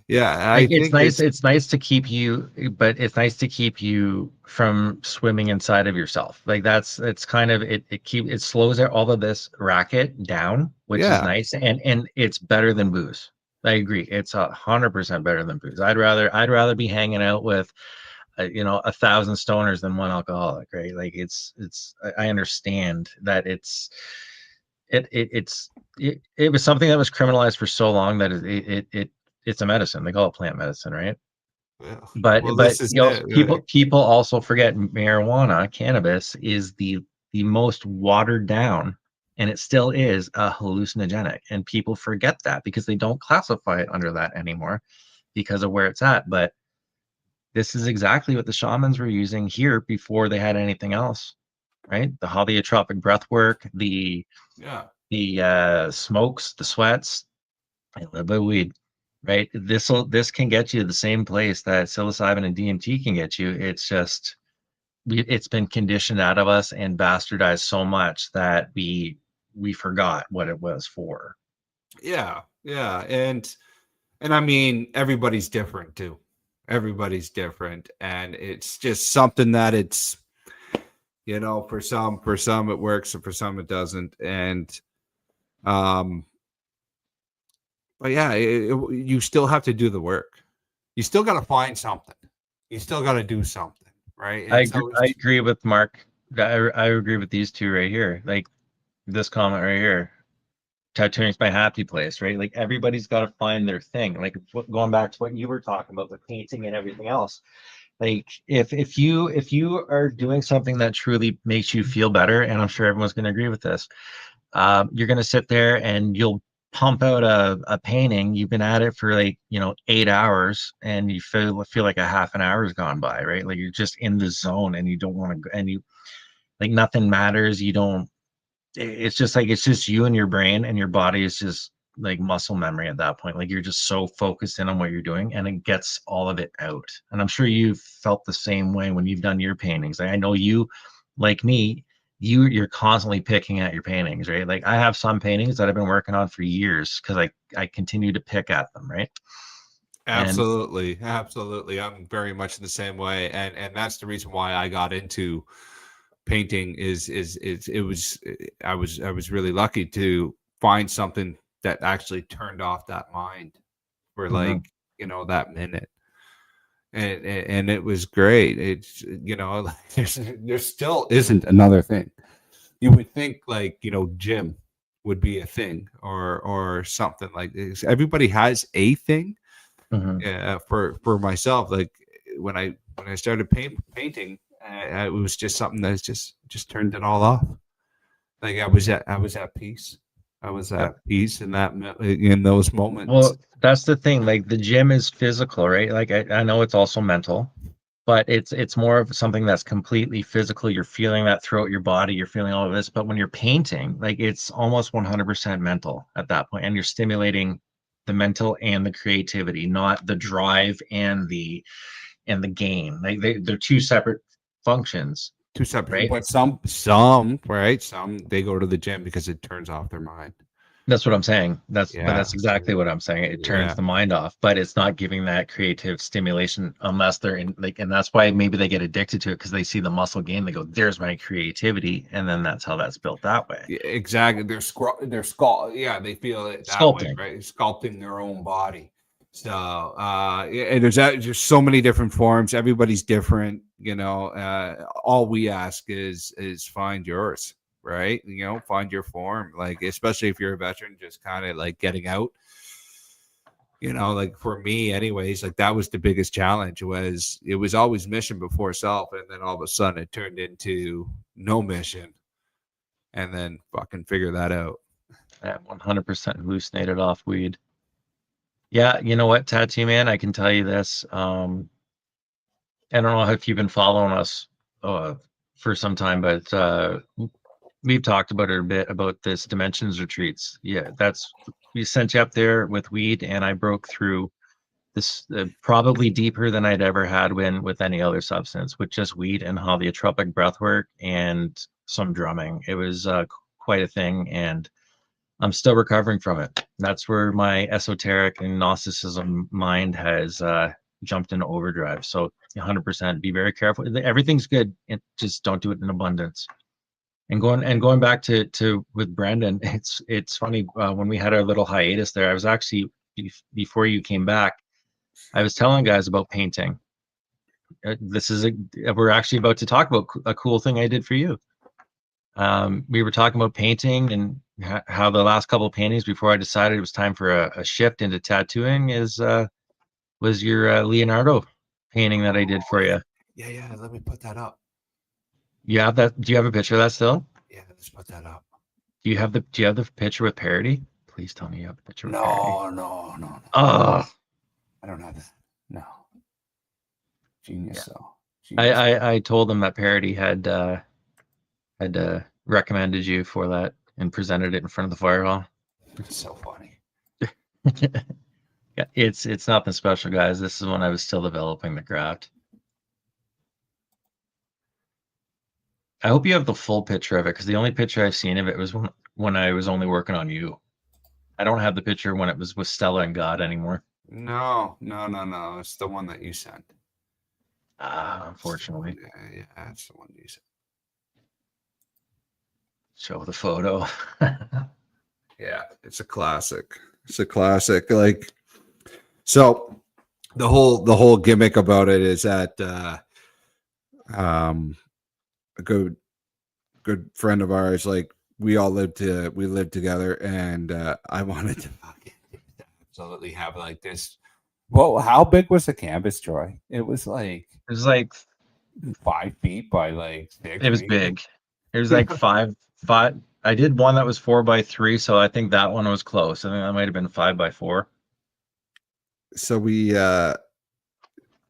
It's nice to keep you, but it's nice to keep you from swimming inside of yourself. Like it's kind of it slows all of this racket down, which is nice, and it's better than booze. I agree. It's 100% better than booze. I'd rather be hanging out with 1,000 stoners than one alcoholic, right? Like I understand that it was something that was criminalized for so long that it's a medicine. They call it plant medicine, right? Yeah. But people also forget marijuana, cannabis is the most watered down, and it still is a hallucinogenic, and people forget that because they don't classify it under that anymore because of where it's at. But this is exactly what the shamans were using here before they had anything else, right? The heliotropic breath work, the smokes, the sweats, a little bit of weed. Right, this can get you to the same place that psilocybin and DMT can get you. It's just it's been conditioned out of us and bastardized so much that we forgot what it was for. Yeah, and I mean everybody's different too. Everybody's different, and it's just something that it's for some it works and for some it doesn't, and but yeah, you still have to do the work. You still got to find something. You still got to do something, right? And so I agree with Mark. I agree with these two right here. Like this comment right here. Tattooing's my happy place, right? Like everybody's got to find their thing. Like going back to what you were talking about with painting and everything else. Like if you are doing something that truly makes you feel better, and I'm sure everyone's going to agree with this, you're going to sit there and you'll pump out a painting. You've been at it for like 8 hours, and you feel like a half an hour has gone by, right? Like you're just in the zone, and you don't want to, and you like nothing matters. You don't. It's just like it's just you and your brain, and your body is just like muscle memory at that point. Like you're just so focused in on what you're doing, and it gets all of it out. And I'm sure you've felt the same way when you've done your paintings. Like, I know you, like me, you're constantly picking at your paintings, right? Like I have some paintings that I've been working on for years because I continue to pick at them, right? absolutely, absolutely. I'm very much in the same way, and that's the reason why I got into painting. Is it was I was really lucky to find something that actually turned off that mind for Mhm. like that minute, and it was great. It's like, there still isn't another thing. You would think like gym would be a thing or something like this. Everybody has a thing. Mhm. For myself, like when I started painting, it was just something that just turned it all off. Like I was at peace. I was Yep. at peace in those moments. Well, that's the thing. Like the gym is physical, right? Like I know it's also mental, but it's more of something that's completely physical. You're feeling that throughout your body. You're feeling all of this. But when you're painting, like it's almost 100% mental at that point, and you're stimulating the mental and the creativity, not the drive and the gain. Like they're two separate functions, Two separate, right? but some right, some they go to the gym because it turns off their mind. That's what I'm saying. That's Yeah, exactly what I'm saying. It turns yeah. the mind off, but it's not giving that creative stimulation unless they're in like, and that's why maybe they get addicted to it because they see the muscle gain. They go, "There's my creativity," and then that's how that's built that way. Yeah, exactly. They're skull. Yeah, they feel it that way, Sculpting. right? Sculpting their own body. So yeah, and there's so many different forms. Everybody's different. All we ask is find yours, right? Find your form. Like especially if you're a veteran, just kind of like getting out. Like for me, anyways, like that was the biggest challenge. It was always mission before self, and then all of a sudden it turned into no mission and then fucking figure that out. At 100% hallucinated off weed. Yeah, you know what, Tattoo Man, I can tell you this. I don't know if you've been following us for some time, but we've talked about it a bit about this dimensions retreats. Yeah, that's we sent you up there with weed, and I broke through this probably deeper than I'd ever had with any other substance, with just weed and how the atropic breath work and some drumming. It was quite a thing, and I'm still recovering from it. That's where my esoteric and Gnosticism mind has jumped into overdrive. So 100% be very careful. Everything's good. Just don't do it in abundance. And going back to with Brendan, it's funny when we had our little hiatus there. I was actually before you came back, I was telling guys about painting. We're actually about to talk about a cool thing I did for you. We were talking about painting and how the last couple of paintings before I decided it was time for a shift into tattooing was your Leonardo painting that I did for you. Yeah. Let me put that up. You have that? Do you have a picture of that still? Yeah, let's put that up. Do you have the picture with parody? Please tell me you have the picture with parody. No. Oh, I don't have that. No. Genius, yeah. though. Genius. I told them that parody had recommended you for that and presented it in front of the fire hall. It's so funny. Yeah, it's nothing special, guys. This is when I was still developing the craft. I hope you have the full picture of it because the only picture I've seen of it was when I was only working on you. I don't have the picture when it was with Stella and God anymore. No. It's the one that you sent. Unfortunately. Yeah, it's the one you sent. Show the photo. Yeah, it's a classic. It's a classic. Like, so the whole gimmick about it is that a good friend of ours, like we lived together, and I wanted to fucking absolutely have like this. Well, how big was the canvas, Troy? It was like It was like 5 feet by like 6 it was feet. big. It was like five. I did one that was 4x3, so I think that one was close. I think that might have been 5x4. So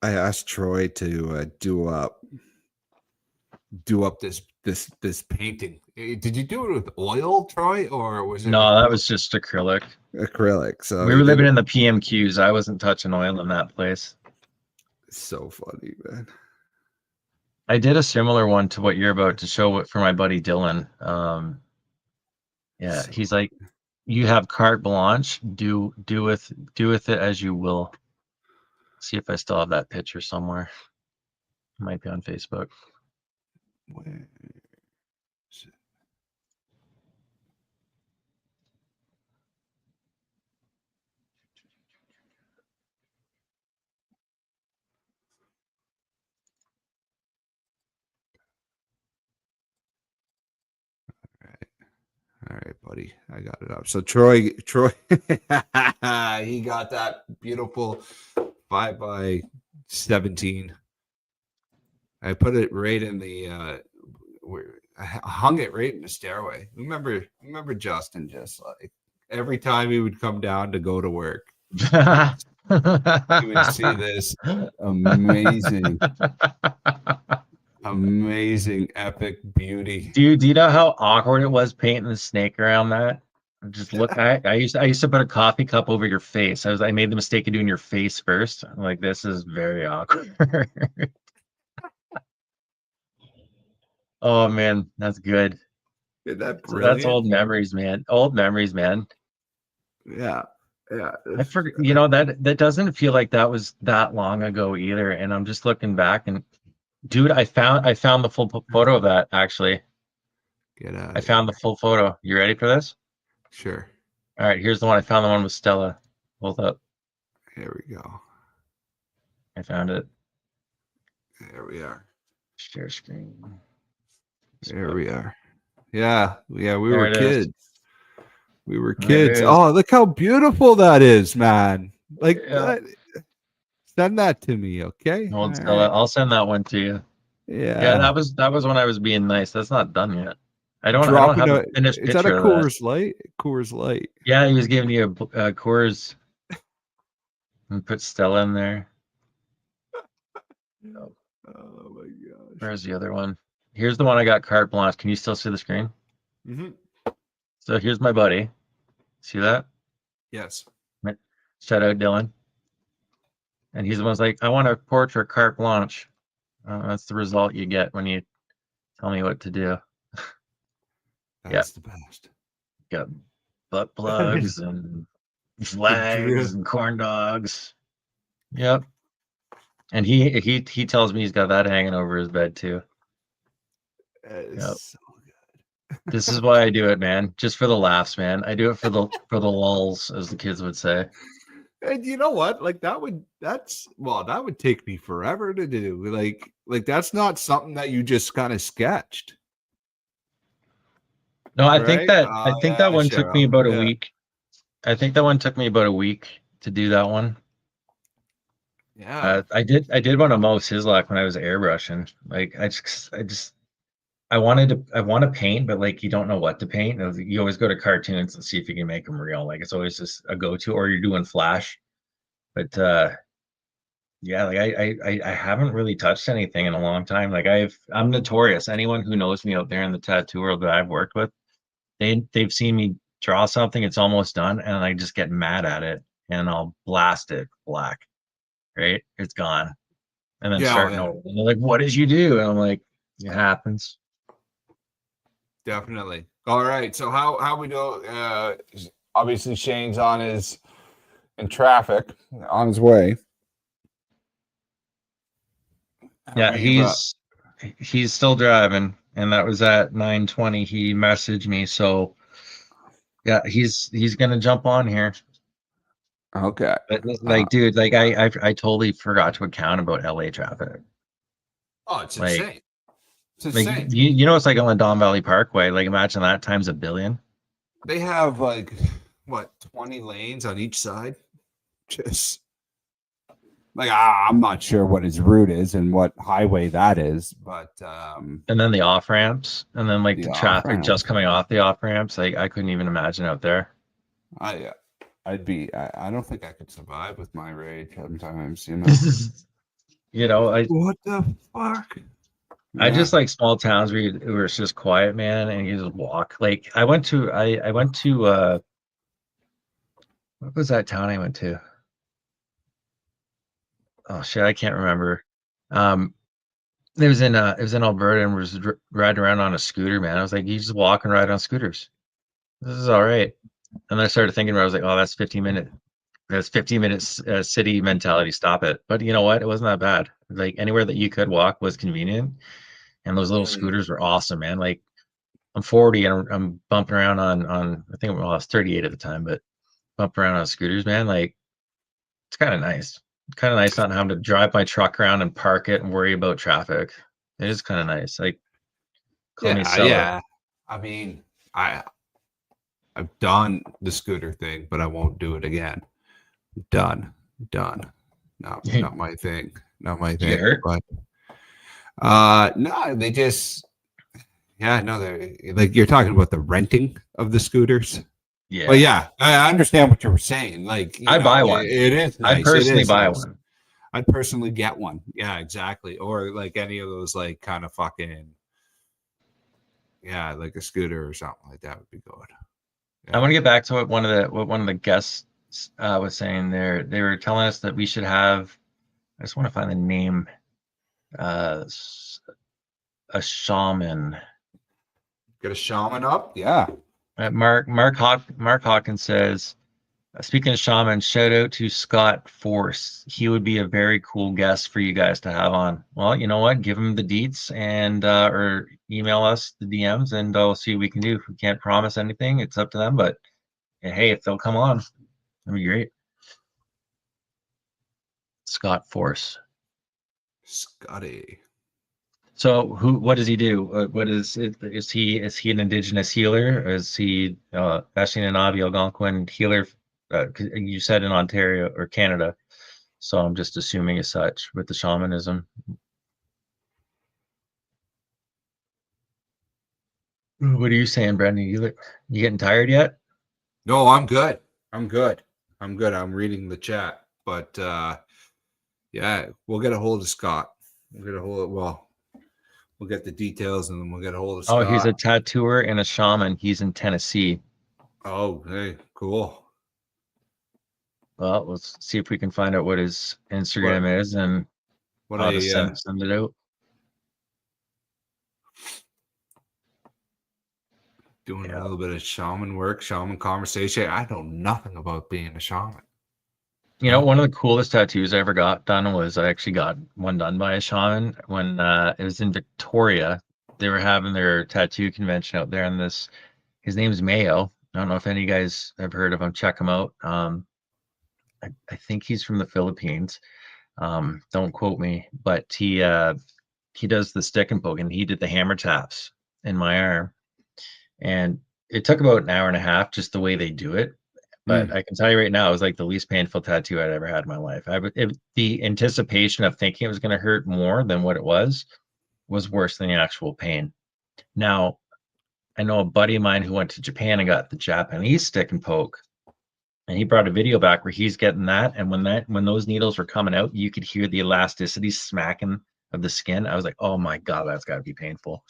I asked Troy to do up this painting. Did you do it with oil, Troy, or was it No, that was just acrylic. acrylic? So We were living in the PMQs. I wasn't touching oil in that place. So funny, man. I did a similar one to what you're about to show it for my buddy Dylan. Yeah, he's like, you have carte blanche. Do with it as you will. See if I still have that picture somewhere. It might be on Facebook. Where is it? All right, buddy. I got it up. So Troy, he got that beautiful 5x17. I put it right in the I hung it right in the stairway. Remember Justin, just like every time he would come down to go to work, you would see this amazing epic beauty. Dude, do you know how awkward it was painting the snake around that? Just look, I used to put a coffee cup over your face. I made the mistake of doing your face first. I'm like, this is very awkward. Oh man, that's good. Isn't that So that's brilliant? old memories, man. Old memories, man. Yeah. I forget, you know, that doesn't feel like that was that long ago either. And I'm just looking back and dude, I found the full photo of that actually. Get out. I found the full photo. You ready for this? Sure. All right, here's the one. I found the one with Stella. Hold up. Here we go. I found it. There we are. Share screen. There we are. Yeah. We There were it is. kids. We were There it kids. is. Oh, look how beautiful that is, man. Like Yeah. send that to me, okay? Hold All Stella. right. I'll send that one to you. Yeah, that was when I was being nice. That's not done yet. I don't have a finished is that a picture of that. Coors Light? Coors Light. Yeah, he was giving you a Coors and put Stella in there. Oh my gosh. Where's the other one? Here's the one I got carte blanche. Can you still see the screen? Mm-hmm. So here's my buddy. See that? Yes. Shout out Dylan. And he's the one's like, I want a portrait carte blanche. That's the result you get when you tell me what to do. That's the best. Got butt plugs and flags and corn dogs. Yep. And he tells me he's got that hanging over his bed too. Yep. So good. This is why I do it, man. Just for the laughs, man. I do it for the lulls, as the kids would say. And you know what? Like that would take me forever to do. Like that's not something that you just kind of sketched. No, I Right? think that one took me about a week. I think that one took me about a week to do that one. Yeah. I did one of Mo's Hislop when I was airbrushing. Like I want to paint, but like you don't know what to paint. You always go to cartoons and see if you can make them real. Like it's always just a go-to, or you're doing flash. But yeah, like I haven't really touched anything in a long time. Like I'm notorious. Anyone who knows me out there in the tattoo world that I've worked with, they've seen me draw something, it's almost done, and I just get mad at it and I'll blast it black. Right? It's gone. And then starting over. And they're like, what did you do? And I'm like, it happens. Definitely. All right. So how we do? Obviously, Shane's in traffic on his way. Yeah, he's still driving, and that was at 9:20. He messaged me, so Yeah, he's gonna jump on here. Okay. But like, dude, like I totally forgot to account about LA traffic. Oh, it's Like, insane. It's like insane. you know, it's like on the Don Valley Parkway. Like, imagine that times a billion. They have like what 20 lanes on each side. Just like I'm not sure what his route is and what highway that is, but And then the off ramps, and then like the the off traffic just ramps. coming off the off ramps. Like, I couldn't even imagine out there. I don't think I could survive with my rage sometimes, you know. This is, you know, What the fuck? I Yeah. just like small towns where it's just quiet, man, and you just walk. Like, I went to what was that town I went to? Oh shit, I can't remember. Um, it was in Alberta, and was riding around on a scooter, man. I was like, you just walk and ride on scooters. This is all right. And then I started thinking about it, I was like, oh, that's 15 minutes city mentality. Stop it. But you know what? It wasn't that bad. Like, anywhere that you could walk was convenient, and those little Mm. scooters were awesome, man. Like, I'm 40 and I'm bumping around on I think, well, I was 38 at the time, but bumping around on scooters, man. Like, it's kind of nice. Kind of nice not having to drive my truck around and park it and worry about traffic. It is kind of nice. Like, call me Yeah, seller. yeah. I mean, I've done the scooter thing, but I won't do it again. Done. Not my thing. Not my You get thing. hurt? But no, they just no, they're like you're talking about the renting of the scooters. Yeah. Well, yeah, I understand what you were saying. Like, I buy one. it is nice. I personally It is buy nice. one. I'd personally get one. Yeah, exactly. Or like any of those, like kind of fucking, like a scooter or something like that would be good. I want to get back to what one of the guests was saying there. They were telling us that we should have. I just want to find the name. A shaman. Get a shaman up. Yeah. Mark Hawkins says, speaking of shaman, shout out to Scott Force. He would be a very cool guest for you guys to have on. Well, you know what? Give him the deets and or email us the DMs, and I'll see what we can do. We can't promise anything; it's up to them. But hey, if they'll come on, that'd be great. Scott Force. Scotty. So what does he do? What is it? Is he an indigenous healer? Or is he Anishinaabe Algonquin healer? You said in Ontario or Canada, so I'm just assuming as such with the shamanism. What are you saying, Brendan? You getting tired yet? No, I'm good. I'm good. I'm reading the chat, but yeah, we'll get a hold of Scott. We'll get the details and then we'll get a hold of Scott. Oh, he's a tattooer and a shaman. He's in Tennessee. Oh, hey, cool. Well, let's see if we can find out what his Instagram is and how to send it out. Doing a little bit of shaman work, shaman conversation. I know nothing about being a shaman. You know, one of the coolest tattoos I ever got done was I actually got one done by a shaman when it was in Victoria. They were having their tattoo convention out there, and his name's Mayo. I don't know if any of you guys have heard of him. Check him out. I think he's from the Philippines. Don't quote me, but he does the stick and poke, and he did the hammer taps in my arm, and it took about an hour and a half just the way they do it. But I can tell you right now, it was like the least painful tattoo I'd ever had in my life. The anticipation of thinking it was going to hurt more than what it was worse than the actual pain. Now, I know a buddy of mine who went to Japan and got the Japanese stick and poke, and he brought a video back where he's getting that. And when those needles were coming out, you could hear the elasticity smacking of the skin. I was like, oh my God, that's got to be painful.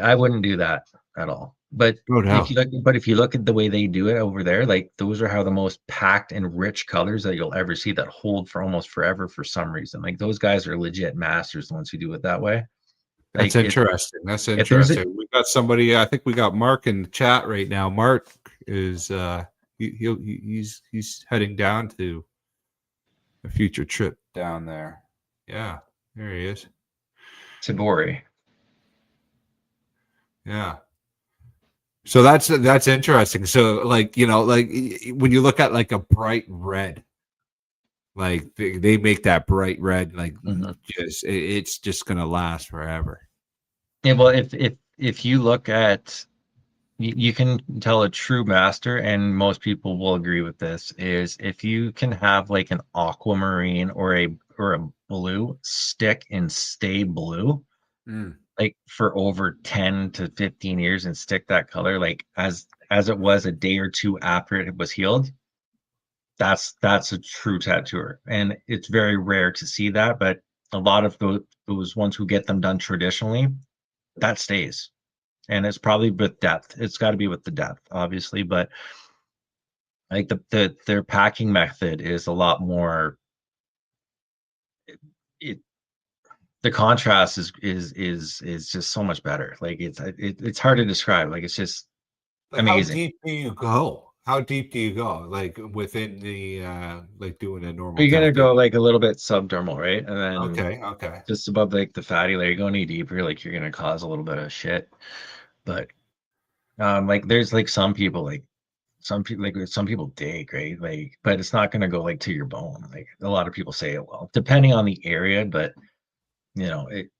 I wouldn't do that at all. But if you look at the way they do it over there, like those are how the most packed and rich colors that you'll ever see that hold for almost forever for some reason. Like those guys are legit masters, the ones who do it that way. That's like interesting. That's interesting. We got somebody. I think we got Mark in the chat right now. Mark is he's heading down to a future trip down there. Yeah, there he is. Tabori. Yeah. So that's interesting. So like, you know, like when you look at like a bright red, like they make that bright red, like it's just gonna last forever. Yeah, well, if you look at, you can tell a true master, and most people will agree with this, is if you can have like an aquamarine or a blue stick and stay blue, like for over 10 to 15 years and stick that color like as it was a day or two after it was healed, that's a true tattooer. And it's very rare to see that, but a lot of those ones who get them done traditionally, that stays. And it's probably with depth. It's got to be with the depth, obviously, but like their packing method is a lot more. It the contrast is just so much better. Like it's hard to describe. Like it's just amazing. How deep do you go? How deep do you go? Like within the like doing a normal. You're gonna go like a little bit subdermal, right? And then okay. just above like the fatty layer, you go any deeper, like you're gonna cause a little bit of shit. But like there's like some people some people dig, right? Like, but it's not gonna go like to your bone. Like a lot of people say it will, depending on the area, but you know, it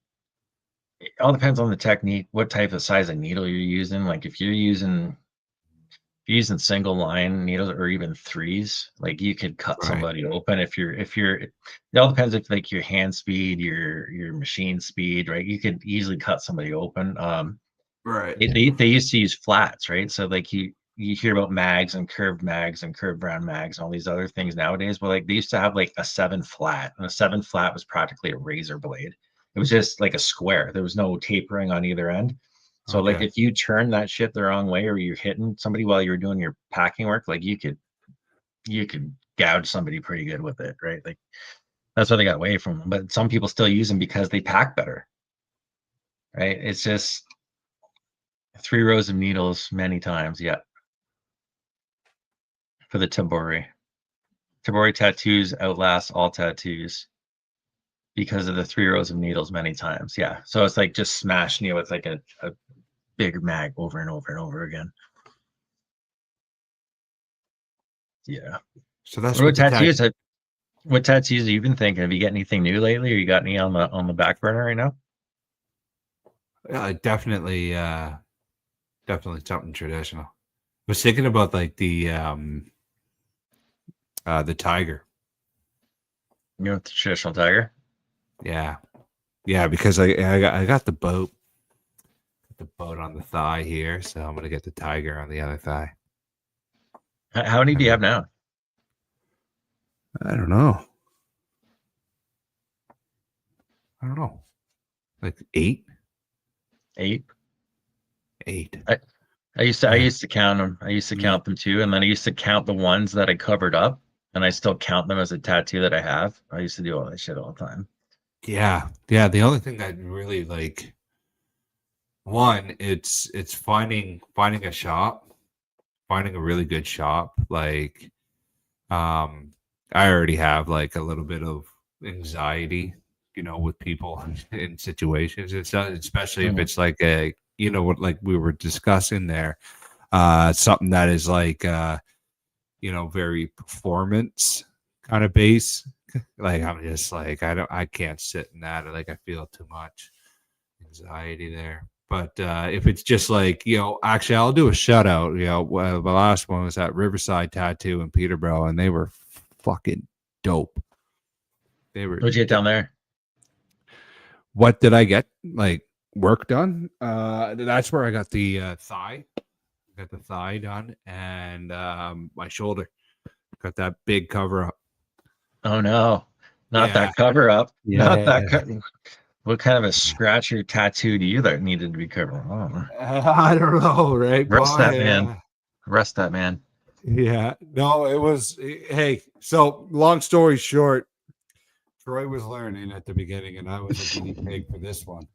all depends on the technique, what type of size of needle you're using. Like if you're using single line needles or even threes, like you could cut somebody open. If you're it all depends if like your hand speed, your machine speed, right? You could easily cut somebody open. They used to use flats, right? So like you hear about mags and curved round mags and all these other things nowadays, but like they used to have like a 7 flat, and a 7 flat was practically a razor blade. It was just like a square. There was no tapering on either end. So like if you turn that shit the wrong way, or you're hitting somebody while you're doing your packing work, like you could gouge somebody pretty good with it, right? Like that's why they got away from them. But some people still use them because they pack better, right? It's just 3 rows of needles many times, yeah. For the tabori. Tabori tattoos outlast all tattoos because of the 3 rows of needles many times, yeah. So it's like just smashing you with like a big mag over and over and over again. Yeah. So that's what tattoos. What tattoos have you been thinking? Have you got anything new lately, or you got any on the back burner right now? Definitely something traditional. I was thinking about like the tiger. You know, the traditional tiger. Yeah, because I got the boat. The boat on the thigh here, so I'm gonna get the tiger on the other thigh. How many do you have now? I don't know. Like 8. 8. I used to count them. I used to count them too, and then I used to count the ones that I covered up, and I still count them as a tattoo that I have. I used to do all that shit all the time. Yeah. The only thing I really like. One, it's finding a shop, finding a really good shop. Like, I already have like a little bit of anxiety, you know, with people in situations and stuff, especially if it's like a, you know, what like we were discussing there, something that is like, you know, very performance kind of base. Like I'm just like I can't sit in that. Like I feel too much anxiety there. But if it's just like, you know, actually, I'll do a shout out. You know, the last one was at Riverside Tattoo in Peterborough, and they were fucking dope. What'd you get down there? What did I get? Like work done? That's where I got the thigh. Got the thigh done, and my shoulder. Got that big cover up. Oh no, not that cover up. Yeah. Not that. What kind of a scratcher tattoo do you that needed to be covered? I don't know, right? Rest that man. Rest that man. Yeah. No, it was. Hey, so long story short, Troy was learning at the beginning, and I was a guinea pig for this one.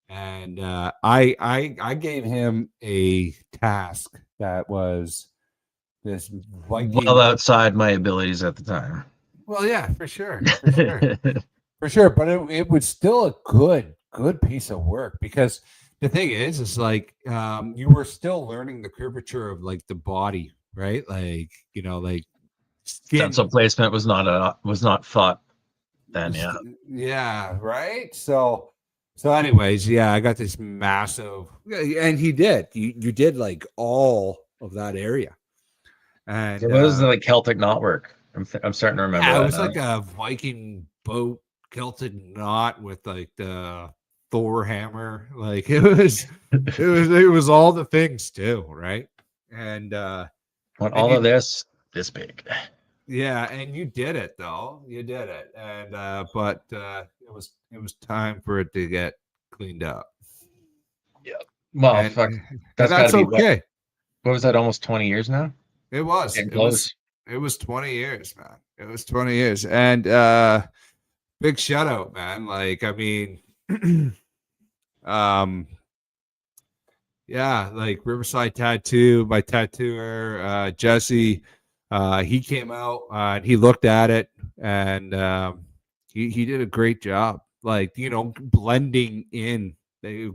And I gave him a task that was this Viking. Well outside my abilities at the time. Well, yeah, for sure. For sure. But it was still a good piece of work, because the thing is like you were still learning the curvature of like the body, right? Like, like skin. Stencil placement was not thought then. Yeah. Yeah, right. So anyways, yeah, I got this massive, and he did. You did like all of that area, and It was like Celtic knotwork. I'm starting to remember yeah, it that was now. like a Viking boat Celtic knot with like the Thor hammer. Like it was all the things too, right? And All you, of this big. yeah, and you did it though. You did it, and but it was time for it to get cleaned up. Yeah. Well, And, fuck. and That's got that's to be okay. what was that? Almost 20 years now. It was. Getting It was. close. It was 20 years, man. It was 20 years, and big shout out, man. Like, I mean, yeah, like Riverside Tattoo, my tattooer, Jesse. He came out and he looked at it, and he did a great job. Like, blending in.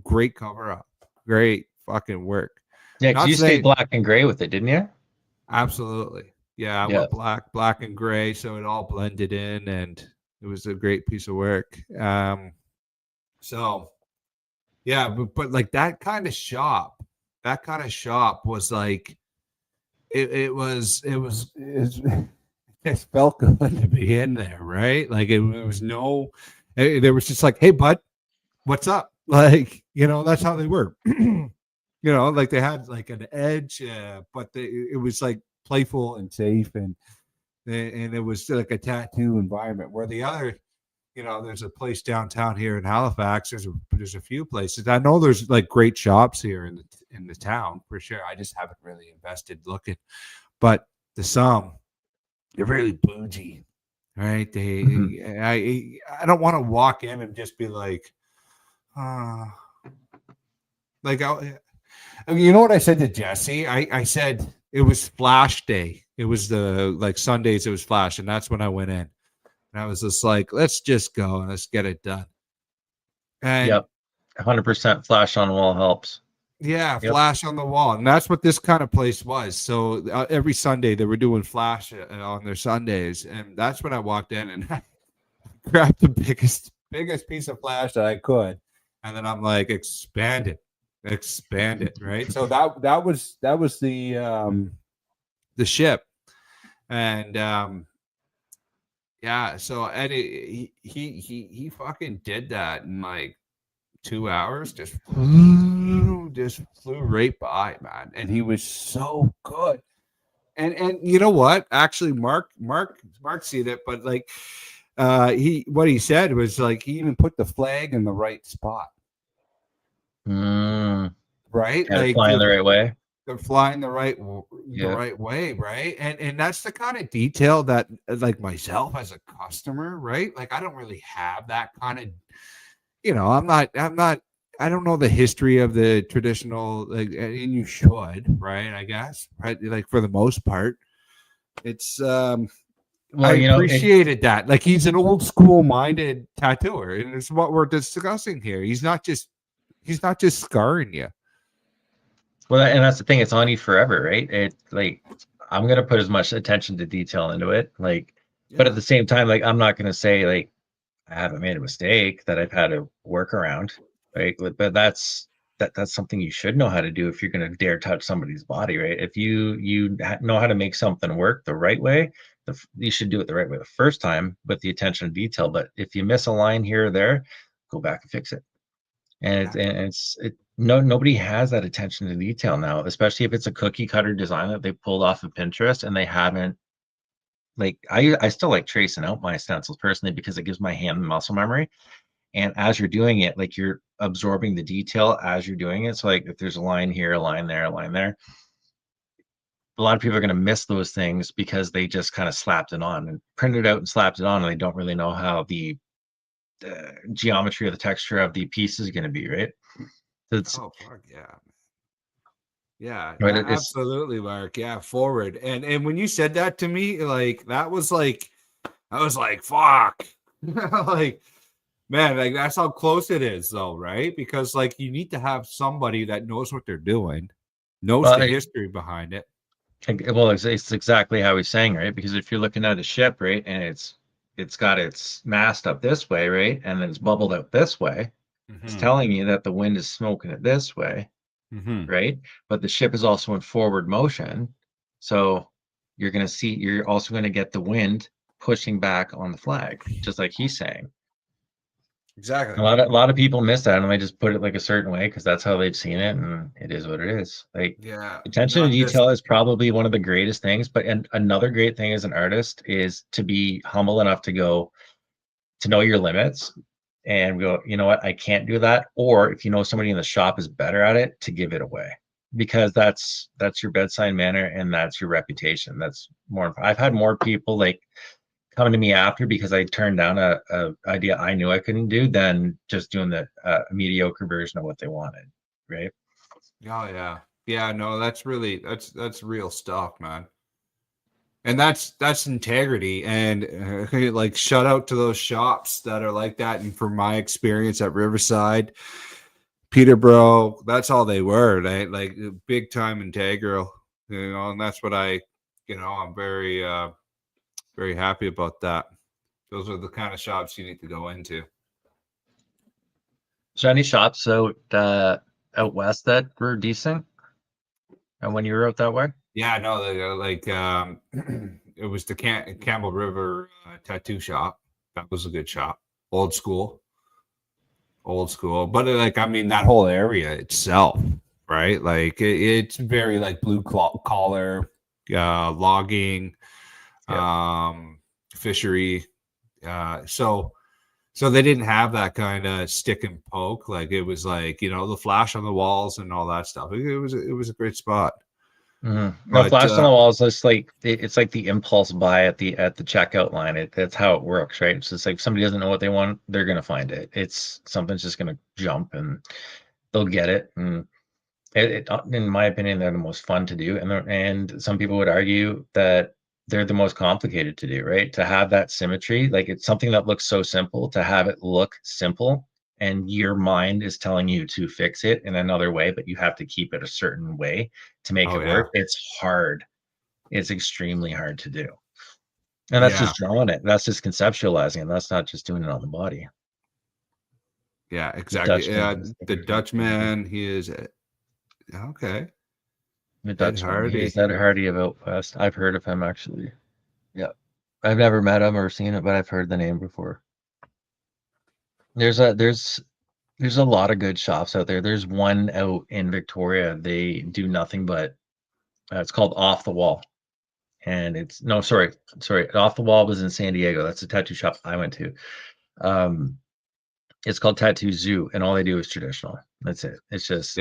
Great cover up. Great fucking work. Yeah, because Not you stayed saying black and gray with it, didn't you? absolutely. Yeah, I Yeah. went black and gray, so it all blended in, and it was a great piece of work. So yeah, but like that kind of shop was like it felt good to be in there, right? Like it was there was just like, hey bud, what's up? Like, that's how they were. Like they had like an edge, but it was like playful and safe, and it was like a tattoo environment. Where the other, there's a place downtown here in Halifax. There's a few places. I know there's like great shops here in the town for sure. I just haven't really invested looking, but they're really bougie, right? I don't want to walk in and just be like, like you know what I said to Jesse? I said it was Flash Day. It was like Sundays. It was Flash, and that's when I went in. And I was just like, let's just go and let's get it done. And yep, 100% flash on the wall helps. Yeah, Yep. Flash on the wall, and that's what this kind of place was. So every Sunday they were doing Flash on their Sundays, and that's when I walked in and I grabbed the biggest piece of Flash that I could, and then I'm like, expand it, right? So that was the ship, and yeah. So Eddie, he fucking did that in like 2 hours, just flew right by, man. And he was so good. And you know what? Actually, Mark seen it, but like what he said was like he even put the flag in the right spot. Right? Like flying the right way. They're flying the right way, right? And that's the kind of detail that like myself as a customer, right? Like I don't really have that kind of, I don't know the history of the traditional, like, and you should, right? I guess, right? Like for the most part, it's, I appreciated that. Like he's an old school minded tattooer, and it's what we're discussing here. He's not just scarring you. Well, and that's the thing. It's on you forever, right? It like I'm gonna put as much attention to detail into it, like, but at the same time, like I'm not gonna say like I haven't made a mistake that I've had to work around, right? But that's something you should know how to do if you're going to dare touch somebody's body, right? If you know how to make something work the right way, you should do it the right way the first time with the attention to detail. But if you miss a line here or there, go back and fix it. And nobody has that attention to detail now, especially if it's a cookie cutter design that they pulled off of Pinterest and they haven't. Like I still like tracing out my stencils personally because it gives my hand muscle memory. And as you're doing it, like you're absorbing the detail as you're doing it. So like if there's a line here, a line there, a line there, a lot of people are going to miss those things because they just kind of slapped it on and printed it out and slapped it on, and they don't really know how the geometry or the texture of the piece is going to be, right? Oh fuck yeah. Yeah, right, absolutely, Mark. Yeah, forward. And when you said that to me, like that was like, I was like, fuck. Like Man, like that's how close it is, though, right? Because like you need to have somebody that knows what they're doing, knows the history behind it. Well, it's exactly how he's saying, right? Because if you're looking at a ship, right, and it's got its mast up this way, right, and then it's bubbled out this way, it's telling you that the wind is smoking it this way, right? But the ship is also in forward motion, so you're also going to get the wind pushing back on the flag, just like he's saying. Exactly. A lot of people miss that, and they just put it like a certain way because that's how they've seen it, and it is what it is. Like, Yeah. attention to detail is probably one of the greatest things. But and another great thing as an artist is to be humble enough to know your limits and go, you know what, I can't do that. Or if you know somebody in the shop is better at it, to give it away, because that's your bedside manner and that's your reputation. That's more. I've had more people like coming to me after because I turned down a idea I knew I couldn't do than just doing the mediocre version of what they wanted, right? Oh yeah, no, that's real stuff, man. And that's integrity. And like shout out to those shops that are like that. And from my experience at Riverside, Peterborough, that's all they were. They like big time integral, and that's what I'm very very happy about that. Those are the kind of shops you need to go into. So any shops out west that were decent, and when you were out that way? Yeah, no, like it was the Campbell River tattoo shop. That was a good shop. Old school. But like, I mean, that whole area itself, right? Like it's very like blue collar, logging, fishery. So they didn't have that kind of stick and poke. Like it was like, the flash on the walls and all that stuff. It was a great spot. No, flash on the walls. It's like the impulse buy at the checkout line. That's how it works, right? It's just like if somebody doesn't know what they want, they're gonna find it. It's something's just gonna jump and they'll get it. And in my opinion, they're the most fun to do. And some people would argue that they're the most complicated to do, right? To have that symmetry, like it's something that looks so simple, to have it look simple, and your mind is telling you to fix it in another way, but you have to keep it a certain way to make it work. It's hard. It's extremely hard to do. And that's just drawing it. That's just conceptualizing it. That's not just doing it on the body. Yeah, exactly. The Dutchman, he is okay. The Dutchman, he is Ed Hardy of out west. I've heard of him actually. Yeah. I've never met him or seen it, but I've heard the name before. There's a lot of good shops out there. There's one out in Victoria. They do nothing but it's called Off the Wall. And sorry. Off the Wall was in San Diego. That's a tattoo shop I went to. It's called Tattoo Zoo, and all they do is traditional. That's it. It's just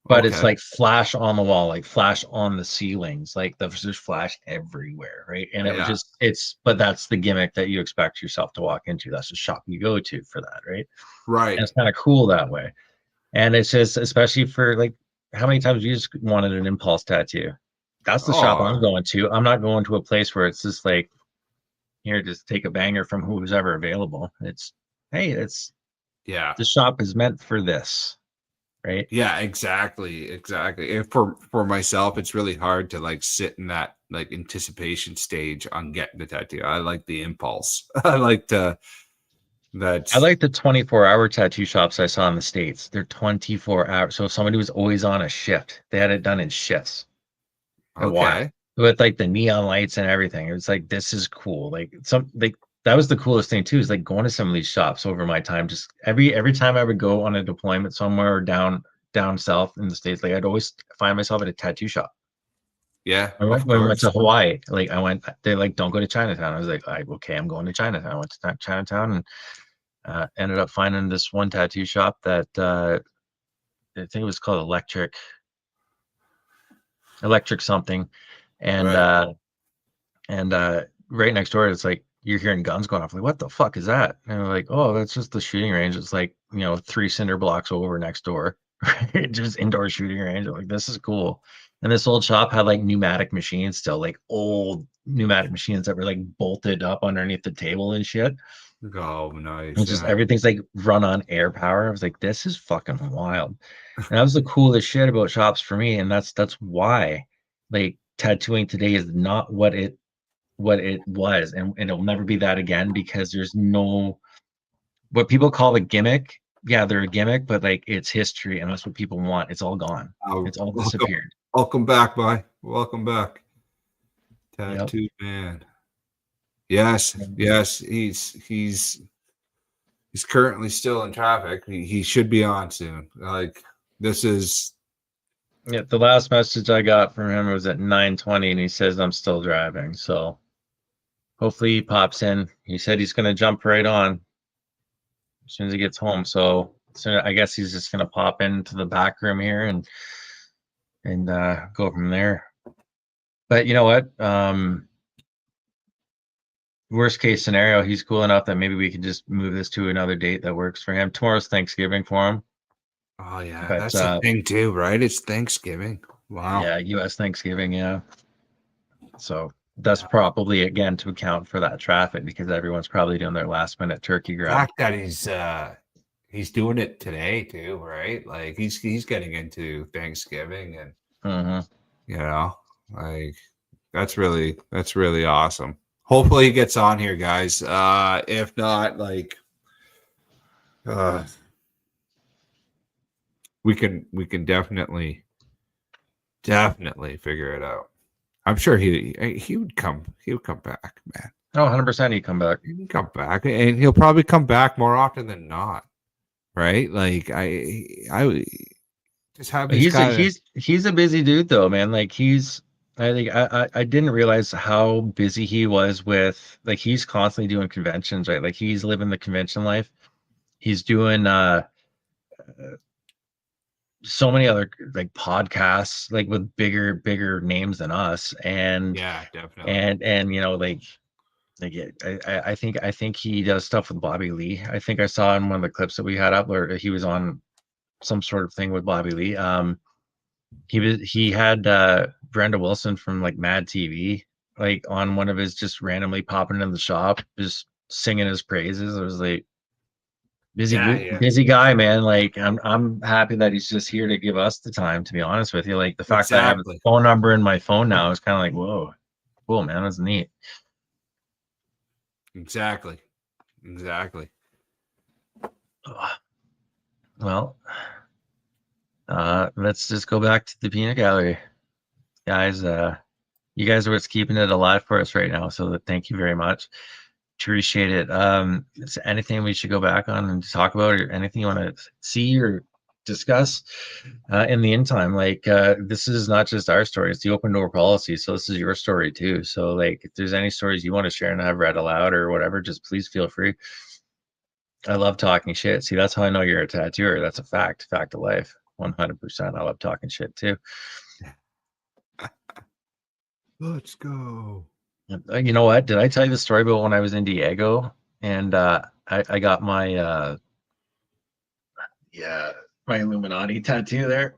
but it's like flash on the wall, like flash on the ceilings, like there's flash everywhere, right? And but that's the gimmick that you expect yourself to walk into. That's the shop you go to for that, right? Right. And it's kind of cool that way. And it's just, especially for like, how many times you just wanted an impulse tattoo? That's the shop I'm going to. I'm not going to a place where it's just like, here, just take a banger from who's ever available. The shop is meant for this, right? Yeah, exactly. And for myself, it's really hard to like sit in that like anticipation stage on getting the tattoo. I like the impulse. I like the 24-hour tattoo shops I saw in the States. They're 24 hours. So if somebody was always on a shift, they had it done in shifts. Okay. With like the neon lights and everything. It was like, this is cool. That was the coolest thing too, is like going to some of these shops over my time. Just every time I would go on a deployment somewhere or down south in the States, like I'd always find myself at a tattoo shop. Yeah. When we went to Hawaii, like they're like, don't go to Chinatown. I was like, okay, I'm going to Chinatown. I went to Chinatown and ended up finding this one tattoo shop that I think it was called Electric something. And right next door, it's like, you're hearing guns going off. Like, what the fuck is that? And we're like, oh, that's just the shooting range. It's like, 3 cinder blocks over next door. Just indoor shooting range. I'm like, this is cool. And this old shop had like pneumatic machines still, like old pneumatic machines that were like bolted up underneath the table and shit. Oh, nice. It's just everything's like run on air power. I was like, this is fucking wild. And that was the coolest shit about shops for me. And that's why like tattooing today is not what it was. And it'll never be that again, because there's no what people call a gimmick. Yeah, they're a gimmick, but like it's history, and that's what people want. It's all gone. It's all disappeared. Welcome back, bye. Welcome back. Yep. Tattooed man. Yes, he's currently still in traffic. He should be on soon. Like, this is Yeah, the last message I got from him was at 9:20, and he says I'm still driving. So hopefully he pops in. He said he's gonna jump right on as soon as he gets home. So I guess he's just gonna pop into the back room here and go from there. But you know what? Worst case scenario, he's cool enough that maybe we can just move this to another date that works for him. Tomorrow's Thanksgiving for him. oh yeah, But, that's the thing too, right? It's Thanksgiving. Wow. Yeah, U.S. Thanksgiving, yeah. So that's probably, again, to account for that traffic, because everyone's probably doing their last minute turkey The grab. fact that he's doing it today too, right? Like he's getting into Thanksgiving, and you know, like that's really awesome. Hopefully he gets on here, guys. If not, like we can definitely figure it out. I'm sure he would come back, man. Oh, 100% he'd come back. He can come back, and he'll probably come back more often than not, right? Like I just have these He's a busy dude though, man. Like I think I didn't realize how busy he was with, like, he's constantly doing conventions, right? Like he's living the convention life. He's doing so many other like podcasts, like with bigger names than us, and yeah, definitely. and you know, like I think he does stuff with Bobby Lee. I think I saw in one of the clips that we had up where he was on some sort of thing with Bobby Lee. He had Brenda Wilson from like Mad TV like on one of his, just randomly popping in the shop, just singing his praises. I was like, busy guy, man. Like I'm happy that he's just here to give us the time, to be honest with you. Like the fact that I have his phone number in my phone now is kind of like, whoa, cool, man. That's neat. Exactly. Well, let's just go back to the peanut gallery, guys. You guys are what's keeping it alive for us right now, so thank you very much. Appreciate it. Is there anything we should go back on and talk about, or anything you want to see or discuss in the meantime? Like this is not just our story, it's the open door policy, so this is your story too. So like if there's any stories you want to share and have read aloud or whatever, just please feel free. I love talking shit. See, that's how I know you're a tattooer. That's a fact of life. 100%. I love talking shit too. Let's go. You know what? Did I tell you the story about when I was in Diego and I got my my Illuminati tattoo there?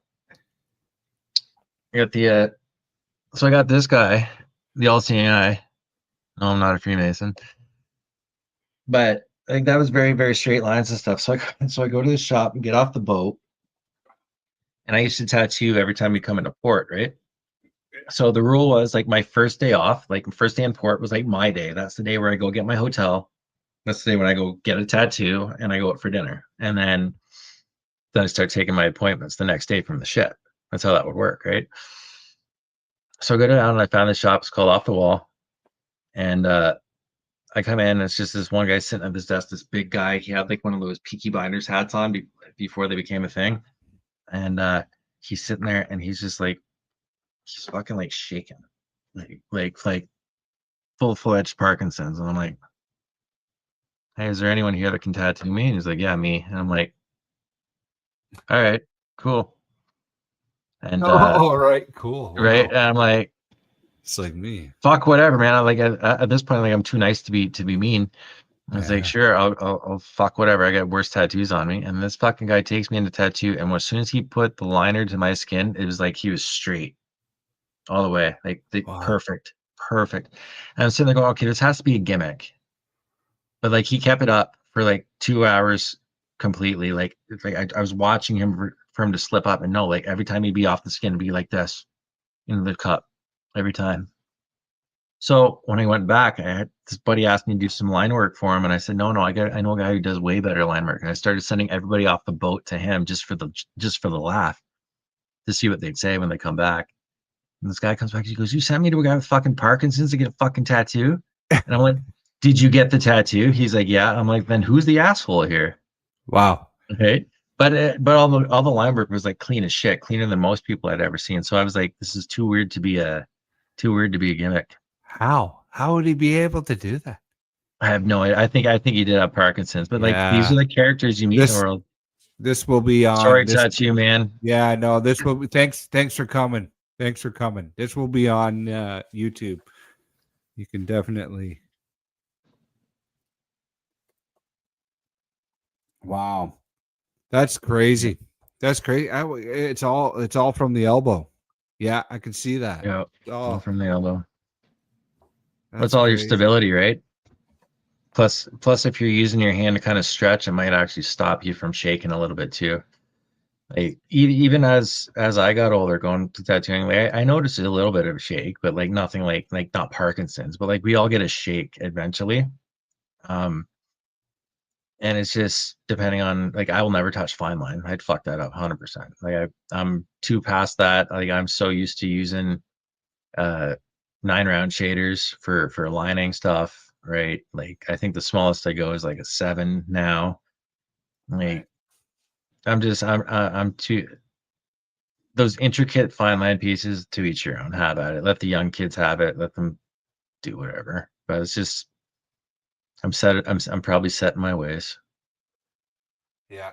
I got the so I got this guy, the LCI. No, I'm not a Freemason, but I think that was very, very straight lines and stuff. So I go to the shop and get off the boat, and I used to tattoo every time we come into port, right? So the rule was like my first day off, like first day in port was like my day. That's the day where I go get my hotel. That's the day when I go get a tattoo and I go out for dinner. And then I start taking my appointments the next day from the ship. That's how that would work, right? So I go down and I found the shop. It's called Off the Wall. And I come in and it's just this one guy sitting at this desk, this big guy. He had like one of those Peaky Blinders hats on before they became a thing. And he's sitting there and he's just like, he's fucking like shaking, like full-fledged Parkinson's. And I'm like, hey, is there anyone here that can tattoo me? And he's like, yeah, me. And I'm like, all right, cool. And all right, cool. Wow. Right. And I'm like, it's like me. Fuck whatever, man. I'm like at this point, like I'm too nice to be mean. I was like, sure, I'll fuck whatever. I got worse tattoos on me. And this fucking guy takes me into tattoo. And as soon as he put the liner to my skin, it was like he was straight all the way. Like perfect. And I'm sitting there going, okay, this has to be a gimmick. But like he kept it up for like 2 hours completely. Like it's like I was watching him for him to slip up, and no, like every time he'd be off the skin, be like this in the cup every time. So when I went back, I had this buddy asked me to do some line work for him, and I said, no, I know a guy who does way better line work. And I started sending everybody off the boat to him just for the laugh, to see what they'd say when they come back. And this guy comes back, he goes, "You sent me to a guy with fucking Parkinson's to get a fucking tattoo?" And I'm like, "Did you get the tattoo?" He's like, "Yeah." I'm like, "Then who's the asshole here?" Wow. Right. But all the line work was like clean as shit, cleaner than most people I'd ever seen. So I was like, this is too weird to be a gimmick. How would he be able to do that? I have no idea. I think he did have Parkinson's, but like these are the characters you meet in the world. This will be on. Sorry, tattoo man. Yeah, no, this will be. Thanks for coming. Thanks for coming. This will be on YouTube. You can definitely. Wow, that's crazy. That's crazy. It's all from the elbow. Yeah, I can see that. Yeah, all from the elbow. That's all crazy. your stability, right? Plus, if you're using your hand to kind of stretch, it might actually stop you from shaking a little bit too. Like even as I got older, going to tattooing, like I noticed a little bit of a shake, but like nothing like not Parkinson's, but like we all get a shake eventually. And it's just depending on, like, I will never touch fine line. I'd fuck that up 100%. Like I'm too past that. Like I'm so used to using 9-round shaders for lining stuff, right? Like I think the smallest I go is like a 7 now. Like I'm too, those intricate fine line pieces, to each your own. Have at it. Let the young kids have it. Let them do whatever. But it's just, I'm probably set in my ways. Yeah.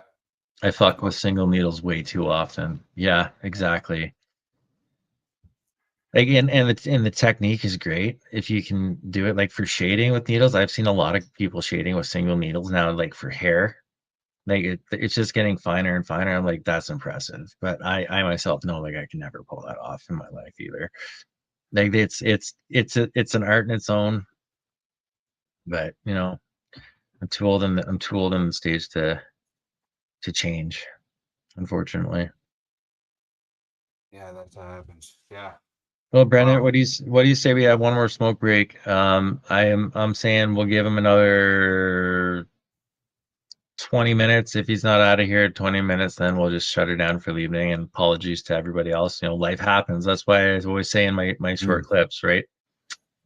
I fuck with single needles way too often. Yeah, exactly. Like and the technique is great if you can do it. Like for shading with needles, I've seen a lot of people shading with single needles now. Like for hair, like it's just getting finer and finer. I'm like, that's impressive. But I myself know, like, I can never pull that off in my life either. Like it's an art in its own. But you know, I'm too old in the stage to change, unfortunately. Yeah, that's what happens. Yeah. Well, Brendan, what do you say we have one more smoke break? I'm saying we'll give him another 20 minutes. If he's not out of here 20 minutes, then we'll just shut it down for the evening. And apologies to everybody else. You know, life happens. That's why I always say in my short clips, right?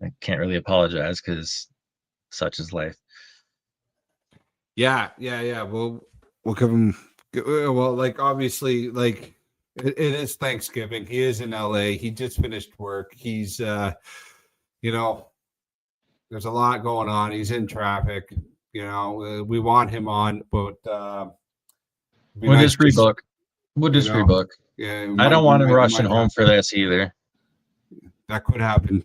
I can't really apologize because such is life. Yeah. We'll give him. Well, like obviously, like it is Thanksgiving. He is in LA. He just finished work. He's you know, there's a lot going on. He's in traffic. You know, we want him on, but we'll just rebook. We'll just rebook. Yeah, I don't want him rushing home for this either. That could happen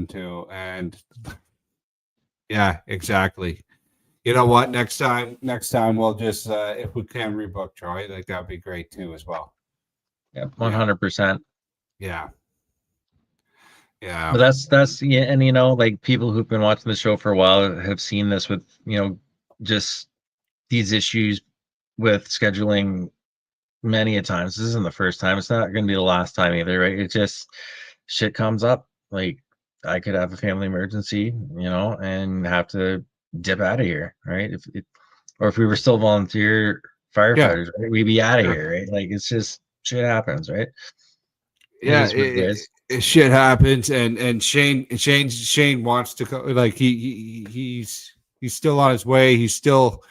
too. And yeah, exactly. You know what? Next time we'll just if we can rebook Troy, like that'd be great too as well. Yeah, 100%. Yeah. But that's yeah, and you know, like people who've been watching the show for a while have seen this with, you know, just these issues with scheduling many a times. This isn't the first time. It's not going to be the last time either, right? It just, shit comes up. Like I could have a family emergency, you know, and have to dip out of here, right? If we were still volunteer firefighters, right? We'd be out of here, right? Like it's just, shit happens, right? Yeah, shit happens, and Shane wants to go. Like he's still on his way. He's still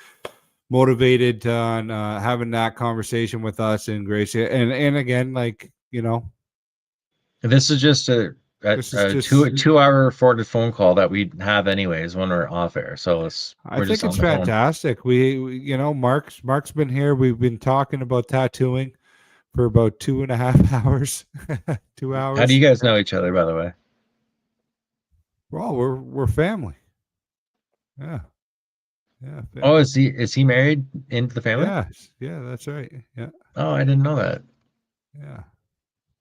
motivated on having that conversation with us and Grace. And again, like, you know, this is just a 2-hour recorded phone call that we have anyways when we're off air. So I think it's fantastic. We you know, Mark's been here. We've been talking about tattooing for about 2.5 hours. 2 hours. How do you guys know each other, by the way? Well, we're family. Yeah. Yeah. Family. Oh, is he married into the family? Yeah, that's right. Yeah. Oh, I didn't know that.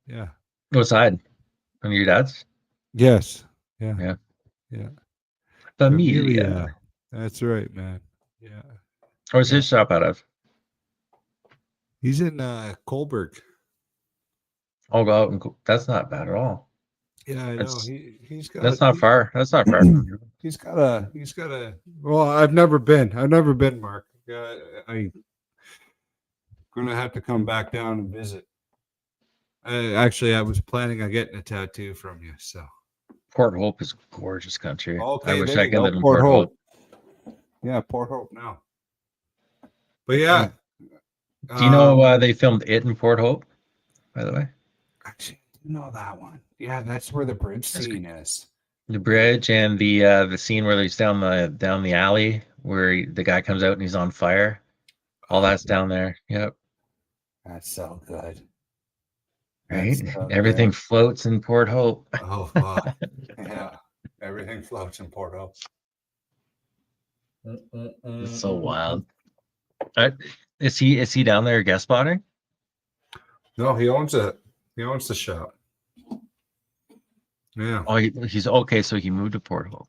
Yeah. What side? On your dad's? Yes. Yeah. Familia. That's right, man. Yeah. Where's his shop out of? He's in Colberg. I'll go out and that's not bad at all. Yeah, I know. That's He's got. that's not far. That's not far from you. He's got a. Well, I've never been, Mark. I'm gonna have to come back down and visit. Actually, I was planning on getting a tattoo from you. So Port Hope is a gorgeous country. okay, I wish there I you could go. live in Port Hope. Yeah, Port Hope now. But yeah, Do you know they filmed it in Port Hope? By the way, actually, I do know that one. Yeah, that's where the bridge scene is. the bridge and the scene where he's down the alley where the guy comes out and he's on fire. All that's down there. Yep. That's so good. Right. That's so Everything good. floats in Port Hope. Oh, fuck. Yeah, everything floats in Port Hope. It's so wild. Is he down there guest spotting? No, he owns it. He owns the shop. Yeah. Oh, he's okay. So he moved to Port Hope.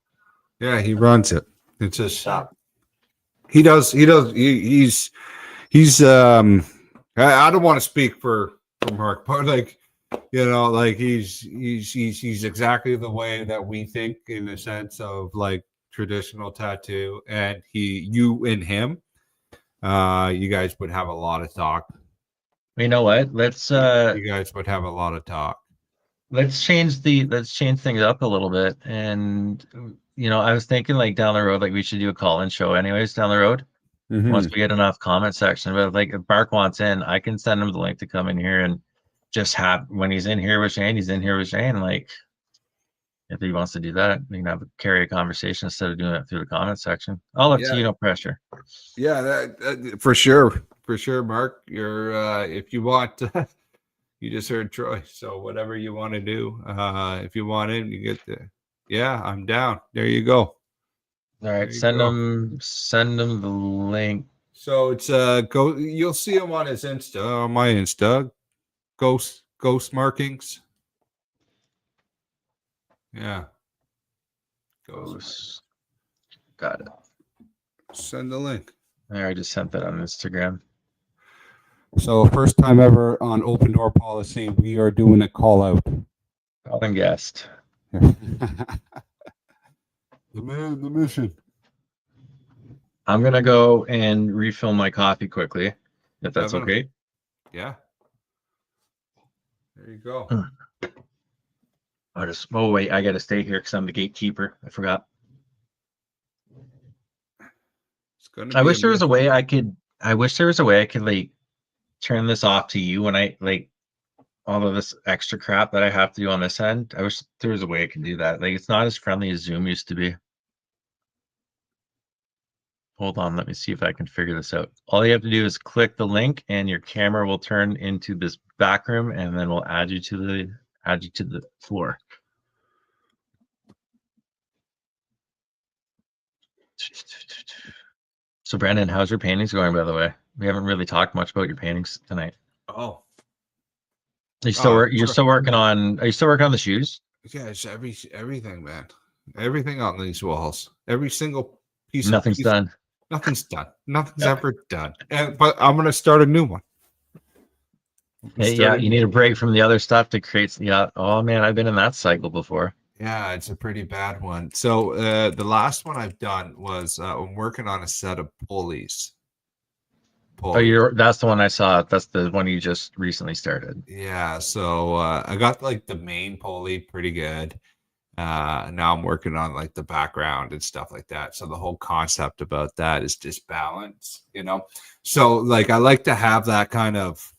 Yeah, he runs it. It's his shop. He's I don't want to speak for Mark, but like, you know, like he's exactly the way that we think in the sense of like traditional tattoo, and you and him, you guys would have a lot of talk. You know what? You guys would have a lot of talk. Let's change things up a little bit. And I was thinking like down the road, like we should do a call-in show anyways down the road. Once we get enough comment section. But like if Mark wants in, I can send him the link to come in here and just have when he's in here with Shane, he's in here with Shane. Like if he wants to do that, we can carry a conversation instead of doing it through the comment section. All up to you, no pressure. Yeah, that, for sure, Mark. You're if you want. You just heard Troy, so whatever you want to do, if you want in, you get the. Yeah, I'm down. There you go. All right, send him the link. So it's go. You'll see him on his Insta, on my Insta, ghost markings. Yeah, Ghost. Got it. Send the link. I just sent that on Instagram. So first time ever on Open Door Policy, we are doing a call out. Call and guest. The man, the mission. I'm gonna go and refill my coffee quickly, if that's okay. Yeah. There you go. Oh wait, I gotta stay here because I'm the gatekeeper. I forgot. It's gonna. I wish there was a way I could like turn this off to you when I like all of this extra crap that I have to do on this end. I wish there was a way I could do that. Like it's not as friendly as Zoom used to be. Hold on, let me see if I can figure this out. All you have to do is click the link and your camera will turn into this back room and then we'll add you to the floor. So Brandon, how's your paintings going, by the way? We haven't really talked much about your paintings tonight. Oh. You're still working on the shoes? Yeah, it's everything, man. Everything on these walls. Every single piece. Nothing's done. Nothing's done. Nothing's ever done. But I'm gonna start a new one. Hey, yeah, you need a break from the other stuff to create. Yeah. Oh man, I've been in that cycle before. Yeah, it's a pretty bad one. So the last one I've done was I'm working on a set of pulleys. Oh, that's the one I saw. That's the one you just recently started. Yeah, so I got like the main pulley pretty good. Now I'm working on like the background and stuff like that. So the whole concept about that is just balance, So like I like to have that kind of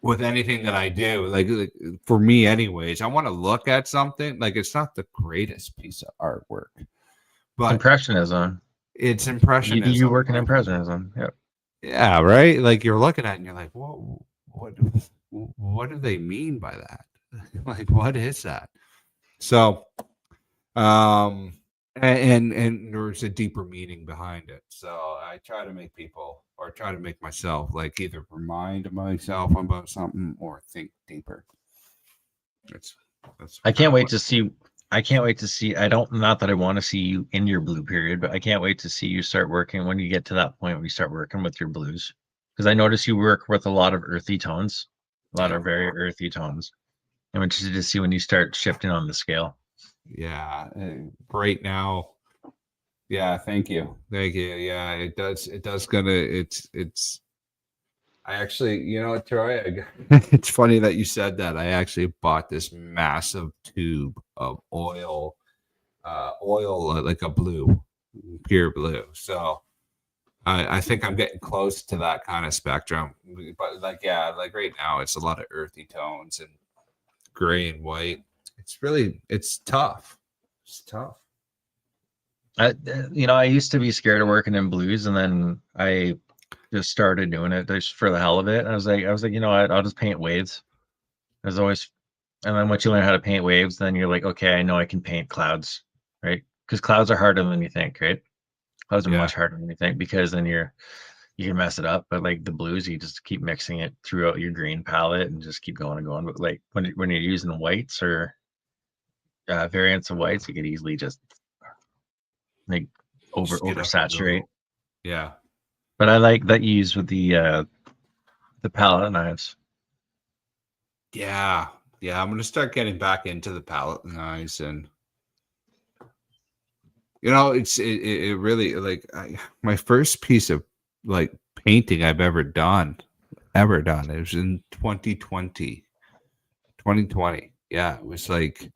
with anything that I do. Like for me, anyways, I want to look at something like it's not the greatest piece of artwork, but Impressionism. It's impressionism. You work in impressionism. Yep. Yeah, right. Like you're looking at it and you're like, whoa, what do they mean by that? Like, what is that? So, and there's a deeper meaning behind it. So I try to make people, or try to make myself, like either remind myself about something or think deeper. That's. I can't wait to see I can't wait to see. Not that I want to see you in your blue period, but I can't wait to see you start working when you get to that point when you start working with your blues. Because I notice you work with a lot of earthy tones, a lot of very earthy tones. I'm interested to see when you start shifting on the scale. Yeah, right now. Yeah, thank you. Yeah, it does. It's. I actually, you know, Troy, it's funny that you said that. I actually bought this massive tube of oil, like a blue, pure blue. So I think I'm getting close to that kind of spectrum. But like, yeah, like right now, it's a lot of earthy tones and gray and white. It's tough. It's tough. I used to be scared of working in blues, and then I just started doing it just for the hell of it. And I was like, you know what? I'll just paint waves. There's always, and then once you learn how to paint waves, then you're like, okay, I know I can paint clouds, right? Because clouds are harder than you think, right? Clouds are much harder than you think because then you can mess it up. But like the blues, you just keep mixing it throughout your green palette and just keep going and going. But like when you're using whites or variants of whites, you could easily just like oversaturate. Yeah. But I like that you use with the palette knives. Yeah. I'm gonna start getting back into the palette knives, and you know, it really like my first piece of like painting I've ever done. It was in 2020. Yeah, it was like,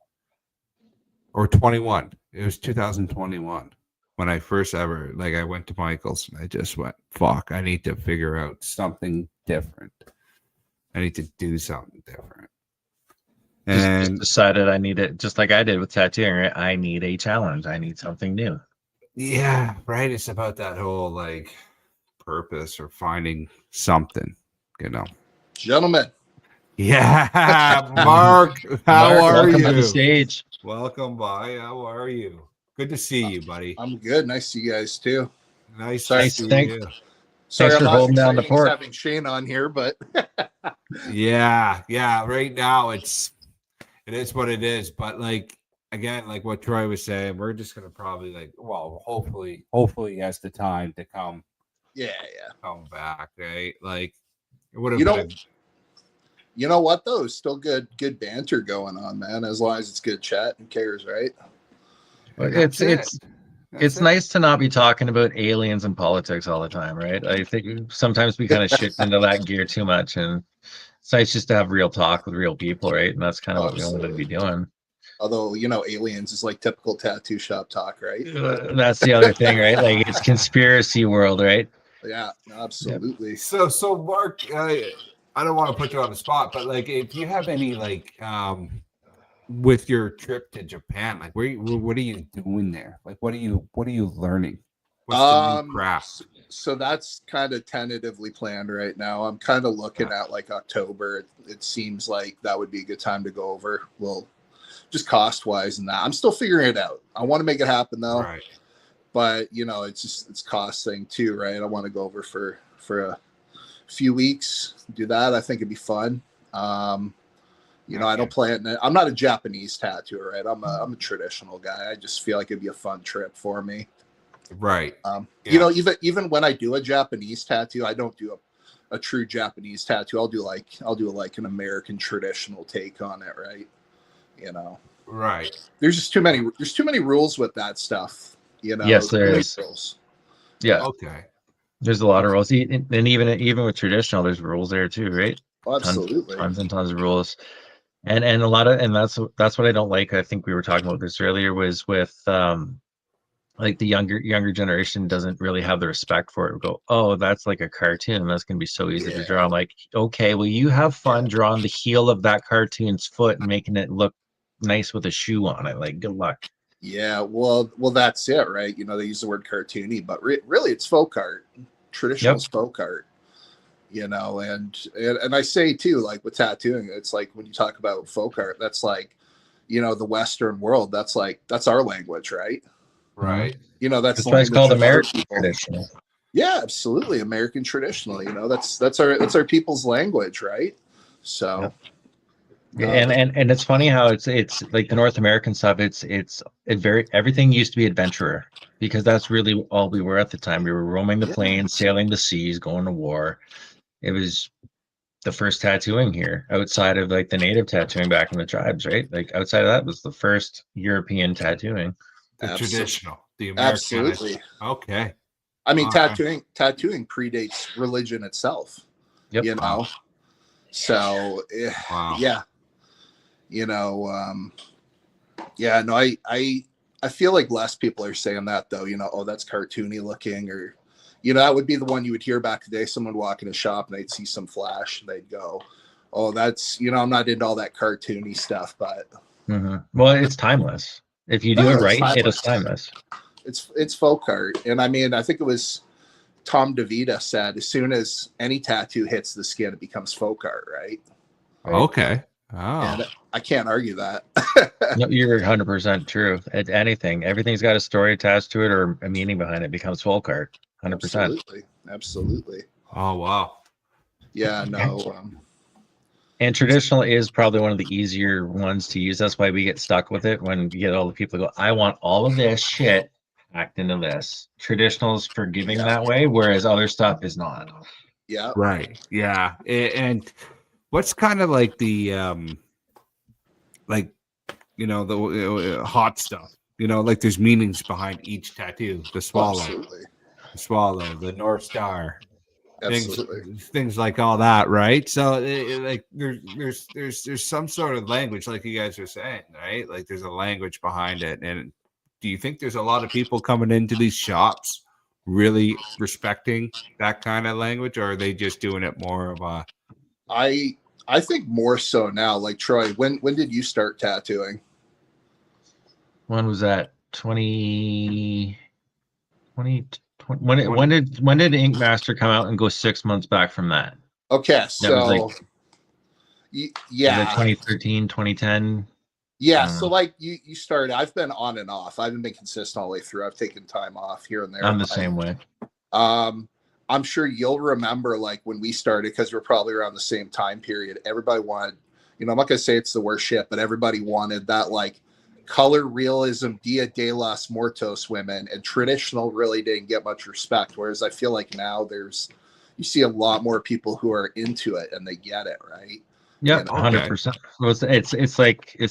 or 21. It was 2021 when I first ever, like, I went to Michael's and I just went, fuck, I need to figure out something different. I need to do something different. And just decided I need it, just like I did with tattooing, right? I need a challenge. I need something new. yeah, right. It's about that whole like purpose or finding something, you know. Gentlemen. Yeah, Mark, how are welcome you? to the stage. Welcome by. How are you? Good to see you, buddy. I'm good. Nice to see you guys too. Nice Sorry, to see you. Sorry, I'm for not holding down the exciting as fort. having Shane on here, but Yeah. Right now it is what it is. But like again, like what Troy was saying, we're just gonna probably like, well, hopefully he has the time to come. yeah. Come back, right? Like it would have been. You know what though? It's still good banter going on, man. As long as it's good chat and cares, right? It's nice to not be talking about aliens and politics all the time, right? I think sometimes we kind of shift into that gear too much, and it's nice just to have real talk with real people, right? And that's kind of what we wanted to be doing. Although, you know, aliens is like typical tattoo shop talk, right? That's the other thing, right? Like it's conspiracy world, right? Yeah, absolutely. Yep. So Mark, I don't want to put you on the spot, but like, if you have any like, with your trip to Japan, like, what are you doing there? Like, what are you learning? What's the new craft? So that's kind of tentatively planned right now. I'm kind of looking at like October. It seems like that would be a good time to go over. Well, just cost wise and that. I'm still figuring it out. I want to make it happen though. Right. But you know, it's cost thing too, right? I want to go over for a few weeks, do that. I think it'd be fun. You know, I don't plan. I'm not a Japanese tattooer, right? I'm a traditional guy. I just feel like it'd be a fun trip for me. Right. You know, even when I do a Japanese tattoo, I don't do a true Japanese tattoo. I'll do like an American traditional take on it, right? You know. Right. There's too many rules with that stuff. You know. Yes, there is. Rules. Yeah. Okay. There's a lot of rules, and even with traditional, there's rules there too, right? Oh, absolutely. Tons and tons of rules, and a lot of, and that's what I don't like. I think we were talking about this earlier, was with like the younger generation doesn't really have the respect for it. We go, oh, that's like a cartoon. That's gonna be so easy to draw. I'm like, okay, well, you have fun drawing the heel of that cartoon's foot and making it look nice with a shoe on it. Like, good luck. Yeah, well, that's it, right? You know, they use the word cartoony, but really, it's folk art. Traditional folk art. You know, and I say too, like with tattooing, it's like when you talk about folk art, that's like, you know, the Western world. That's our language, right? Right. You know, that's why it's called American traditional. Yeah, absolutely, American traditional. You know, that's our people's language, right? So. And it's funny how it's like the North American stuff. Everything used to be adventurer because that's really all we were at the time. We were roaming the plains, sailing the seas, going to war. It was the first tattooing here outside of like the native tattooing back in the tribes, right? Like outside of that was the first European tattooing. The traditional, the American. Absolutely. Okay. I mean, tattooing predates religion itself. Yep. You know, so yeah, you know, yeah. No, I feel like less people are saying that though. You know, oh, that's cartoony looking, or you know, that would be the one you would hear back today. Someone walk in a shop and they'd see some flash and they'd go, oh, that's, you know, I'm not into all that cartoony stuff, but well, it's timeless. If you do it right, it's timeless. It's folk art. And I mean, I think it was Tom DeVita said, as soon as any tattoo hits the skin, it becomes folk art, right? Okay. Oh, and I can't argue that. No, you're 100% true. Everything's got a story attached to it or a meaning behind it becomes folk art. 100%. Absolutely. Oh, wow. Yeah, no. And traditional is probably one of the easier ones to use. That's why we get stuck with it when you get all the people go, I want all of this shit packed into this. Traditional is forgiving that way, whereas other stuff is not. Yeah. Right. Yeah. And what's kind of like the, like, you know, the hot stuff, you know, like there's meanings behind each tattoo. The swallow. Absolutely. The swallow, the North Star, absolutely, things like all that, right? So, like, there's some sort of language, like you guys are saying, right? Like, there's a language behind it. And do you think there's a lot of people coming into these shops really respecting that kind of language, or are they just doing it more of a? I think more so now. Like Troy, when did you start tattooing? When was that? 20. When did Ink Master come out and go 6 months back from that? Okay, so yeah, 2013, 2010. Yeah, so like you started. I've been on and off. I haven't been consistent all the way through. I've taken time off here and there. I'm the same way. I'm sure you'll remember like when we started, because we're probably around the same time period. Everybody wanted, you know, I'm not gonna say it's the worst shit, but everybody wanted that like color realism, Dia de los Muertos women, and traditional really didn't get much respect. Whereas I feel like now you see a lot more people who are into it and they get it, right? Yeah, 100%. Well, it's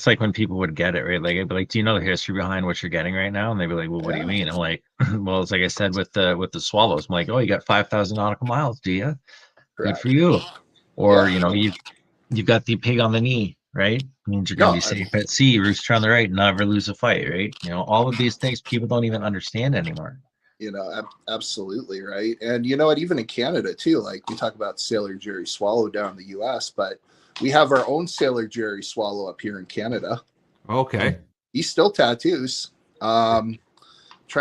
like when people would get it, right? Like, I'd be like, do you know the history behind what you're getting right now? And they'd be like, well, what do you mean? I'm like, well, it's like I said with the swallows. I'm like, oh, you got 5,000 nautical miles, do you? Good for you. Or you know, you've got the pig on the knee, right? Means you're gonna be safe at sea, rooster on the right, never lose a fight, right? You know, all of these things people don't even understand anymore. You know, absolutely, right. And you know what, even in Canada too, like we talk about Sailor Jerry Swallow down in the US, but we have our own Sailor Jerry Swallow up here in Canada. Okay. He still tattoos. Trying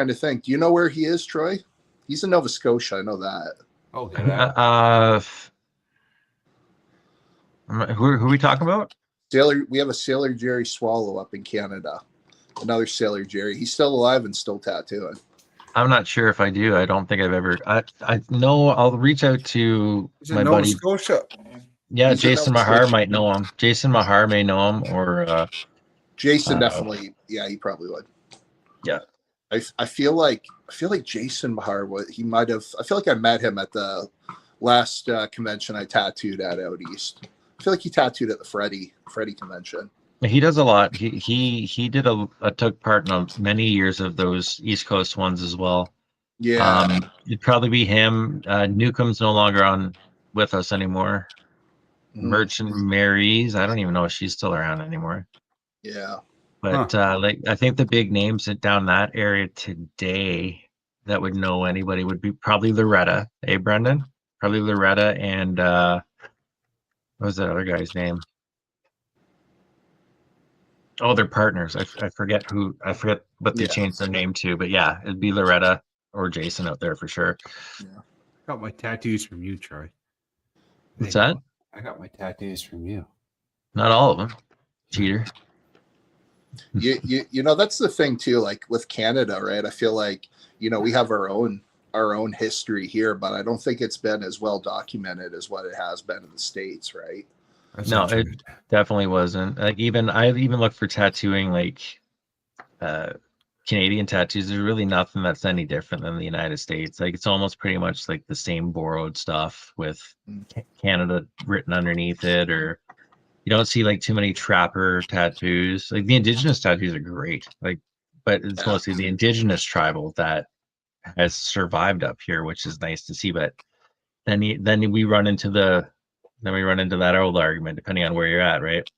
to think. Do you know where he is, Troy? He's in Nova Scotia. I know that. Oh, who are we talking about? We have a Sailor Jerry Swallow up in Canada. Another Sailor Jerry. He's still alive and still tattooing. I'm not sure if I do. I don't think I've ever. I know. I'll reach out to my buddy. Nova Scotia. Yeah, Jason Mahar might know him. Jason Mahar may know him, or Jason definitely. Yeah, he probably would. Yeah, I feel like Jason Mahar he might have. I feel like I met him at the last convention I tattooed at out east. I feel like he tattooed at the Freddy convention. He does a lot. He did took part in many years of those East Coast ones as well. Yeah, it'd probably be him. Newcomb's no longer with us anymore. Merchant Mary's, I don't even know if she's still around anymore. Yeah, but like I think the big names down that area today that would know anybody would be probably Loretta. Hey, Brendan, probably Loretta and what was that other guy's name? Oh, they're partners. I forget what they changed their name to, but yeah, it'd be Loretta or Jason out there for sure. Yeah. Got my tattoos from you, Troy. What's that? I got my tattoos from you. Not all of them. Cheater. You know, that's the thing too, like with Canada, right? I feel like, you know, we have our own history here, but I don't think it's been as well documented as what it has been in the States, right? No, it definitely wasn't. Like I even looked for tattooing like Canadian tattoos. There's really nothing that's any different than the United States. Like it's almost pretty much like the same borrowed stuff with Canada written underneath it, or you don't see like too many trapper tattoos. Like the indigenous tattoos are great. Like, but it's mostly the indigenous tribal that has survived up here, which is nice to see. But then we run into that old argument, depending on where you're at, right?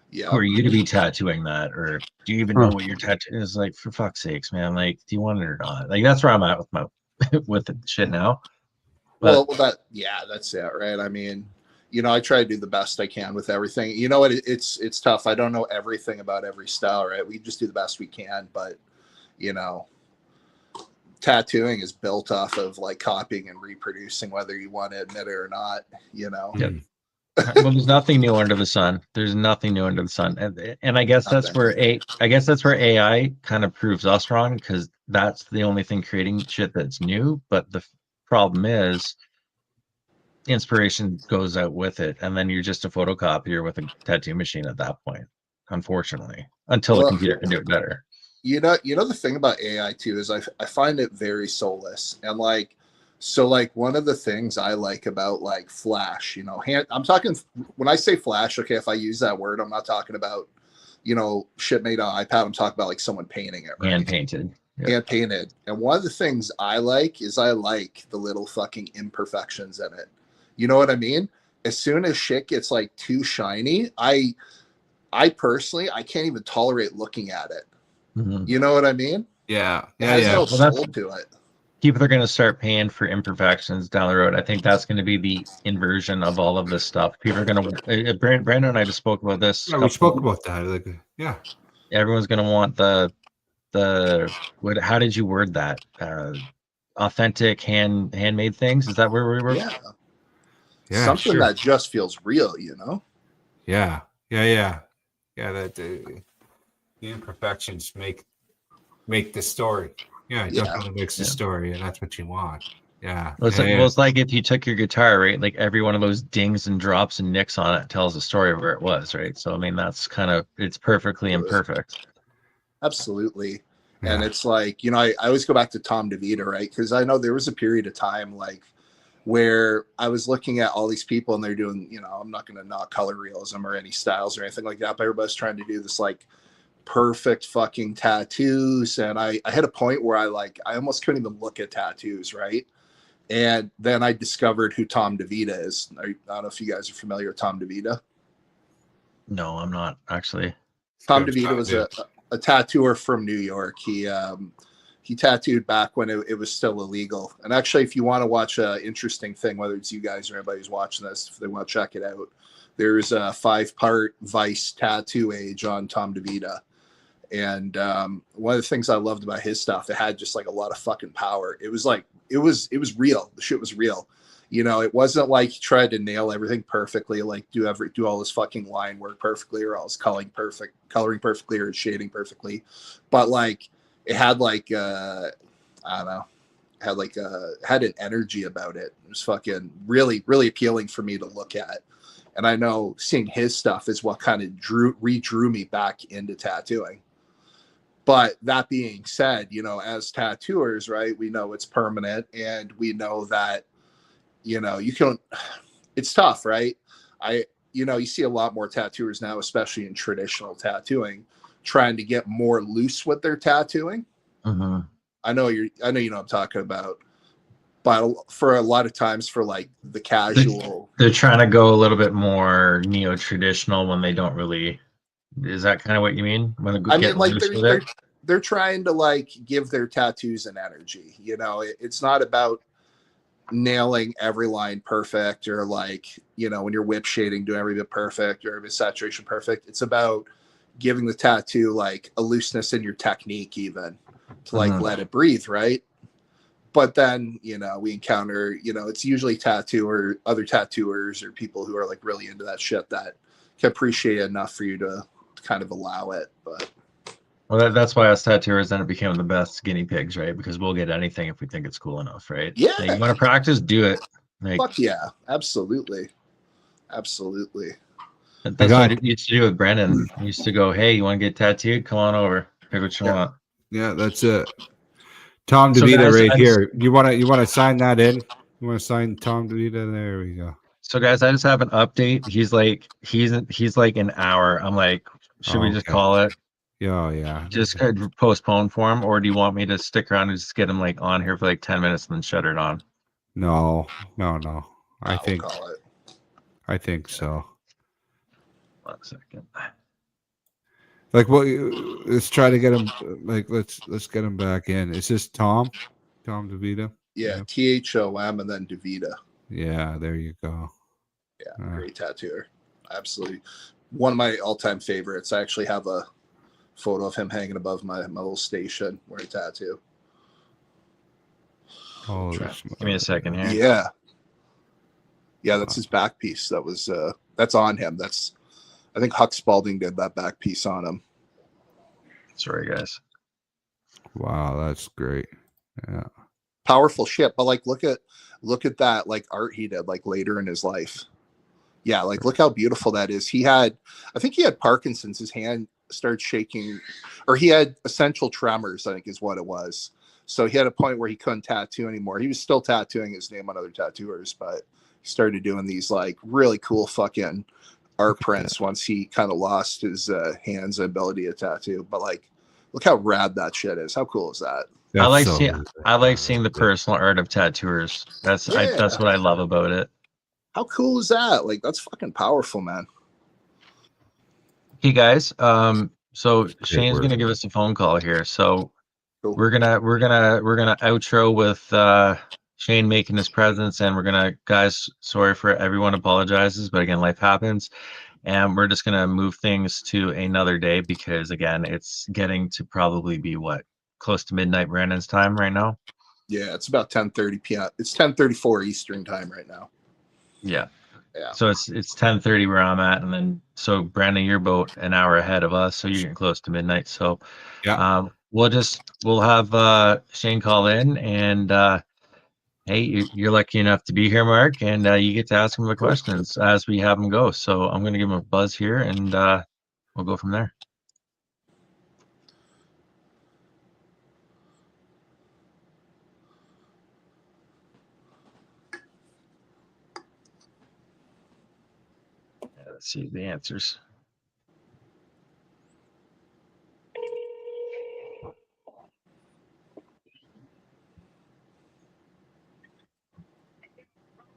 Yeah. Who are you to be tattooing that, or do you even know what your tattoo is? Like, for fuck's sakes, man. Like, do you want it or not? Like, that's where I'm at with my with the shit now. But, that's it, right? I mean, I try to do the best I can with everything. You know what? It's tough. I don't know everything about every style, right? We just do the best we can, but tattooing is built off of like copying and reproducing, whether you want to admit it or not. Yeah. Well, there's nothing new under the sun. There's nothing new under the sun, and I guess that's where AI kind of proves us wrong, because that's the only thing creating shit that's new. But the problem is, inspiration goes out with it, and then you're just a photocopier with a tattoo machine at that point. Unfortunately, until the computer can do it better. The thing about AI too is I find it very soulless, and one of the things I like about like Flash, I'm talking, when I say Flash, okay, if I use that word, I'm not talking about, shit made on iPad. I'm talking about like someone painting it, right? Hand painted. Yep. Hand painted. And one of the things I like the little fucking imperfections in it. You know what I mean? As soon as shit gets like too shiny, I personally, I can't even tolerate looking at it. Mm-hmm. You know what I mean? Yeah. It has no soul to it. People are going to start paying for imperfections down the road. I think that's going to be the inversion of all of this stuff. People are going to. Brandon and I just spoke about this. Yeah, we spoke about that. Everyone's going to want the what? How did you word that? Authentic handmade things. Is that where we were? Yeah. Something that just feels real. Yeah. That the imperfections make the story. Yeah, it definitely makes the story, and that's what you want. Yeah. Well, it's like if you took your guitar, right? Like every one of those dings and drops and nicks on it tells a story of where it was, right? So I mean, that's kind of, it's perfectly imperfect. Absolutely. Yeah. And it's like, I always go back to Tom DeVita, right? Because I know there was a period of time like where I was looking at all these people and they're doing, I'm not going to knock color realism or any styles or anything like that, but everybody's trying to do this like perfect fucking tattoos, and I hit a point where I almost couldn't even look at tattoos, right? And then I discovered who Tom DeVita is. I don't know if you guys are familiar with Tom DeVita. No, I'm not actually. Tom DeVita was a tattooer from New York. He tattooed back when it was still illegal. And actually, if you want to watch an interesting thing, whether it's you guys or anybody who's watching this, if they want to check it out, there's a 5-part Vice tattoo age on Tom DeVita. And one of the things I loved about his stuff, it had just like a lot of fucking power. It was like, it was real. The shit was real. It wasn't like he tried to nail everything perfectly, like do all this fucking line work perfectly, or else coloring perfectly, or shading perfectly. But like, it had like, I don't know, had an energy about it. It was fucking really, really appealing for me to look at. And I know seeing his stuff is what kind of redrew me back into tattooing. But that being said, as tattooers, right, we know it's permanent, and we know that, you can, it's tough, right? You see a lot more tattooers now, especially in traditional tattooing, trying to get more loose with their tattooing. Uh-huh. I know you know what I'm talking about. But for a lot of times, for like the casual, they're trying to go a little bit more neo-traditional when they don't really. Is that kind of what you mean? They're trying to like give their tattoos an energy. It's not about nailing every line perfect, or like, when you're whip shading, doing every bit perfect, or every saturation perfect. It's about giving the tattoo like a looseness in your technique, even to like let it breathe, right? But then, we encounter, it's usually other tattooers or people who are like really into that shit that can appreciate it enough for you to kind of allow it. But well, that's why us tattooers then became the best guinea pigs, right? Because we'll get anything if we think it's cool enough, right? Yeah. Like, you want to practice, do it. Fuck yeah, absolutely. That's what I used to do with Brendan. I used to go, hey, you want to get tattooed? Come on over. Pick what you want. Yeah, that's it. Tom So DeVita guys, right here. You wanna sign that in? You wanna sign Tom DeVita? There we go. So guys, I just have an update. He's like an hour. I'm like, should we just call it? Yeah. Just postpone for him, or do you want me to stick around and just get him like on here for like 10 minutes and then shut it on? No. I think so. 1 second. Like, well, let's try to get him. Like, let's get him back in. Is this Tom DeVita? Yeah, THOM and then DeVita. Yeah, there you go. Yeah, great tattooer. Absolutely. One of my all-time favorites. I actually have a photo of him hanging above my little station where I tattoo. Oh, give me a second here. Yeah, that's his back piece. That's on him. I think Huck Spalding did that back piece on him. Sorry, guys. Wow, that's great. Yeah. Powerful shit. But like, look at that like art he did like later in his life. Yeah, like look how beautiful that is. I think he had Parkinson's. His hand started shaking, or he had essential tremors, I think is what it was. So he had a point where he couldn't tattoo anymore. He was still tattooing his name on other tattooers, but he started doing these like really cool fucking art prints once he kind of lost his hands and ability to tattoo. But like, look how rad that shit is. How cool is that? I like seeing the personal art of tattooers. That's what I love about it. How cool is that? Like, that's fucking powerful, man. Hey guys, so Shane's gonna give us a phone call here. So cool. we're gonna outro with Shane making his presence, and guys, sorry for everyone apologizes, but again, life happens. And we're just going to move things to another day because, again, it's getting to probably be close to midnight Brandon's time right now. Yeah, it's about 10:30 p.m. It's 10:34 Eastern time right now. Yeah. So it's 10:30 where I'm at. And then, so Brandon, you're about an hour ahead of us. So you're getting close to midnight. So we'll have Shane call in, and hey, you're lucky enough to be here, Mark, and you get to ask him the questions as we have him go. So I'm going to give him a buzz here, and we'll go from there. Let's see the answers.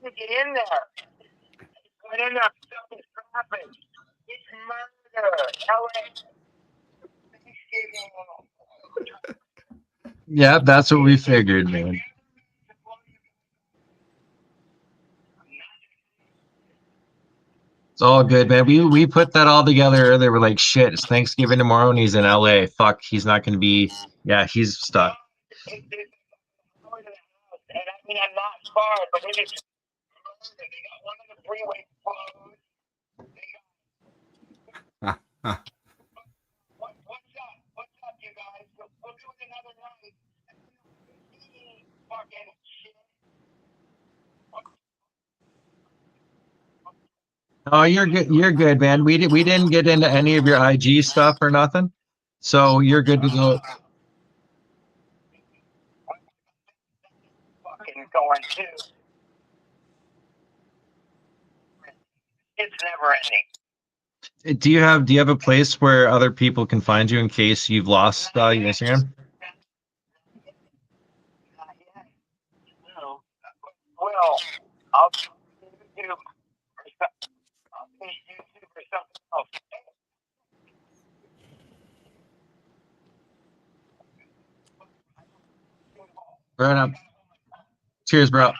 Get in there. Get in there. Something's happened. It's murder. Yeah, that's what we figured, man. It's all good, man. We put that all together earlier. We're like, shit, it's Thanksgiving tomorrow and he's in LA. Fuck, he's not going to be. Yeah, he's stuck. And I mean, I'm not far, but it is. They got one of the freeway closed. What's up, you guys? We'll do it another night. Fucking shit. Oh, you're good. You're good, man. We didn't get into any of your IG stuff or nothing, so you're good to go. Fucking going too. It's never ending. Do you have a place where other people can find you in case you've lost your Instagram? Not yet. No. Well, I'll do YouTube or something else. Right up. Cheers, bro.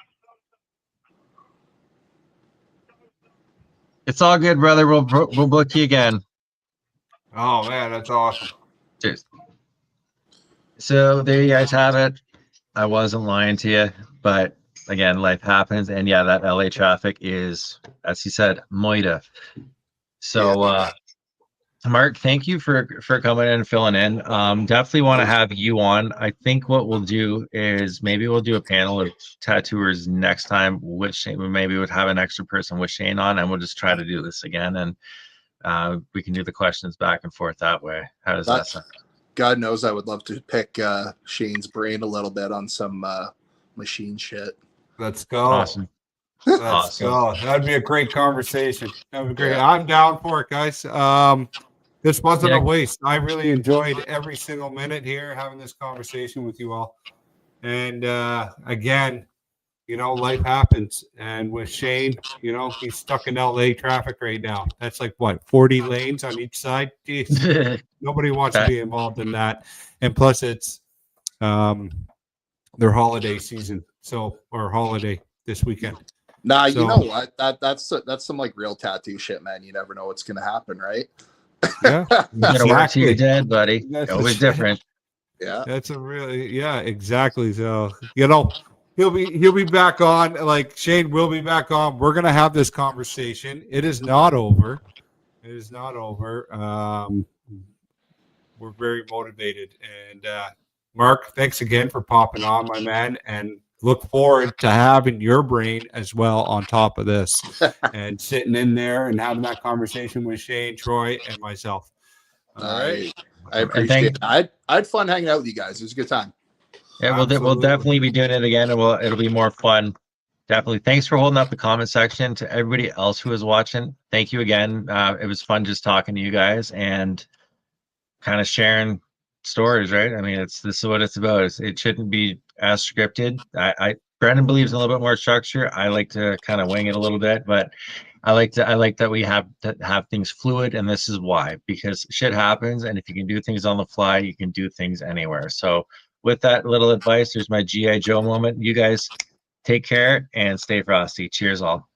It's all good, brother. We'll book you again. Oh man, that's awesome. Cheers. So there you guys have it. I wasn't lying to you, but again, life happens, and yeah, that LA traffic is, as he said, moida. So, Mark, thank you for coming in and filling in. Definitely want to have you on. I think what we'll do is maybe we'll do a panel of tattooers next time. Which maybe we'll have an extra person with Shane on, and we'll just try to do this again. And we can do the questions back and forth that way. How does that sound? God knows I would love to pick Shane's brain a little bit on some machine shit. Let's go. Awesome. Let's go. That'd be a great conversation. That would be great. Yeah. I'm down for it, guys. This wasn't a waste. I really enjoyed every single minute here having this conversation with you all. And again, you know, life happens. And with Shane, you know, he's stuck in LA traffic right now. That's like what, 40 lanes on each side? Jeez. Nobody wants to be involved in that. And plus it's their holiday season. So, or holiday this weekend. Nah, you know what? That's some like real tattoo shit, man. You never know what's gonna happen, right? Yeah, you gotta work till you're dead, buddy. That's always different. Yeah, that's a really exactly. So you know, he'll be back on. Like Shane will be back on. We're gonna have this conversation. It is not over. It is not over. We're very motivated, and Mark, thanks again for popping on, my man, and look forward to having your brain as well on top of this and sitting in there and having that conversation with Shane, Troy, and myself. All right. I appreciate it. I had fun hanging out with you guys. It was a good time. Yeah, we'll definitely be doing it again, and it'll be more fun. Definitely. Thanks for holding up the comment section. To everybody else who is watching, thank you again. It was fun just talking to you guys and kind of sharing stories, right? I mean, this is what it's about. It shouldn't be as scripted. Brandon believes in a little bit more structure. I like to kind of wing it a little bit, but I like that we have to have things fluid, and this is why, because shit happens, and if you can do things on the fly, you can do things anywhere. So with that little advice, there's my G.I. Joe moment. You guys take care and stay frosty. Cheers all.